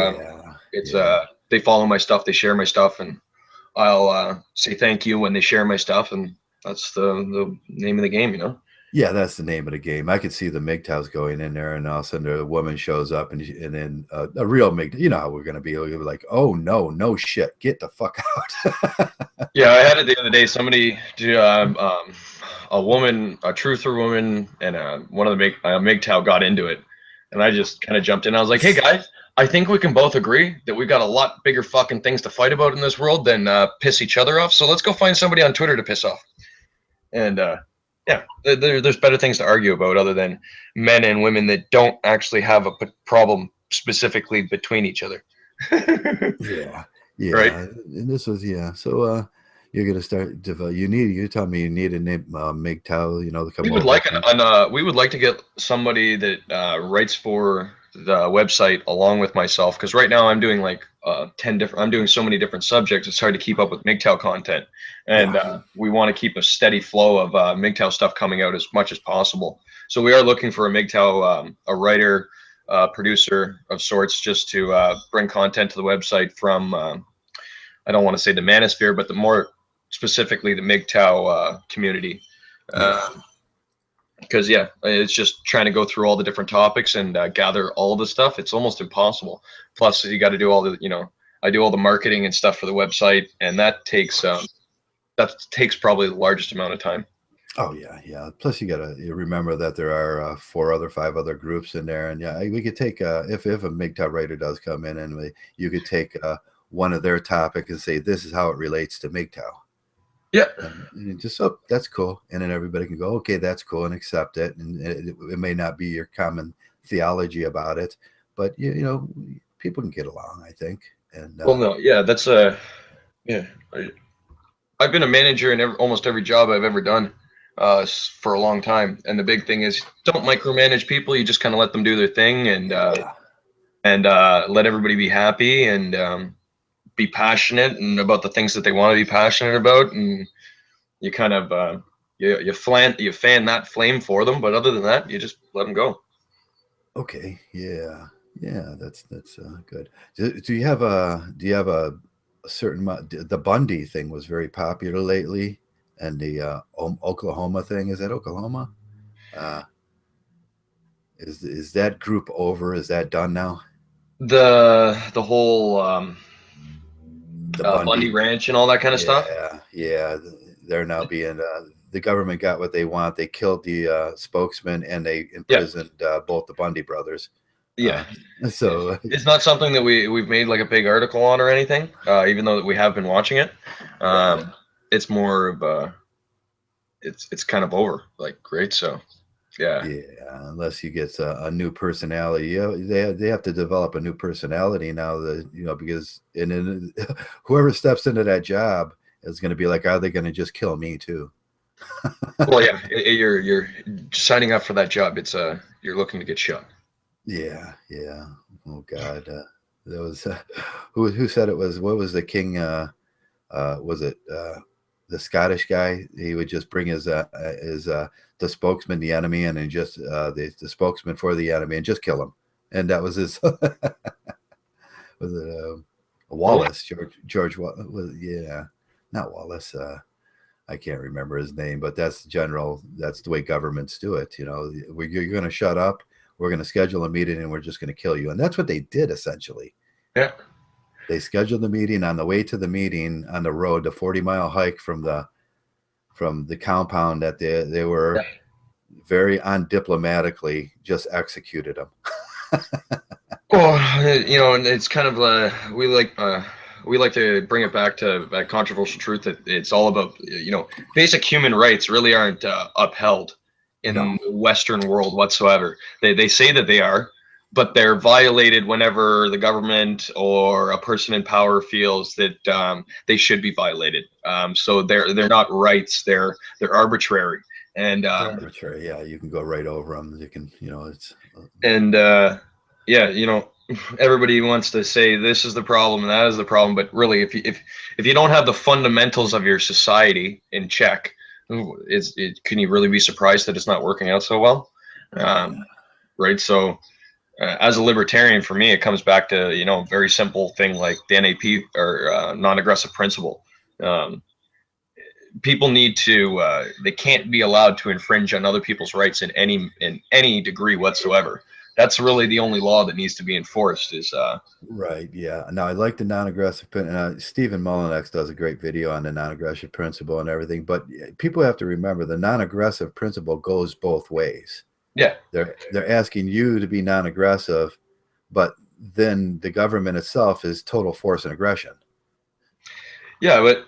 they follow my stuff, they share my stuff, and I'll say thank you when they share my stuff, and that's the name of the game, Yeah, that's the name of the game. I could see the MGTOWs going in there, and all of a sudden a woman shows up, and then a real MGTOW. How we're gonna be like, oh no shit, get the fuck out. Yeah, I had it the other day. Somebody, a woman, a truther woman, and one of the MGTOW got into it, and I just kind of jumped in. I was like, hey guys, I think we can both agree that we've got a lot bigger fucking things to fight about in this world than piss each other off. So let's go find somebody on Twitter to piss off. And there's better things to argue about other than men and women that don't actually have a problem specifically between each other. Yeah. Right. And this was So you're gonna start develop. You tell me you need a name, MGTOW. To come. We would like to get somebody that writes for the website along with myself, because right now I'm doing like 10 different. I'm doing so many different subjects. It's hard to keep up with MGTOW content, and we want to keep a steady flow of MGTOW stuff coming out as much as possible. So we are looking for a MGTOW, a writer, producer of sorts, just to bring content to the website from. I don't want to say the manosphere, but the more specifically the MGTOW community. Because it's just trying to go through all the different topics and gather all the stuff. It's almost impossible. Plus, you got to do all the, I do all the marketing and stuff for the website, and that takes probably the largest amount of time. Oh yeah. Plus, you remember that there are 5 other groups in there, and we could take if a MGTOW writer does come in, and you could take one of their topics and say this is how it relates to MGTOW. Yeah. And just that's cool, and then everybody can go, okay, that's cool, and accept it. And it may not be your common theology about it, but people can get along, I think. And that's I've been a manager in almost every job I've ever done for a long time, and the big thing is don't micromanage people. You just kind of let them do their thing, and let everybody be happy, and be passionate and about the things that they want to be passionate about, and you kind of you fan that flame for them, but other than that, you just let them go. Okay, that's good. Do you have a certain the Bundy thing was very popular lately, and the Oklahoma thing, is that Oklahoma? Is that group over? Is that done now? The whole the Bundy Ranch and all that kind of stuff. Yeah, they're now being the government got what they want. They killed the spokesman, and they imprisoned both the Bundy brothers. Yeah. So it's not something that we've made like a big article on or anything, even though that we have been watching it. It's more of it's kind of over, like, right? So yeah, unless you get a new personality, they have to develop a new personality now. Because whoever steps into that job is going to be like, are they going to just kill me too? Well, yeah, you're signing up for that job. It's you're looking to get shot. Yeah. Oh God, there was who said it was? What was the king? Was it the Scottish guy? He would just bring his the spokesman, the enemy, and then just the spokesman for the enemy, and just kill him. And that was his. Was it Wallace? George was not Wallace. I can't remember his name, but that's the way governments do it. You're going to shut up. We're going to schedule a meeting, and we're just going to kill you. And that's what they did essentially. Yeah. They scheduled the meeting. On the way to the meeting on the road, the 40-mile hike from the compound, that they were very undiplomatically just executed them. Well, and it's kind of we like to bring it back to that controversial truth that it's all about, basic human rights really aren't upheld in the Western world whatsoever. They say that they are, but they're violated whenever the government or a person in power feels that they should be violated. So they're not rights. They're arbitrary. And arbitrary. Yeah, you can go right over them. You can, it's. And everybody wants to say this is the problem and that is the problem, but really, if you don't have the fundamentals of your society in check, can you really be surprised that it's not working out so well? Right. So as a libertarian, for me, it comes back to, a very simple thing like the NAP or non-aggressive principle. People need to they can't be allowed to infringe on other people's rights in any degree whatsoever. That's really the only law that needs to be enforced is right. Yeah. Now I like the non-aggressive Stephen Mullinex does a great video on the non-aggressive principle and everything, but people have to remember the non-aggressive principle goes both ways. Yeah. They're asking you to be non-aggressive, but then the government itself is total force and aggression. Yeah, but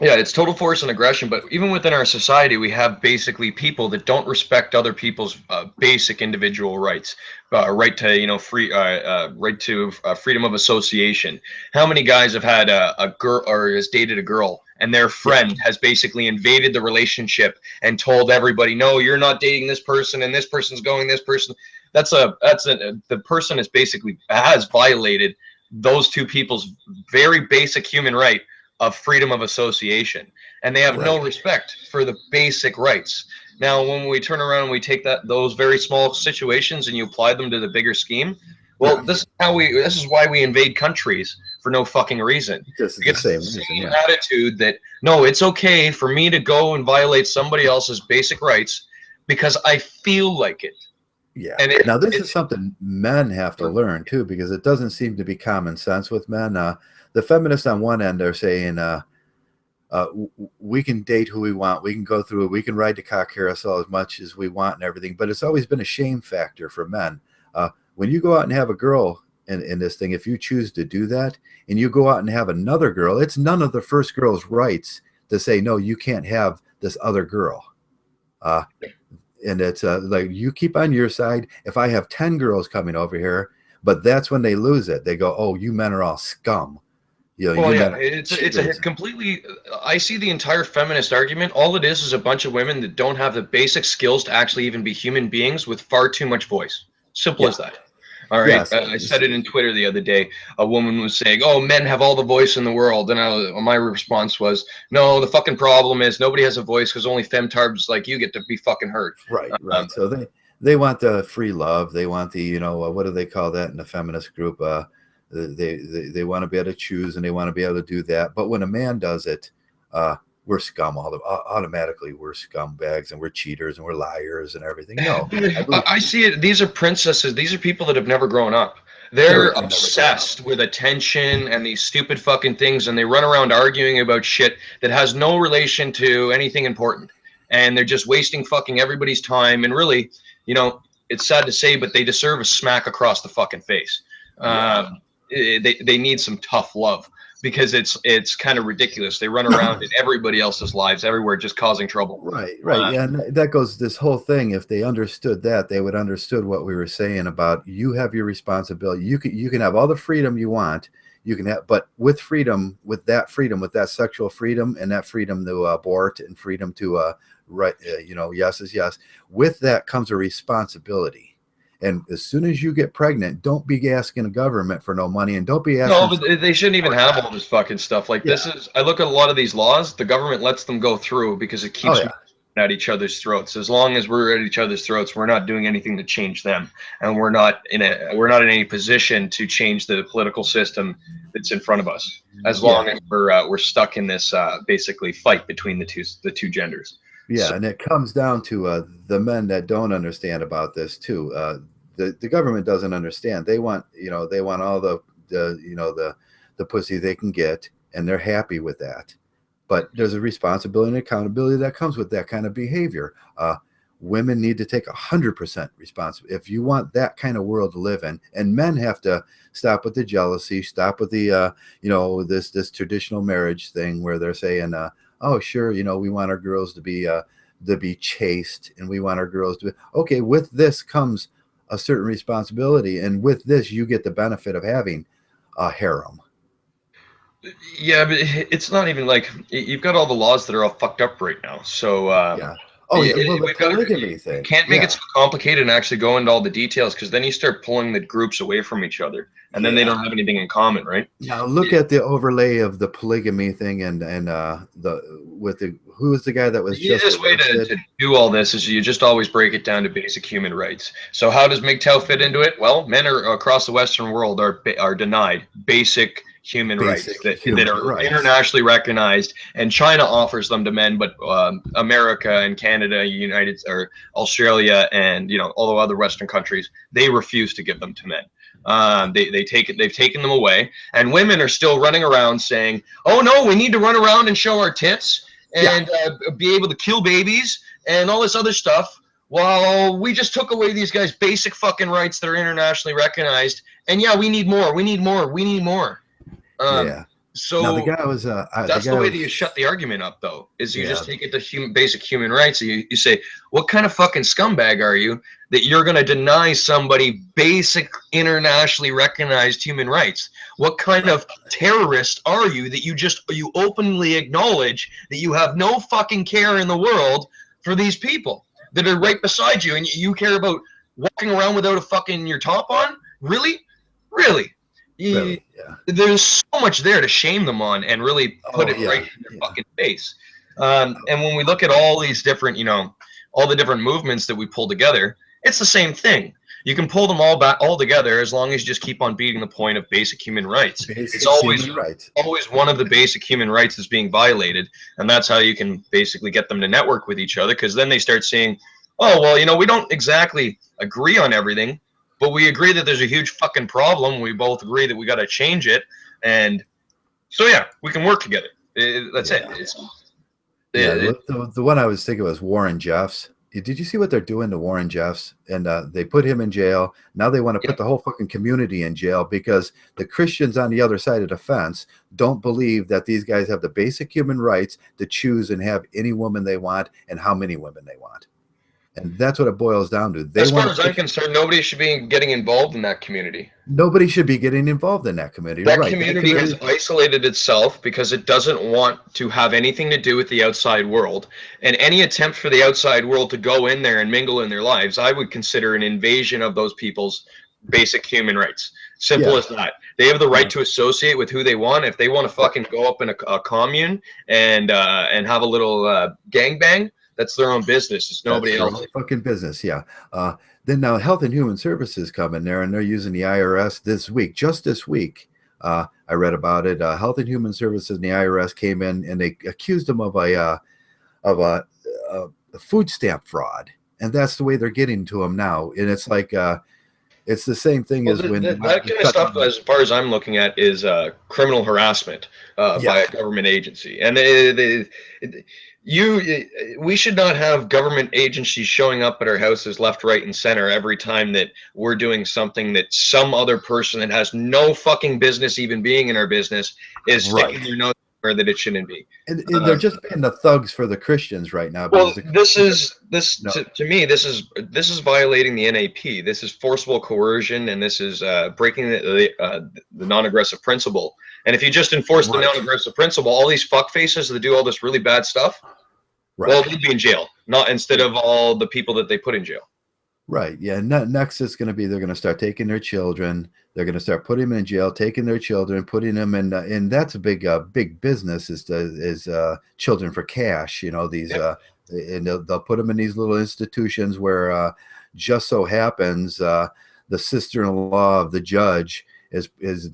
it's total force and aggression. But even within our society, we have basically people that don't respect other people's basic individual rights, right to right to freedom of association. How many guys have had a girl or has dated a girl and their friend has basically invaded the relationship and told everybody, no, you're not dating this person and this person's going this person. The person is basically has violated those two people's very basic human right of freedom of association, and they have no respect for the basic rights. Now, when we turn around and we take those very small situations and you apply them to the bigger scheme, well, this is why we invade countries for no fucking reason. Just the same reason, attitude that no, it's okay for me to go and violate somebody else's basic rights because I feel like it. Yeah. And now this is something men have to learn too, because it doesn't seem to be common sense with men. The feminists on one end are saying we can date who we want, we can go through it, we can ride the cock carousel as much as we want and everything, but it's always been a shame factor for men. When you go out and have a girl in this thing, if you choose to do that and you go out and have another girl, it's none of the first girl's rights to say, no, you can't have this other girl. And it's like you keep on your side. If I have 10 girls coming over here, but that's when they lose it. They go, oh, you men are all scum. It's a completely. I see the entire feminist argument. All it is a bunch of women that don't have the basic skills to actually even be human beings with far too much voice. Simple as that. All right. Yes, I said it in Twitter the other day. A woman was saying, "Oh, men have all the voice in the world," and my response was, "No, the fucking problem is nobody has a voice because only femtarbs like you get to be fucking heard." Right. So they want the free love. They want the what do they call that in the feminist group? They want to be able to choose and they want to be able to do that. But when a man does it, we're scum. Automatically, we're scumbags and we're cheaters and we're liars and everything. No, I see it. These are princesses. These are people that have never grown up. They're obsessed with attention and these stupid fucking things, and they run around arguing about shit that has no relation to anything important. And they're just wasting fucking everybody's time. And really, it's sad to say, but they deserve a smack across the fucking face. They need some tough love, because it's kind of ridiculous. They run around in everybody else's lives everywhere, just causing trouble. Right. Yeah, and that goes this whole thing. If they understood that, they would understood what we were saying about you have your responsibility. You can have all the freedom you want. You can have, but with freedom, with that sexual freedom and that freedom to abort and freedom to yes is yes. With that comes a responsibility. And as soon as you get pregnant, don't be asking the government for no money, and don't be asking. No, but they shouldn't even have all this fucking stuff. Like this is, I look at a lot of these laws, the government lets them go through because it keeps at each other's throats. As long as we're at each other's throats, we're not doing anything to change them, and we're not in any position to change the political system that's in front of us. As long as we're stuck in this basically fight between the two genders. Yeah, so, and it comes down to the men that don't understand about this too. The government doesn't understand. They want all the pussy they can get, and they're happy with that. But there's a responsibility and accountability that comes with that kind of behavior. Women need to take 100% responsibility if you want that kind of world to live in, and men have to stop with the jealousy, stop with the this traditional marriage thing where they're saying, oh sure, we want our girls to be chaste, and we want our girls to be okay. With this comes a certain responsibility, and with this you get the benefit of having a harem. Yeah, but it's not even like you've got all the laws that are all fucked up right now. So the polygamy thing. Can't make it so complicated and actually go into all the details, because then you start pulling the groups away from each other, and then they don't have anything in common, right? Now look at the overlay of the polygamy thing, and who was the guy that was the easiest way to do all this is you just always break it down to basic human rights. So how does Monkgtow fit into it? Well, men across the Western world are denied basic human rights that are internationally recognized, and China offers them to men, but America and Canada, Australia, and all the other Western countries, they refuse to give them to men. They've taken them away, and women are still running around saying, "Oh no, we need to run around and show our tits and be able to kill babies and all this other stuff." Well, we just took away these guys' basic fucking rights that are internationally recognized, and we need more. We need more. We need more. So now the guy was that's the way that you shut the argument up, though, is you just take it to basic human rights. And you say, what kind of fucking scumbag are you that you're going to deny somebody basic internationally recognized human rights? What kind of terrorist are you that you openly acknowledge that you have no fucking care in the world for these people that are right beside you, and you care about walking around without a fucking your top on? Really? There's so much there to shame them on and really put it right in their fucking face. And when we look at all these different, all the different movements that we pull together, it's the same thing. You can pull them all together as long as you just keep on beating the point of basic human rights. It's always one of the basic human rights that's being violated, and that's how you can basically get them to network with each other, because then they start saying, oh, well, we don't exactly agree on everything, but we agree that there's a huge fucking problem. We both agree that we got to change it. And so, we can work together. That's it. The one I was thinking was Warren Jeffs. Did you see what they're doing to Warren Jeffs? And they put him in jail. Now they want to put the whole fucking community in jail because the Christians on the other side of the fence don't believe that these guys have the basic human rights to choose and have any woman they want and how many women they want. And that's what it boils down to. As far as I'm concerned, nobody should be getting involved in that community. Nobody should be getting involved in that community. That community has isolated itself because it doesn't want to have anything to do with the outside world. And any attempt for the outside world to go in there and mingle in their lives, I would consider an invasion of those people's basic human rights. Simple as that. They have the right to associate with who they want. If they want to fucking go up in a commune and have a little gangbang, that's their own business. It's nobody else's fucking business. Then now Health and Human Services come in there, and they're using the IRS this week. Just this week, I read about it. Health and Human Services and the IRS came in, and they accused them of a food stamp fraud, and that's the way they're getting to them now. And it's like it's the same thing as when that kind of stuff, as far as I'm looking at, is criminal harassment by a government agency, and we should not have government agencies showing up at our houses left, right, and center every time that we're doing something that some other person that has no fucking business even being in our business is sticking their nose where that it shouldn't be. And they're just being the thugs for the Christians right now. Well, to me, this is violating the NAP. This is forcible coercion, and this is breaking the non-aggressive principle. And if you just enforce the non-aggressive principle, all these fuckfaces that do all this really bad stuff, well, they'd be in jail, not instead of all the people that they put in jail. Right. Yeah. Next is going to be they're going to start taking their children. They're going to start putting them in jail, taking their children, putting them in, and that's a big business is children for cash. You know, these and they'll put them in these little institutions where just so happens the sister-in-law of the judge is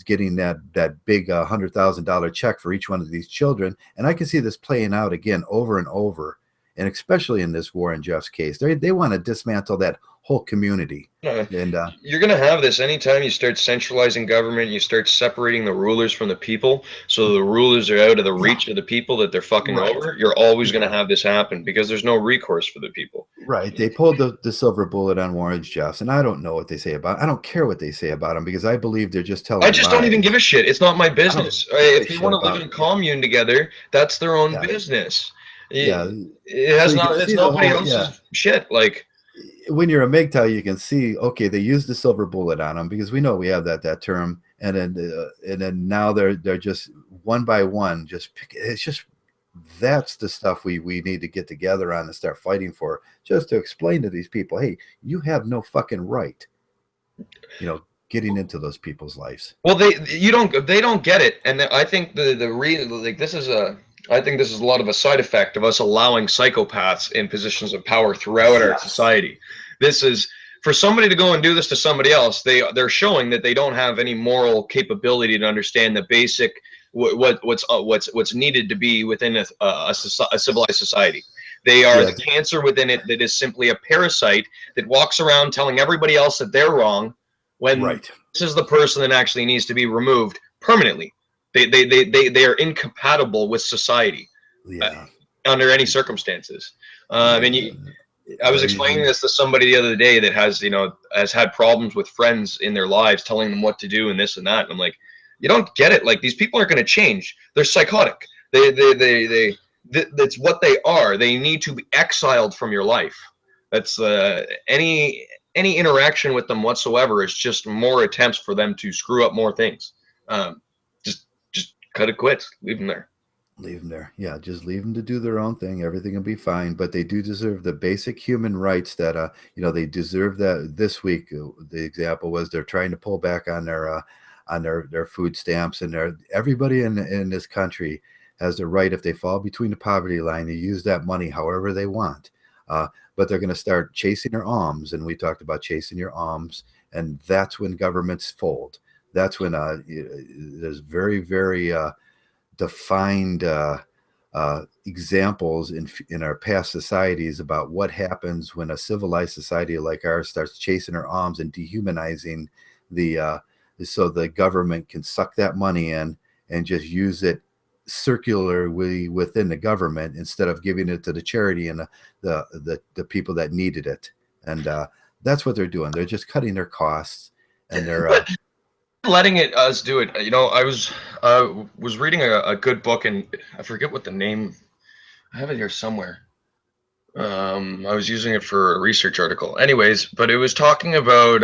getting that big $100,000 check for each one of these children. And I can see this playing out again over and over. And especially in this Warren Jeffs case, they want to dismantle that whole community. And you're going to have this anytime you start centralizing government, you start separating the rulers from the people, so the rulers are out of the reach of the people that they're fucking over. You're always going to have this happen because there's no recourse for the people. Right. They pulled the silver bullet on Warren Jeffs, and I don't know what they say about it. I don't care what they say about him because I believe they're just telling. I just don't even give a shit. It's not my business. If they want to live in a commune together, that's their own business. It has it's nobody else's shit. Like, when you're a MGTOW, you can see, okay, they used the silver bullet on them because we know we have that term, and then now they're just one by one, it's just that's the stuff we need to get together on and start fighting for, just to explain to these people, hey, you have no fucking right, getting into those people's lives. Well, they don't get it, and I think the reason, like, I think this is a lot of a side effect of us allowing psychopaths in positions of power throughout our society. This is, for somebody to go and do this to somebody else, they're showing that they don't have any moral capability to understand the basic what's needed to be within a civilized society. They are the cancer within it that is simply a parasite that walks around telling everybody else that they're wrong when this is the person that actually needs to be removed permanently. They are incompatible with society under any circumstances. I was explaining this to somebody the other day that has had problems with friends in their lives, telling them what to do and this and that. And I'm like, you don't get it. Like, these people aren't going to change. They're psychotic. That's what they are. They need to be exiled from your life. That's any interaction with them whatsoever is just more attempts for them to screw up more things. Just cut it quits. Leave them there. Leave them there. Yeah, just leave them to do their own thing. Everything will be fine. But they do deserve the basic human rights that they deserve. That this week, the example was they're trying to pull back on their food stamps, and everybody in this country has the right, if they fall between the poverty line, to use that money however they want. But they're going to start chasing their alms, and we talked about chasing your alms, and that's when governments fold. That's when there's very, very defined examples in our past societies about what happens when a civilized society like ours starts chasing our alms and dehumanizing so the government can suck that money in and just use it circularly within the government instead of giving it to the charity and the people that needed it. And that's what they're doing. They're just cutting their costs, and they're letting us do it. I was reading a good book, and I forget what the name. I have it here somewhere. I was using it for a research article. Anyways, but it was talking about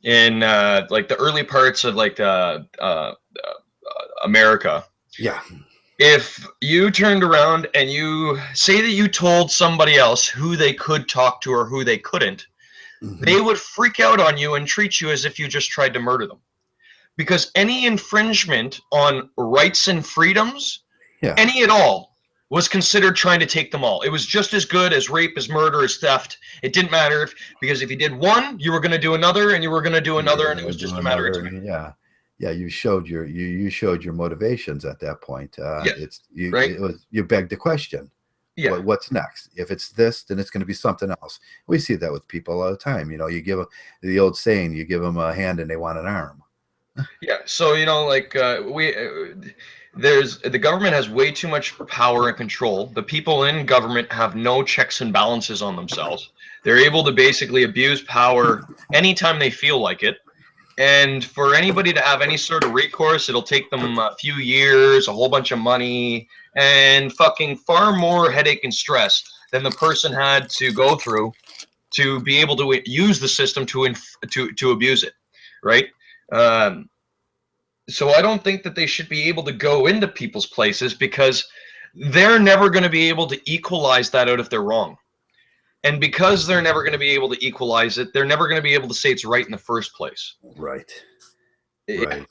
in like the early parts of like America. Yeah. If you turned around and you say that you told somebody else who they could talk to or who they couldn't, they would freak out on you and treat you as if you just tried to murder them. Because any infringement on rights and freedoms, any at all, was considered trying to take them all. It was just as good as rape, as murder, as theft. It didn't matter because if you did one, you were going to do another, and you were going to do another, and it was just a matter of time. Yeah, you showed your motivations at that point. You begged the question. Yeah. What's next? If it's this, then it's going to be something else. We see that with people all the time. You give them the old saying: you give them a hand and they want an arm. Yeah. So the government has way too much power and control. The people in government have no checks and balances on themselves. They're able to basically abuse power anytime they feel like it. And for anybody to have any sort of recourse, it'll take them a few years, a whole bunch of money, and fucking far more headache and stress than the person had to go through to be able to use the system to abuse it, right? So I don't think that they should be able to go into people's places, because they're never going to be able to equalize that out if they're wrong. And because they're never going to be able to equalize it, they're never going to be able to say it's right in the first place. Right. Right.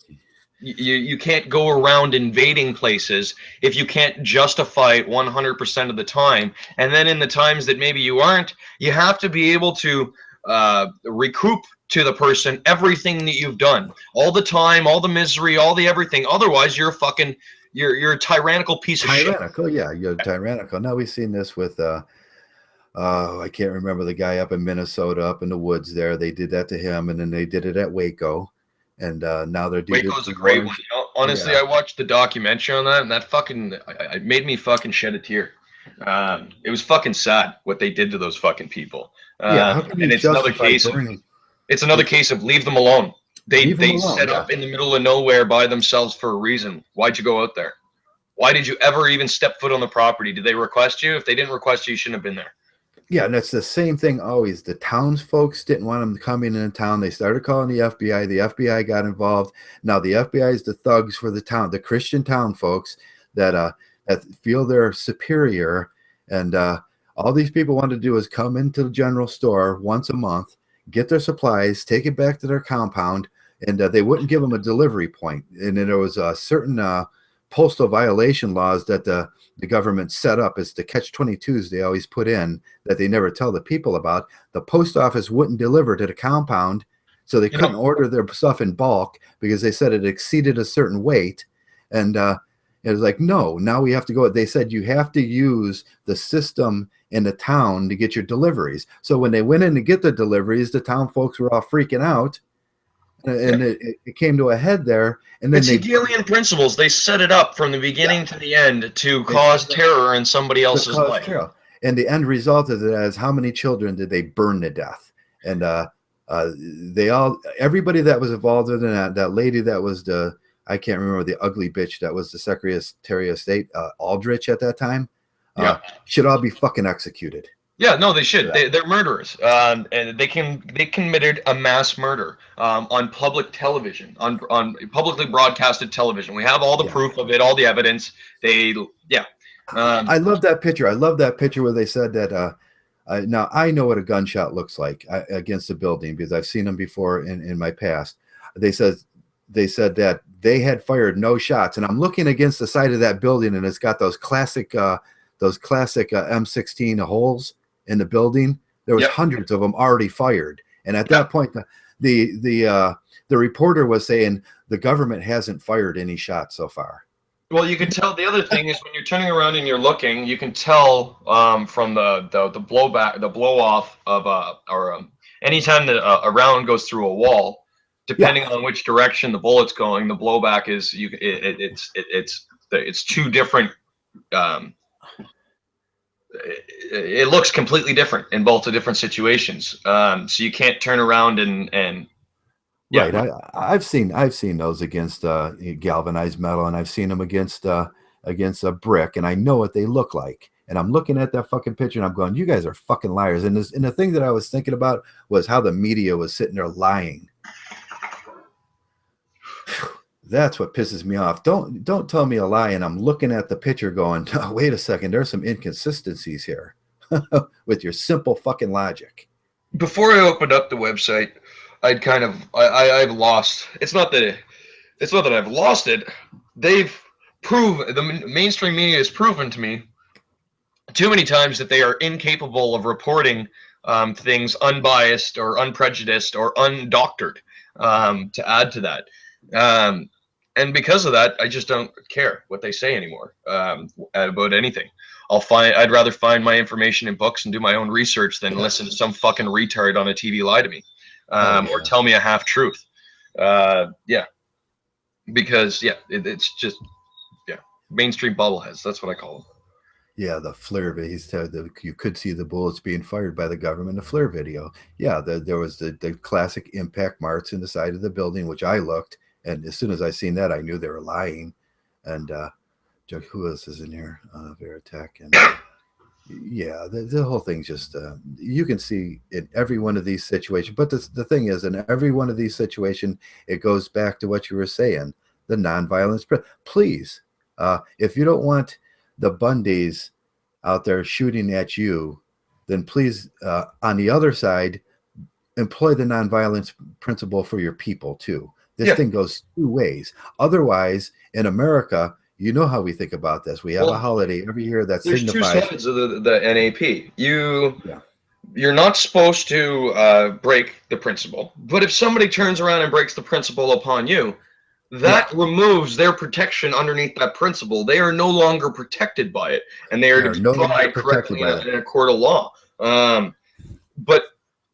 You can't go around invading places if you can't justify it 100% of the time. And then in the times that maybe you aren't, you have to be able to recoup to the person everything that you've done, all the time, all the misery, all the everything. Otherwise, you're a fucking, you're a tyrannical piece of shit. Tyrannical, yeah, you're tyrannical. Now we've seen this with I can't remember the guy up in Minnesota, up in the woods there. They did that to him, and then they did it at Waco, and now they're doing. Waco's a great one. You know, honestly, yeah. I watched the documentary on that, and that fucking it made me fucking shed a tear. It was fucking sad what they did to those fucking people. Yeah, and it's another case. It's another case of leave them alone. They set up in the middle of nowhere by themselves for a reason. Why'd you go out there? Why did you ever even step foot on the property? Did they request you? If they didn't request you, you shouldn't have been there. Yeah, and it's the same thing always. The townsfolk didn't want them coming into town. They started calling the FBI. The FBI got involved. Now the FBI is the thugs for the town, the Christian town folks that feel they're superior. And all these people want to do is come into the general store once a month, get their supplies, take it back to their compound, and they wouldn't give them a delivery point. And then there was certain postal violation laws that the government set up as the catch-22s they always put in that they never tell the people about. The post office wouldn't deliver to the compound, so they couldn't order their stuff in bulk because they said it exceeded a certain weight. And it was like, no, now we have to go. They said you have to use the system in the town to get your deliveries. So when they went in to get the deliveries, the town folks were all freaking out. And it came to a head there. And then it's Hegelian principles. They set it up from the beginning to the end to cause terror in somebody else's life. Terror. And the end result of it is how many children did they burn to death? And everybody that was involved in that lady that was I can't remember the ugly bitch that was the Secretary of State, Aldrich at that time, should all be fucking executed. Yeah, no, they should. They're murderers, and they committed a mass murder on public television, on publicly broadcasted television. We have all the proof of it, all the evidence. I love that picture. I love that picture where they said that. Now I know what a gunshot looks like against a building because I've seen them before in my past. They said that they had fired no shots, and I'm looking against the side of that building, and it's got those classic M16 holes in the building. There was hundreds of them already fired, and at that point the reporter was saying the government hasn't fired any shots so far. Well, you can tell. The other thing is when you're turning around and you're looking, you can tell from the blowback, the blow off of anytime that a round goes through a wall, depending on which direction the bullet's going, the blowback is it's two different. It looks completely different in both the different situations. So you can't turn around and right. I've seen those against galvanized metal, and I've seen them against a brick, and I know what they look like. And I'm looking at that fucking picture, and I'm going, "You guys are fucking liars." And the thing that I was thinking about was how the media was sitting there lying. That's what pisses me off. Don't tell me a lie, and I'm looking at the picture going, oh, wait a second, there's some inconsistencies here with your simple fucking logic. Before I opened up the website, I've lost. It's not that I've lost it. The mainstream media has proven to me too many times that they are incapable of reporting things unbiased or unprejudiced or undoctored. To add to that. And because of that, I just don't care what they say anymore about anything. I'd rather find my information in books and do my own research than listen to some fucking retard on a TV lie to me or tell me a half truth. Because it's just mainstream bubbleheads. That's what I call them. Yeah, the FLIR video. You could see the bullets being fired by the government. The FLIR video. Yeah, there was the classic impact marks in the side of the building, which I looked, and as soon as I seen that, I knew they were lying. And who else is in here? Veritech and yeah, the whole thing's just you can see in every one of these situations. But the thing is, in every one of these situations, it goes back to what you were saying, the nonviolence. Please, if you don't want the Bundys out there shooting at you, then please, on the other side, employ the nonviolence principle for your people too. This thing goes two ways. Otherwise, in America, you know how we think about this. We have a holiday every year that signifies. There's two sides of the NAP. You're not supposed to break the principle, but if somebody turns around and breaks the principle upon you, that removes their protection underneath that principle. They are no longer protected by it, and they are to be applied correctly in a court of law. But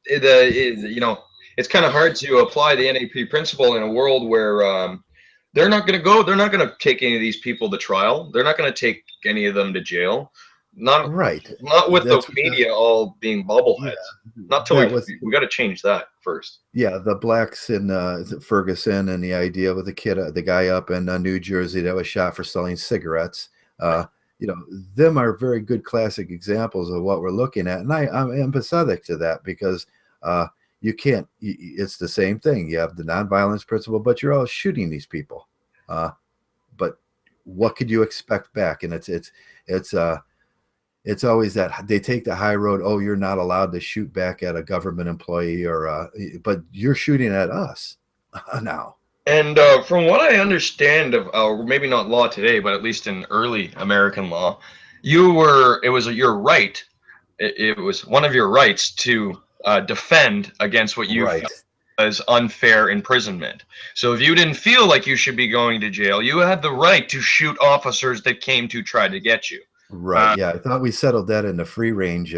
it's kind of hard to apply the NAP principle in a world where they're not going to take any of these people to trial. They're not going to take any of them to jail. Not with the media all being bubbleheads. Not till we got to change that first. Yeah, the blacks in Ferguson and the idea with the guy up in New Jersey that was shot for selling cigarettes. Them are very good classic examples of what we're looking at, and I'm empathetic to that because you can't. It's the same thing. You have the nonviolence principle, but you're all shooting these people. But what could you expect back? And it's always that they take the high road. Oh, you're not allowed to shoot back at a government employee, but you're shooting at us now. And from what I understand of, maybe not law today, but at least in early American law, it was your right. It was one of your rights to defend against what you felt as unfair imprisonment. So if you didn't feel like you should be going to jail, you had the right to shoot officers that came to try to get you. Right. I thought we settled that in the free range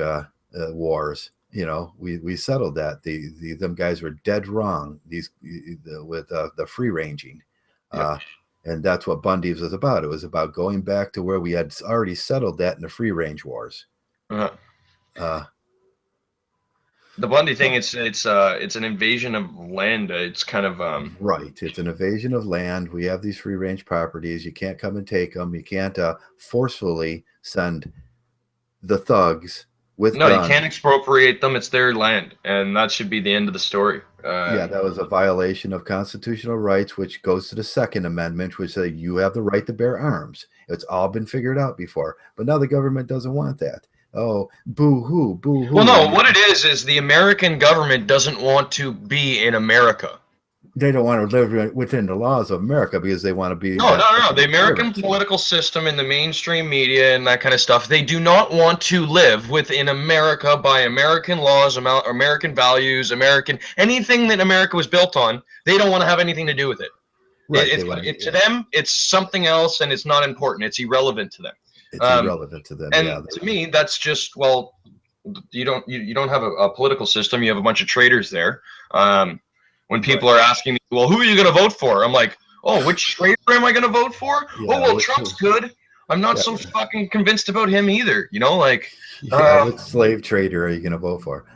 wars. We settled that. Them guys were dead wrong. With the free ranging, and that's what Bundy's was about. It was about going back to where we had already settled that in the free range wars. The Bundy thing, it's an invasion of land. It's kind of right. It's an invasion of land. We have these free range properties. You can't come and take them. You can't forcefully send the thugs with guns. You can't expropriate them. It's their land, and that should be the end of the story. That was a violation of constitutional rights, which goes to the Second Amendment, which says you have the right to bear arms. It's all been figured out before, but now the government doesn't want that. Oh, boo-hoo, boo-hoo. Well, no, what it is the American government doesn't want to be in America. They don't want to live within the laws of America because they want to be... No. The American political system and the mainstream media and that kind of stuff, they do not want to live within America by American laws, American values, anything that America was built on. They don't want to have anything to do with it. Right, to them, it's something else, and it's not important. It's irrelevant to them. It's irrelevant to them. And to me, that's just, well, you don't have a political system. You have a bunch of traitors there. When people are asking me, well, who are you going to vote for? I'm like, oh, which traitor am I going to vote for? Trump's good. I'm not so fucking convinced about him either. Which slave trader are you going to vote for?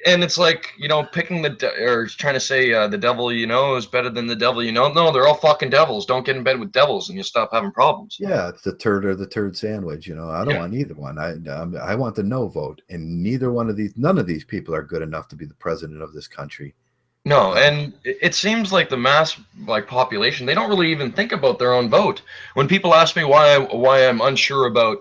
And it's like, picking trying to say the devil is better than the devil No, they're all fucking devils. Don't get in bed with devils and you stop having problems. Yeah, it's the turd or the turd sandwich. I don't want either one. I want the no vote. And none of these people are good enough to be the president of this country. No, and it seems like the mass population, they don't really even think about their own vote. When people ask me why I'm unsure about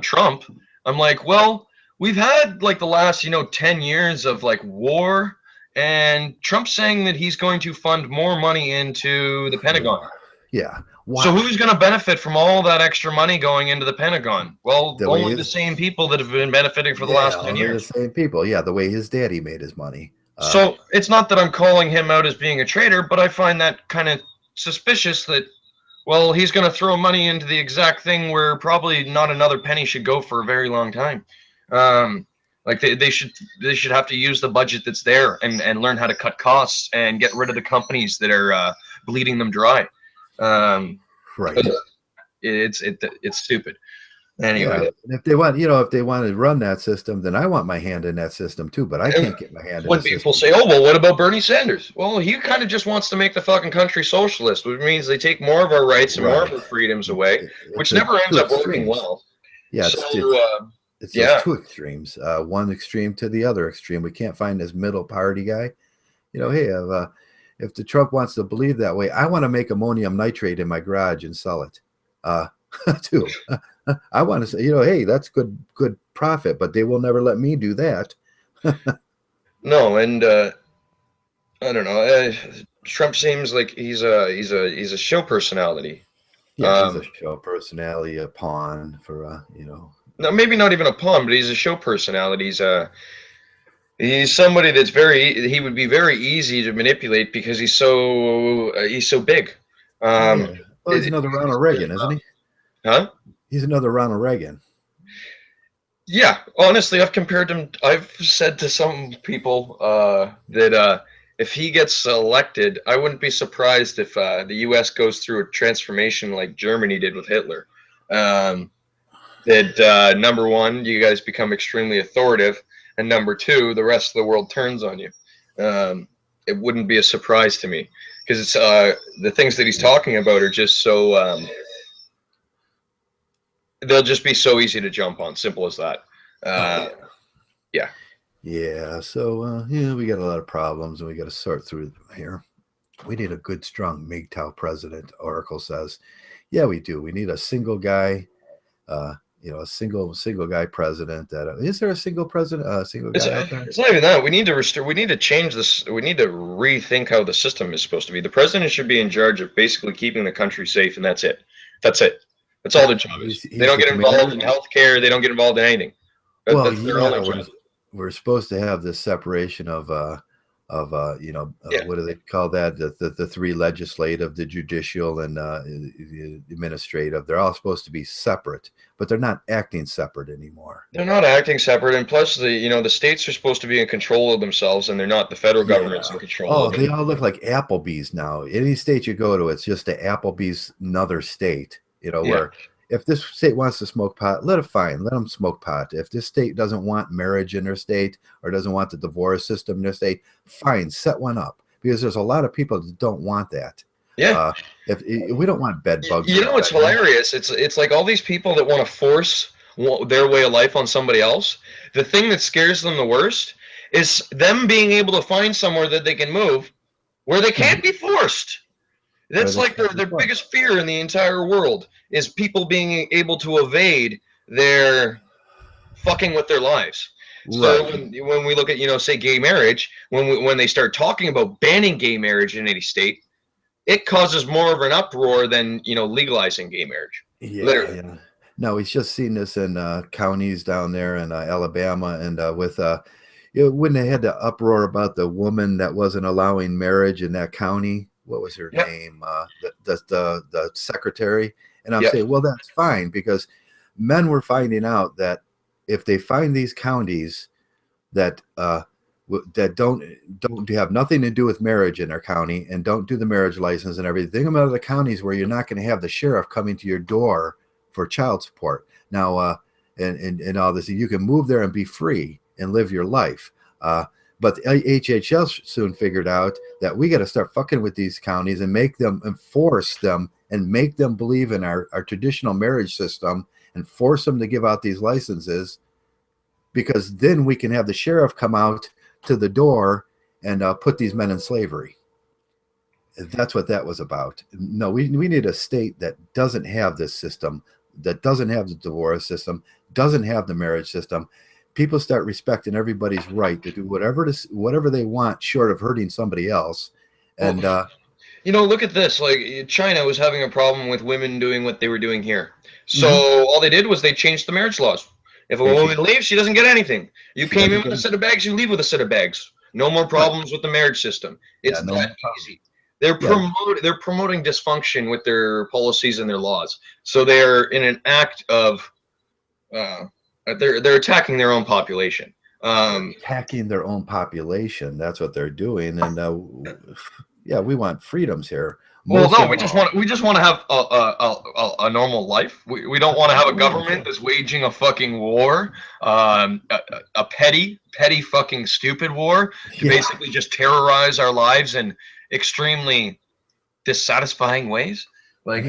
Trump, I'm like, well, we've had the last 10 years of war, and Trump's saying that he's going to fund more money into the Pentagon. Yeah. Wow. So who's going to benefit from all that extra money going into the Pentagon? Well, only the same people that have been benefiting for the last 10 years. The same people. Yeah, the way his daddy made his money. So it's not that I'm calling him out as being a traitor, but I find that kind of suspicious that, well, he's going to throw money into the exact thing where probably not another penny should go for a very long time. They should have to use the budget that's there and learn how to cut costs and get rid of the companies that are bleeding them dry. Right. It's stupid. Anyway, yeah. If they want, if they want to run that system, then I want my hand in that system too. But I can't get my hand in when the people system. say, "Oh, well, what about Bernie Sanders?" Well, he kind of just wants to make the fucking country socialist, which means they take more of our rights and more of our freedoms away, which never ends up working well. Yeah, so, it's those two extremes, one extreme to the other extreme. We can't find this middle party guy. Hey, if the Trump wants to believe that way, I want to make ammonium nitrate in my garage and sell it. Too. I want to say, hey, that's good profit, but they will never let me do that. No, and I don't know. Trump seems like he's a show personality. Yeah, he's a show personality, a pawn for No, maybe not even a pawn, but he's a show personality. He's somebody that's he would be very easy to manipulate because he's so big. Well, he's another Ronald Reagan, isn't he? Huh? He's another Ronald Reagan. Yeah, honestly, I've said to some people that if he gets elected, I wouldn't be surprised if the U.S. goes through a transformation like Germany did with Hitler. That number one, you guys become extremely authoritative, and number two, the rest of the world turns on you. It wouldn't be a surprise to me because it's the things that he's talking about are just so. They'll just be so easy to jump on. Simple as that. Yeah. Yeah. So we got a lot of problems, and we got to sort through them here. We need a good, strong Monkgtow president. Oracle says, yeah, we do. We need a single guy. A single guy president. Is there a single president? Single guy out there? It's not even that. We need to change this. We need to rethink how the system is supposed to be. The president should be in charge of basically keeping the country safe, and that's it. That's all their job is. They don't get involved in healthcare. They don't get involved in anything. We're supposed to have this separation of what do they call that? The three legislative, the judicial, and the administrative. They're all supposed to be separate, but they're not acting separate anymore. They're not acting separate, and plus the states are supposed to be in control of themselves, and they're not. The federal government's in control. Oh, they all look like Applebee's now. Any state you go to, it's just the Applebee's another state. Where if this state wants to smoke pot, let them smoke pot. If this state doesn't want marriage in their state or doesn't want the divorce system in their state, fine, set one up, because there's a lot of people that don't want that. Yeah. If we don't want bed bugs. It's hilarious. It's like all these people that want to force their way of life on somebody else. The thing that scares them the worst is them being able to find somewhere that they can move where they can't be forced. That's like their biggest fear in the entire world is people being able to evade their fucking with their lives. So when we look at, say gay marriage, when they start talking about banning gay marriage in any state, it causes more of an uproar than, legalizing gay marriage. Yeah. Literally. Yeah. No, we've just seen this in counties down there in Alabama, and with when they had the uproar about the woman that wasn't allowing marriage in that county. What was her name? The secretary. And I'm saying, well, that's fine, because men were finding out that if they find these counties that don't have nothing to do with marriage in their county and don't do the marriage license and everything, think about the counties where you're not going to have the sheriff coming to your door for child support now, and all this. You can move there and be free and live your life. But HHS soon figured out that we got to start fucking with these counties and make them enforce them and make them believe in our traditional marriage system and force them to give out these licenses, because then we can have the sheriff come out to the door and put these men in slavery. That's what that was about. No, we need a state that doesn't have this system, that doesn't have the divorce system, doesn't have the marriage system. People start respecting everybody's right to do whatever they want, short of hurting somebody else. And look at this. Like, China was having a problem with women doing what they were doing here. So all they did was they changed the marriage laws. If a woman leaves, she doesn't get anything. You came in with a set of bags, you leave with a set of bags. No more problems with the marriage system. It's that easy. They're promoting dysfunction with their policies and their laws. So they're in an act of they're attacking their own population. Attacking their own population. That's what they're doing. And we want freedoms here. Well, no, we just want to have a normal life. We don't want to have a government that's waging a fucking war, a petty fucking stupid war to basically just terrorize our lives in extremely dissatisfying ways. Like,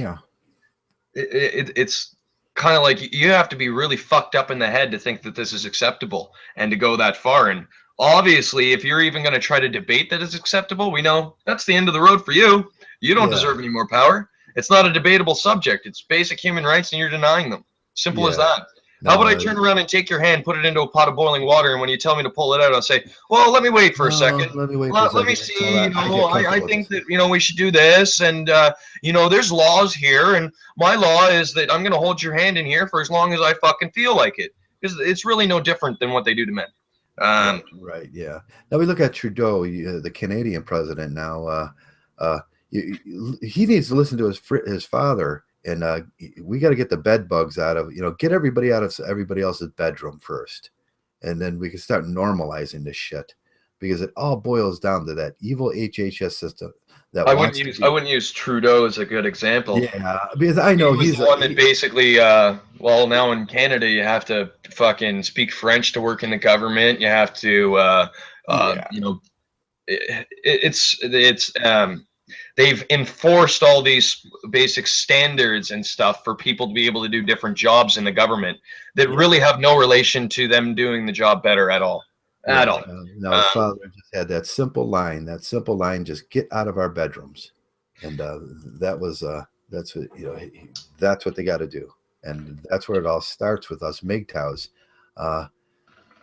it's kind of like you have to be really fucked up in the head to think that this is acceptable and to go that far. And obviously, if you're even going to try to debate that it's acceptable, we know that's the end of the road for you. You don't deserve any more power. It's not a debatable subject. It's basic human rights, and you're denying them. Simple as that. No, how about I turn around and take your hand, put it into a pot of boiling water, and when you tell me to pull it out, I'll say, well, let me wait for a second. Let me see. I think that, we should do this. And, there's laws here. And my law is that I'm going to hold your hand in here for as long as I fucking feel like it. Because it's really no different than what they do to men. Right, yeah. Now we look at Trudeau, the Canadian president now. He needs to listen to his father, and we got to get the bed bugs out of, get everybody out of everybody else's bedroom first, and then we can start normalizing this shit, because it all boils down to that evil HHS system. That I wouldn't use Trudeau as a good example. Yeah, because I know he's the one that basically. Well, now in Canada, you have to fucking speak French to work in the government. You have to, they've enforced all these basic standards and stuff for people to be able to do different jobs in the government that really have no relation to them doing the job better at all. At all. No, his father just had that simple line. Just get out of our bedrooms, and that's what they got to do, and that's where it all starts with us Monkgtows.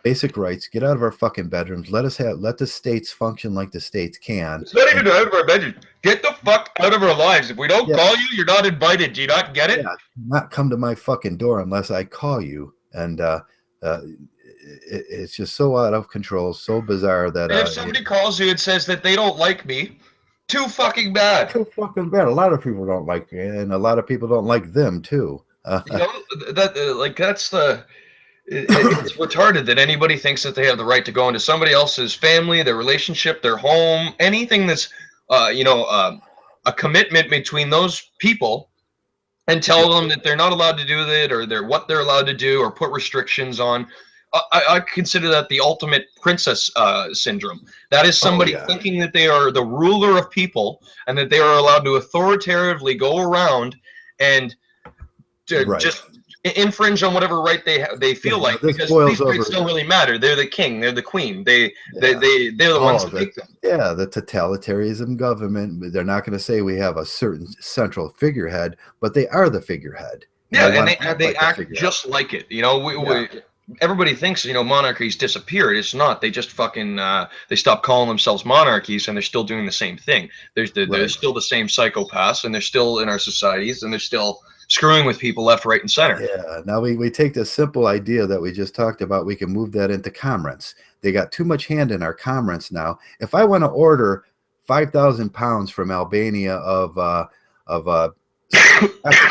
Basic rights. Get out of our fucking bedrooms. Let the states function like the states can. It's not even out of our bedrooms. Get the fuck out of our lives. If we don't call you, you're not invited. Do you not get it? Yeah, not come to my fucking door unless I call you. And it's just so out of control, so bizarre that if somebody calls you and says that they don't like me, too fucking bad. Too fucking bad. A lot of people don't like me, and a lot of people don't like them too. That's the. It's retarded that anybody thinks that they have the right to go into somebody else's family, their relationship, their home, anything that's, a commitment between those people, and tell them that they're not allowed to do that, or what they're allowed to do, or put restrictions on. I consider that the ultimate princess syndrome. That is somebody thinking that they are the ruler of people, and that they are allowed to authoritatively go around and just infringe on whatever right they feel like, because these rights don't really matter. They're the king, they're the queen. They're the ones that make them. Yeah, the totalitarianism government. They're not going to say we have a certain central figurehead, but they are the figurehead. Yeah, and they act just like it. Everybody thinks monarchies disappeared. It's not. They just fucking they stopped calling themselves monarchies, and they're still doing the same thing. There's still the same psychopaths, and they're still in our societies, and they're still screwing with people left, right, and center. Yeah. Now we take this simple idea that we just talked about. We can move that into commerce. They got too much hand in our commerce now. If I want to order 5,000 pounds from Albania of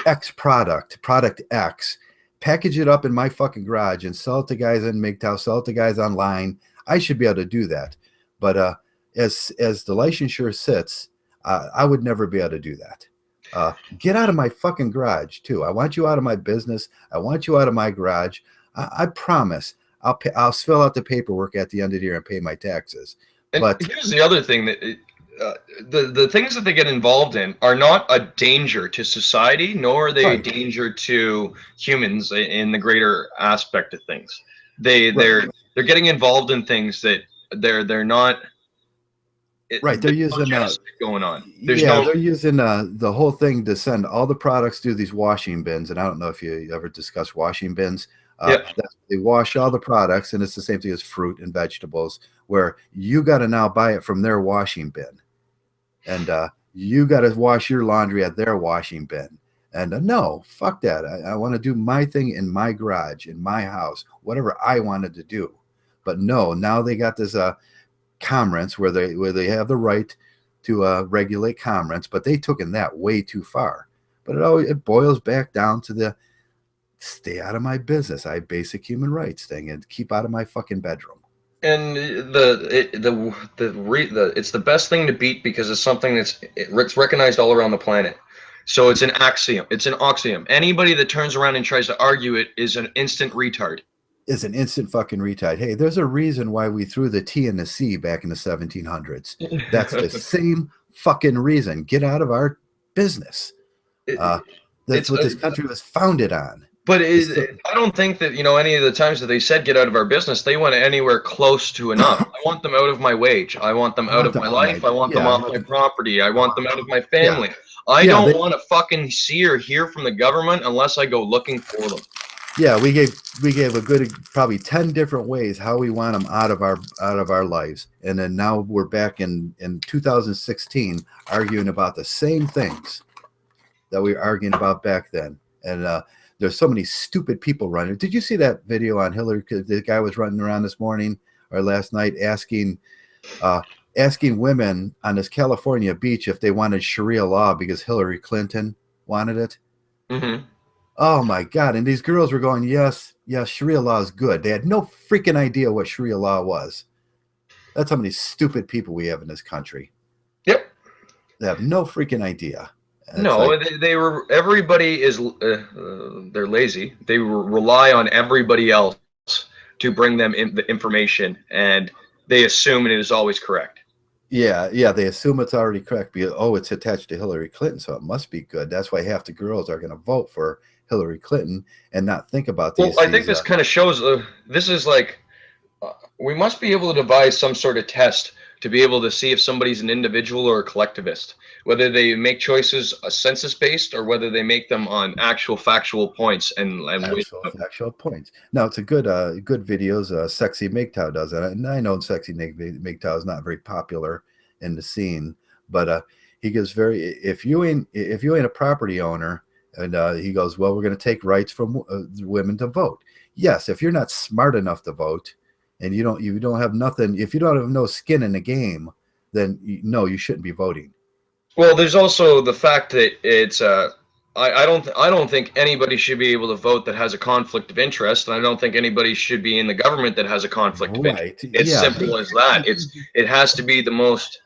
X product X, package it up in my fucking garage and sell it to guys in Monkgtow, sell it to guys online, I should be able to do that. But as the licensure sits, I would never be able to do that. Get out of my fucking garage too. I want you out of my business. I want you out of my garage. I promise I'll fill out the paperwork at the end of the year and pay my taxes. But here's the other thing that the things that they get involved in are not a danger to society, nor are they a danger to humans in the greater aspect of things. They're getting involved in things that they're not. They're using going on. They're using the whole thing to send all the products to these washing bins, and I don't know if you ever discuss washing bins. They wash all the products, and it's the same thing as fruit and vegetables, where you got to now buy it from their washing bin, and you got to wash your laundry at their washing bin. And no, fuck that. I want to do my thing in my garage, in my house, whatever I wanted to do. But no, now they got this commerce where they have the right to regulate commerce, but they took in that way too far. But it boils back down to the stay out of my business. I have basic human rights thing, and keep out of my fucking bedroom. And it's the best thing to beat because it's something it's recognized all around the planet. So it's an axiom. It's an oxyom. Anybody that turns around and tries to argue it is an instant retard. Is an instant fucking retard. Hey, there's a reason why we threw the T in the C back in the 1700s. That's the same fucking reason. Get out of our business. That's what this country was founded on. But I don't think that, any of the times that they said get out of our business, they went anywhere close to enough. I want them out of my wage. I want them out of my life. I want them off my property. I want them out of my family. I don't want to fucking see or hear from the government unless I go looking for them. Yeah, we gave a good probably 10 different ways how we want them out of our lives, and then now we're back in 2016 arguing about the same things that we were arguing about back then. And there's so many stupid people running. Did you see that video on Hillary? The guy was running around this morning or last night asking women on this California beach if they wanted Sharia law because Hillary Clinton wanted it. Mm-hmm. Oh my God. And these girls were going, yes, Sharia law is good. They had no freaking idea what Sharia law was. That's how many stupid people we have in this country. Yep. They have no freaking idea. No, everybody is, they're lazy. They rely on everybody else to bring them the information, and they assume it is always correct. Yeah, they assume it's already correct because, it's attached to Hillary Clinton, so it must be good. That's why half the girls are going to vote for Hillary Clinton and not think about these. Well, I think this kind of shows, this is like, we must be able to devise some sort of test to be able to see if somebody's an individual or a collectivist, whether they make choices census-based or whether they make them on actual factual points and factual points. Now, it's a good videos. Sexy Monkgtow does it, and I know Sexy Monkgtow is not very popular in the scene, but he gives if you ain't a property owner, and he goes, well, we're going to take rights from women to vote. Yes, if you're not smart enough to vote, and you don't have nothing, if you don't have no skin in the game, then you shouldn't be voting. Well, there's also the fact that it's I don't think anybody should be able to vote that has a conflict of interest, and I don't think anybody should be in the government that has a conflict of interest. It's simple as that. It has to be the most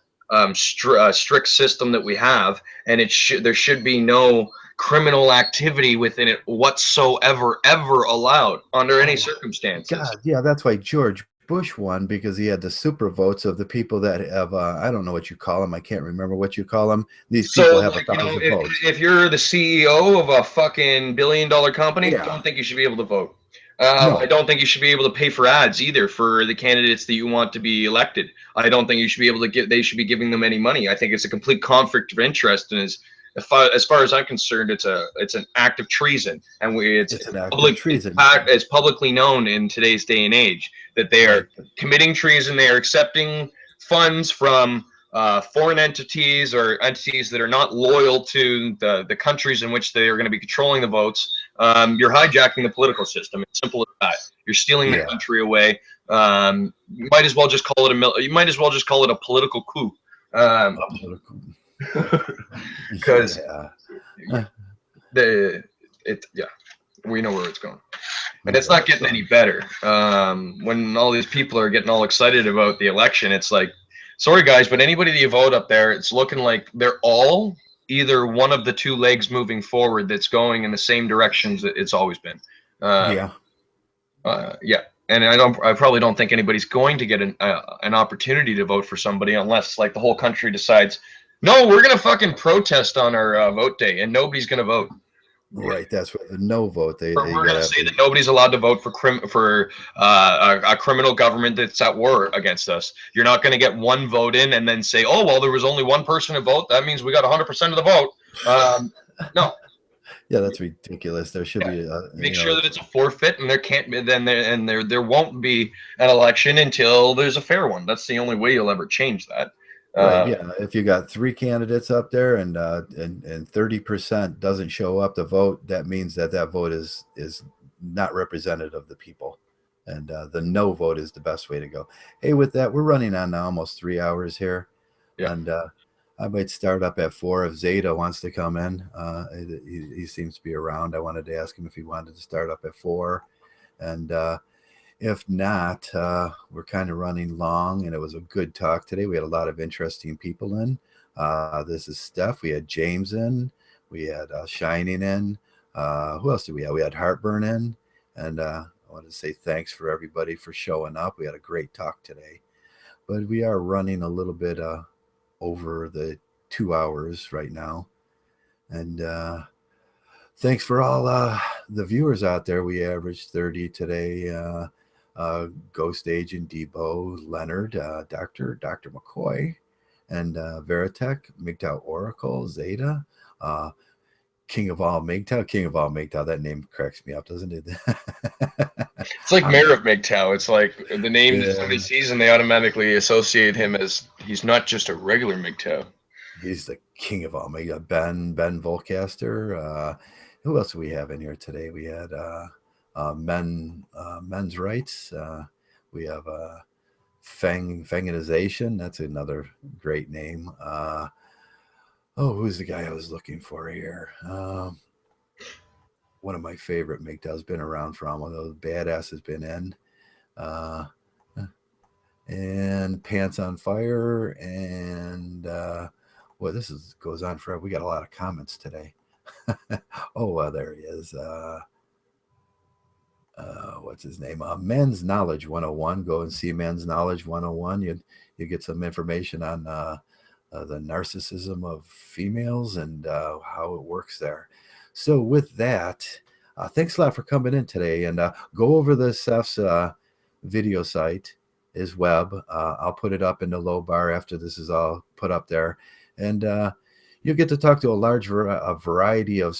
strict system that we have, and there should be no criminal activity within it whatsoever ever allowed under any circumstances. God, yeah, that's why George Bush won, because he had the super votes of the people that have I don't know what you call them. I can't remember what you call them. These people have 1,000 votes. If you're the CEO of a fucking billion-dollar company, I don't think you should be able to vote. No. I don't think you should be able to pay for ads either for the candidates that you want to be elected. I don't think you should be able to they should be giving them any money. I think it's a complete conflict of interest, and as far as I'm concerned, it's an act of treason, and it's an act of treason. It's publicly known in today's day and age that they are committing treason. They are accepting funds from foreign entities or entities that are not loyal to the countries in which they are going to be controlling the votes. You're hijacking the political system. It's simple as that. You're stealing the country away. You might as well just call it a political coup. Because we know where it's going, and it's not getting any better. When all these people are getting all excited about the election, it's like, sorry guys, but anybody that you vote up there, it's looking like they're all either one of the two legs moving forward that's going in the same directions that it's always been. And I probably don't think anybody's going to get an opportunity to vote for somebody unless like the whole country decides, no, we're gonna fucking protest on our vote day, and nobody's gonna vote. Right, that's what the no vote. We're gonna say that nobody's allowed to vote for a criminal government that's at war against us. You're not gonna get one vote in and then say, oh well, there was only one person to vote. That means we got 100% of the vote. No. Yeah, that's ridiculous. There should be make sure that it's a forfeit, and there won't be an election until there's a fair one. That's the only way you'll ever change that. Right, if you got 3 candidates up there and 30% doesn't show up to vote, that means that vote is not representative of the people, and the no vote is the best way to go. Hey, with that, we're running on now almost 3 hours here, and I might start up at 4 if Zeta wants to come in. He seems to be around. I wanted to ask him if he wanted to start up at 4, and If not, we're kind of running long, and it was a good talk today. We had a lot of interesting people in. This is Steph. We had James in. We had Shining in. Who else did we have? We had Heartburn in. And I want to say thanks for everybody for showing up. We had a great talk today. But we are running a little bit over the 2 hours right now. And thanks for all the viewers out there. We averaged 30 today. Ghost Agent Debo, Leonard, Dr. McCoy, and Veritech, Monkgtow Oracle, Zeta, King of All Monkgtow. That name cracks me up, doesn't it? It's like Mayor of Monkgtow. It's like the name that somebody sees and they automatically associate him as he's not just a regular Monkgtow. He's the king of all Monkgtow. Ben Volcaster. Who else do we have in here today? We had men's rights. We have Fanganization. That's another great name. Who's the guy I was looking for here? One of my favorite Monkgtow's been around from. One of those badasses been in. And Pants on Fire. And this goes on forever. We got a lot of comments today. There he is. What's his name? Men's Knowledge 101. Go and see Men's Knowledge 101. You get some information on the narcissism of females and how it works there. So with that, thanks a lot for coming in today, and go over the Seth's video site, his web. I'll put it up in the low bar after this is all put up there, and you'll get to talk to a variety of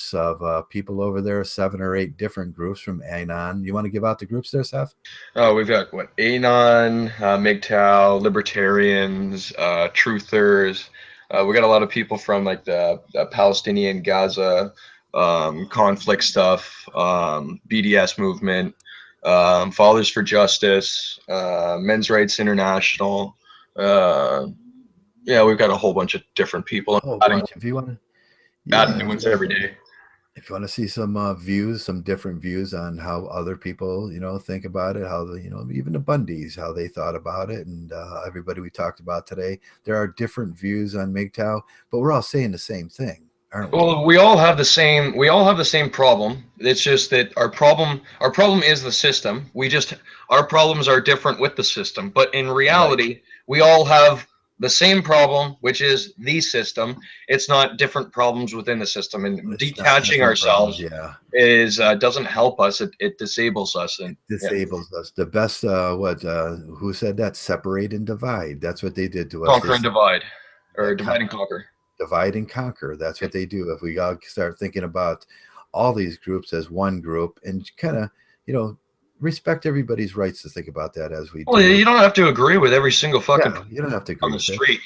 people over there, 7 or 8 different groups from Anon. You want to give out the groups there, Seth? Oh, we've got Anon, Monkgtow, Libertarians, Truthers. We got a lot of people from like the Palestinian Gaza conflict stuff, BDS movement, Fathers for Justice, Men's Rights International. Yeah, we've got a whole bunch of different people. If you want to, add new ones every day. If you want to see some views, some different views on how other people, think about it, how even the Bundys, how they thought about it, and everybody we talked about today, there are different views on Monkgtow, but we're all saying the same thing, aren't we? Well, we all have the same problem. It's just that our problem is the system. Our problems are different with the system, but in reality, right, we all have the same problem, which is the system. It's not different problems within the system, and it's detaching ourselves doesn't help us. It disables us. And it disables us. The best, who said that? Separate and divide. That's what they did to us. Conquer and divide, or divide and conquer. Divide and conquer. That's what they do. If we all start thinking about all these groups as one group and kind of, respect everybody's rights to think about that as we do. Well, you don't have to agree with every single fucking you don't have to agree on the street,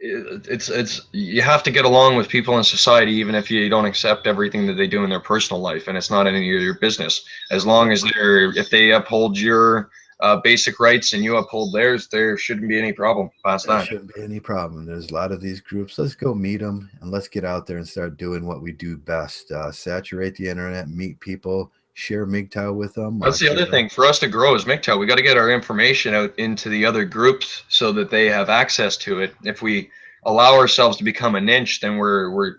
it's you have to get along with people in society, even if you don't accept everything that they do in their personal life, and it's not any of your business. As long as if they uphold your basic rights and you uphold theirs, there shouldn't be any problem past that. There shouldn't be any problem. There's a lot of these groups. Let's go meet them, and let's get out there and start doing what we do best. Saturate the internet, meet people, share Monkgtow with them. That's the other thing. For us to grow as Monkgtow, we got to get our information out into the other groups so that they have access to it. If we allow ourselves to become a niche, then we're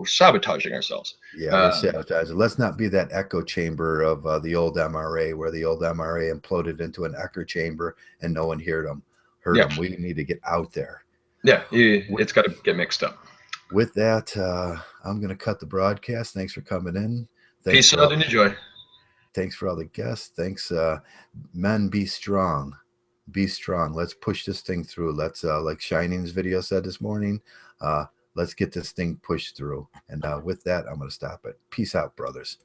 sabotaging ourselves. Yeah, we're sabotaging. Let's not be that echo chamber of the old MRA, where the old MRA imploded into an echo chamber and no one heard them. We need to get out there. Yeah, it's got to get mixed up. With that, I'm going to cut the broadcast. Thanks for coming in. Peace out and enjoy. Thanks for all the guests. Thanks, men. Be strong. Be strong. Let's push this thing through. Let's, like Shining's video said this morning, let's get this thing pushed through. And with that, I'm going to stop it. Peace out, brothers.